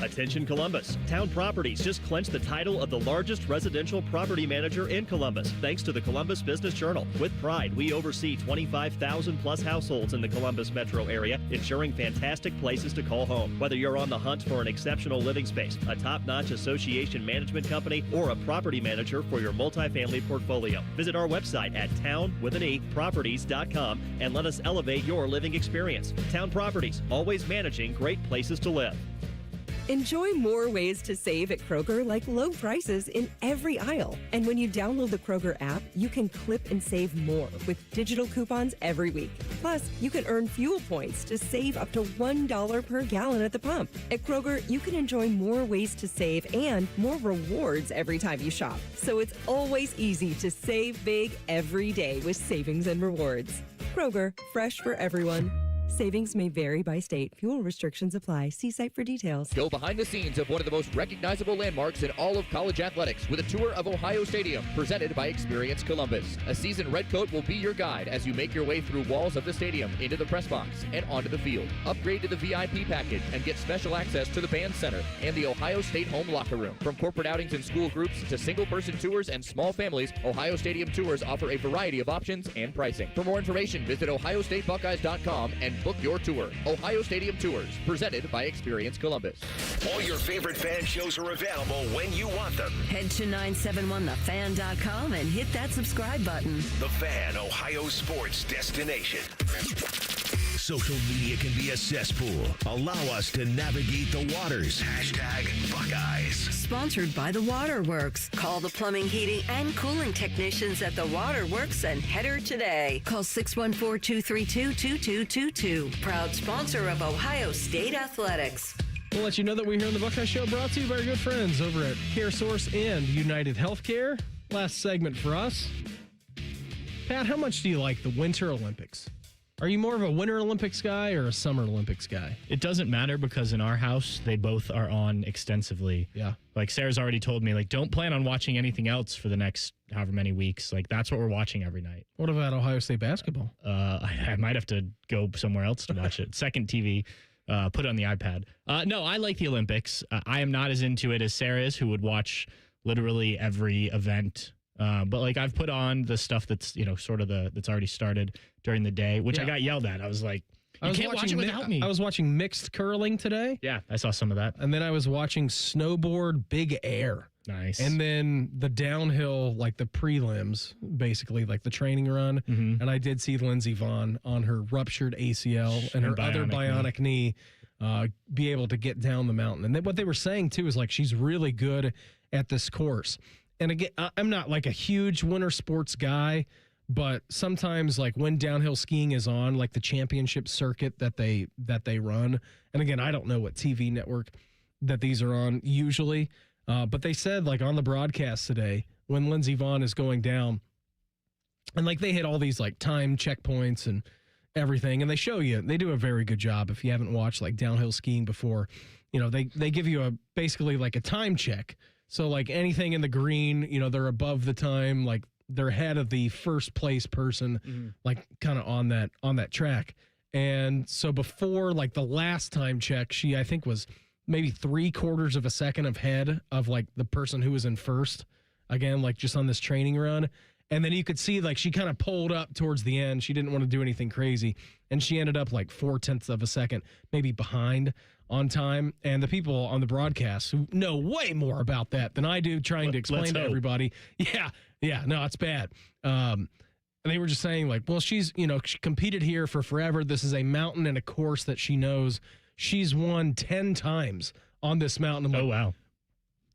Attention Columbus. Town Properties just clinched the title of the largest residential property manager in Columbus, thanks to the Columbus Business Journal. With pride, we oversee 25,000 plus households in the Columbus metro area, ensuring fantastic places to call home. Whether you're on the hunt for an exceptional living space, a top-notch association management company, or a property manager for your multifamily portfolio, visit our website at town-properties.com and let us elevate your living experience. Town Properties, always managing great places to live. Enjoy more ways to save at Kroger, like low prices in every aisle. And when you download the Kroger app, you can clip and save more with digital coupons every week. Plus, you can earn fuel points to save up to $1 per gallon at the pump. At Kroger, you can enjoy more ways to save and more rewards every time you shop. So it's always easy to save big every day with savings and rewards. Kroger, fresh for everyone. Savings may vary by state. Fuel restrictions apply. See site for details. Go behind the scenes of one of the most recognizable landmarks in all of college athletics with a tour of Ohio Stadium, presented by Experience Columbus. A seasoned redcoat will be your guide as you make your way through walls of the stadium, into the press box, and onto the field. Upgrade to the VIP package and get special access to the band center and the Ohio State home locker room. From corporate outings and school groups to single-person tours and small families, Ohio Stadium tours offer a variety of options and pricing. For more information, visit ohiostatebuckeyes.com and book your tour. Ohio Stadium Tours, presented by Experience Columbus. All your favorite fan shows are available when you want them. Head to 971thefan.com and hit that subscribe button. The Fan, Ohio sports destination. Social media can be a cesspool. Allow us to navigate the waters. #Buckeyes. Sponsored by The Waterworks. Call the plumbing, heating, and cooling technicians at The Waterworks and header today. Call 614-232-2222. Proud sponsor of Ohio State Athletics. We'll let you know that we're here on the Buckeye Show, brought to you by our good friends over at CareSource and United Healthcare. Last segment for us. Pat, how much do you like the Winter Olympics? Are you more of a Winter Olympics guy or a Summer Olympics guy? It doesn't matter because in our house, they both are on extensively. Yeah. Like Sarah's already told me, like, don't plan on watching anything else for the next however many weeks. Like, that's what we're watching every night. What about Ohio State basketball? I might have to go somewhere else to watch it. Second TV, put it on the iPad. No, I like the Olympics. I am not as into it as Sarah is, who would watch literally every event. But like I've put on the stuff that's, sort of that's already started during the day, which I got yelled at. I was like, you can't watch it without me. I was watching mixed curling today. Yeah, I saw some of that. And then I was watching snowboard big air. Nice. And then the downhill, like the prelims, basically like the training run. Mm-hmm. And I did see Lindsey Vonn on her ruptured ACL and her other bionic knee be able to get down the mountain. And what they were saying too is like she's really good at this course. And again, I'm not like a huge winter sports guy, but sometimes like when downhill skiing is on, like the championship circuit that they run. And again, I don't know what TV network that these are on usually, but they said like on the broadcast today when Lindsey Vonn is going down, and like they hit all these like time checkpoints and everything, and they show you, they do a very good job. If you haven't watched like downhill skiing before, they give you basically like a time check. So like anything in the green, they're above the time, like they're ahead of the first place person, like kind of on that track. And so before like the last time check, she, I think, was maybe 3/4 of a second ahead of like the person who was in first, again, like just on this training run. And then you could see like she kind of pulled up towards the end. She didn't want to do anything crazy. And she ended up like 0.4 of a second, maybe behind on time. And the people on the broadcast who know way more about that than I do, trying to explain to everybody. Yeah, no, it's bad. And they were just saying like, well, she's, she competed here for forever. This is a mountain and a course that she knows. She's won 10 times on this mountain. Oh, wow.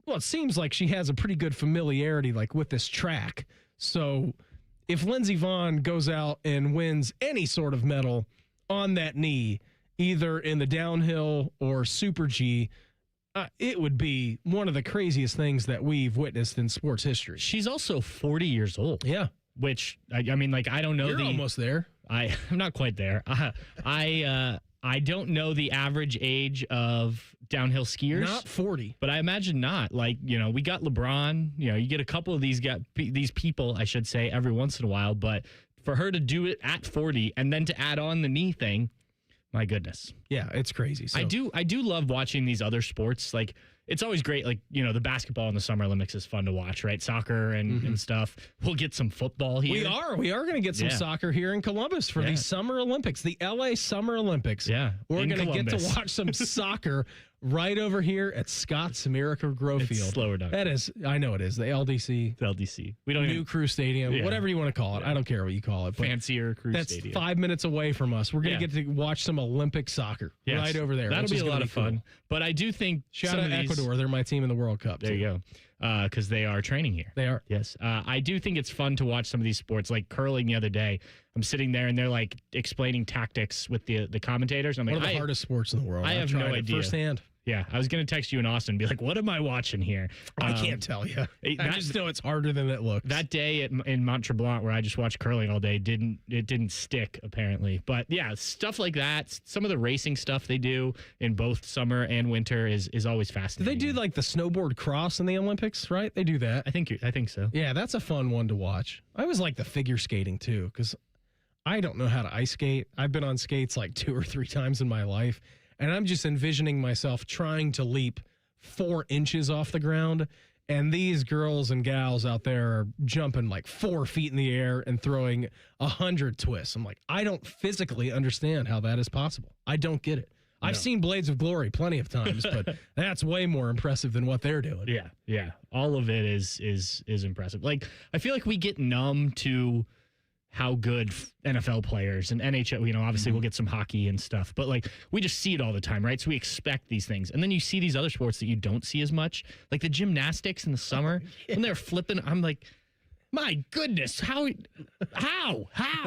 Well, it seems like she has a pretty good familiarity like with this track. So if Lindsey Vonn goes out and wins any sort of medal on that knee, either in the downhill or Super G, it would be one of the craziest things that we've witnessed in sports history. She's also 40 years old. Yeah. Which, I mean, like, I don't know. You're almost there. I'm not quite there. I don't know the average age of downhill skiers. Not 40. But I imagine not. Like, we got LeBron. You get a couple of these people, I should say, every once in a while. But for her to do it at 40 and then to add on the knee thing, my goodness. Yeah, it's crazy. So. I do love watching these other sports. Like, it's always great. Like, the basketball in the Summer Olympics is fun to watch, right? Soccer and stuff. We'll get some football here. We are going to get some soccer here in Columbus for the Summer Olympics, the LA Summer Olympics. Yeah. We're going to get to watch some soccer right over here at Scott's Miracle-Gro Field. Slower down. That is, I know it is, the LDC. The LDC. We don't New Crew Stadium, whatever you want to call it. I don't care what you call it. But fancier Crew Stadium. That's 5 minutes away from us. We're going to get to watch some Olympic soccer right over there. That'll be a lot of fun. Cool. But I do think shout out Ecuador. They're my team in the World Cup. There you go. Because they are training here. They are. Yes. I do think it's fun to watch some of these sports, like curling the other day. I'm sitting there and they're like explaining tactics with the commentators. I'm like, one of the hardest sports in the world. I have no idea. Firsthand. Yeah, I was going to text you in Austin and be like, what am I watching here? I can't tell you. I just know it's harder than it looks. That day in Mont Tremblant where I just watched curling all day didn't stick, apparently. But yeah, stuff like that, some of the racing stuff they do in both summer and winter is always fascinating. Do they do like the snowboard cross in the Olympics, right? They do that. I think so. Yeah, that's a fun one to watch. I always like the figure skating too, because I don't know how to ice skate. I've been on skates like 2 or 3 times in my life. And I'm just envisioning myself trying to leap 4 inches off the ground. And these girls and gals out there are jumping like 4 feet in the air and throwing 100 twists. I'm like, I don't physically understand how that is possible. I don't get it. No. I've seen Blades of Glory plenty of times, but that's way more impressive than what they're doing. Yeah. All of it is impressive. Like, I feel like we get numb to how good NFL players and NHL, obviously we'll get some hockey and stuff, but like we just see it all the time, right? So we expect these things. And then you see these other sports that you don't see as much, like the gymnastics in the summer when they're flipping. I'm like, my goodness, how? How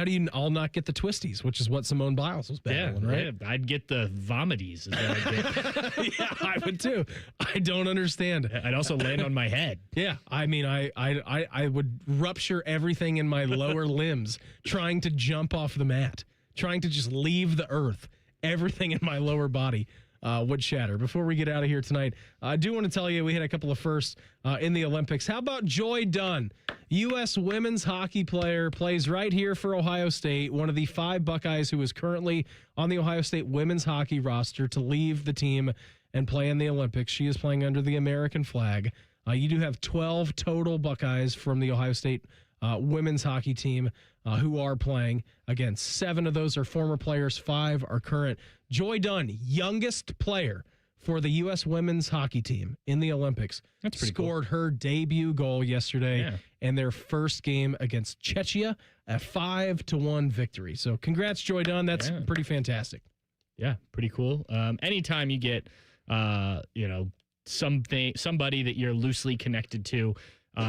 do you all not get the twisties, which is what Simone Biles was battling, right? Yeah, I'd get the vomities. Is what I'd get. Yeah, I would too. I don't understand. I'd also land on my head. Yeah, I mean, I would rupture everything in my lower limbs trying to jump off the mat, trying to just leave the earth. Everything in my lower body would shatter. Before we get out of here tonight, I do want to tell you we had a couple of firsts in the Olympics. How about Joy Dunn? U.S. women's hockey player, plays right here for Ohio State, one of the 5 Buckeyes who is currently on the Ohio State women's hockey roster to leave the team and play in the Olympics. She is playing under the American flag. You do have 12 total Buckeyes from the Ohio State women's hockey team who are playing. Again, 7 of those are former players, 5 are current. Joy Dunn, youngest player for the U.S. women's hockey team in the Olympics. That's pretty scored her debut goal yesterday in their first game against Czechia, a 5-1 victory. So congrats, Joy Dunn. That's pretty fantastic. Yeah, pretty cool. Anytime you get, somebody that you're loosely connected to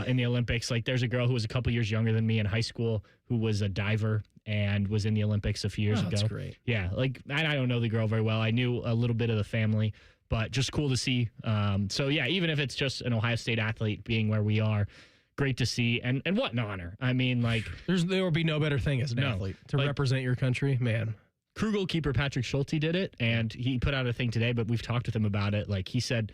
in the Olympics, like there's a girl who was a couple years younger than me in high school who was a diver and was in the Olympics a few years ago. That's great. Yeah, like I don't know the girl very well. I knew a little bit of the family, but just cool to see. So yeah, even if it's just an Ohio State athlete being where we are, great to see. And what an honor. I mean, like there will be no better thing as an athlete to represent your country, man. Crew goalkeeper Patrick Schulte did it, and he put out a thing today, but we've talked with him about it. Like he said,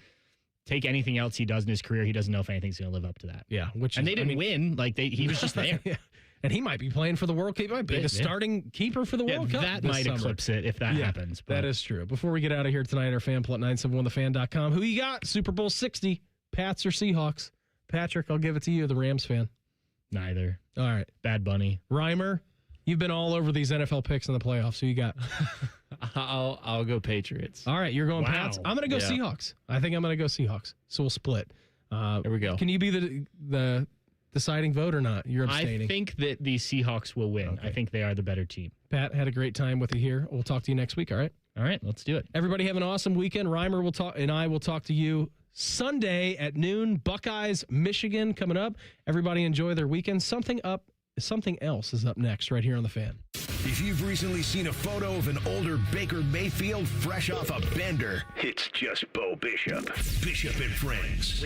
take anything else he does in his career, he doesn't know if anything's going to live up to that. Yeah, they didn't win. Like he was just there. Yeah. And he might be playing for the World Cup. He might be the starting keeper for the World Cup. That might eclipse it if that happens. But. That is true. Before we get out of here tonight, our fan plot 971thefan.com. Who you got? Super Bowl 60, Pats or Seahawks? Patrick, I'll give it to you, the Rams fan. Neither. All right. Bad Bunny. Reimer, you've been all over these NFL picks in the playoffs. Who you got? I'll go Patriots. All right, you're going Pats. I'm going to go Seahawks. I think I'm going to go Seahawks. So we'll split. There we go. Can you be the deciding vote or not? You're abstaining. I think that the Seahawks will win. Okay. I think they are the better team. Pat, had a great time with you here. We'll talk to you next week, all right? All right, let's do it. Everybody have an awesome weekend. Reimer will talk, and I will talk to you Sunday at noon. Buckeyes, Michigan coming up. Everybody enjoy their weekend. Something else is up next right here on The Fan. If you've recently seen a photo of an older Baker Mayfield fresh off a bender, it's just Bo Bishop. Bishop and Friends.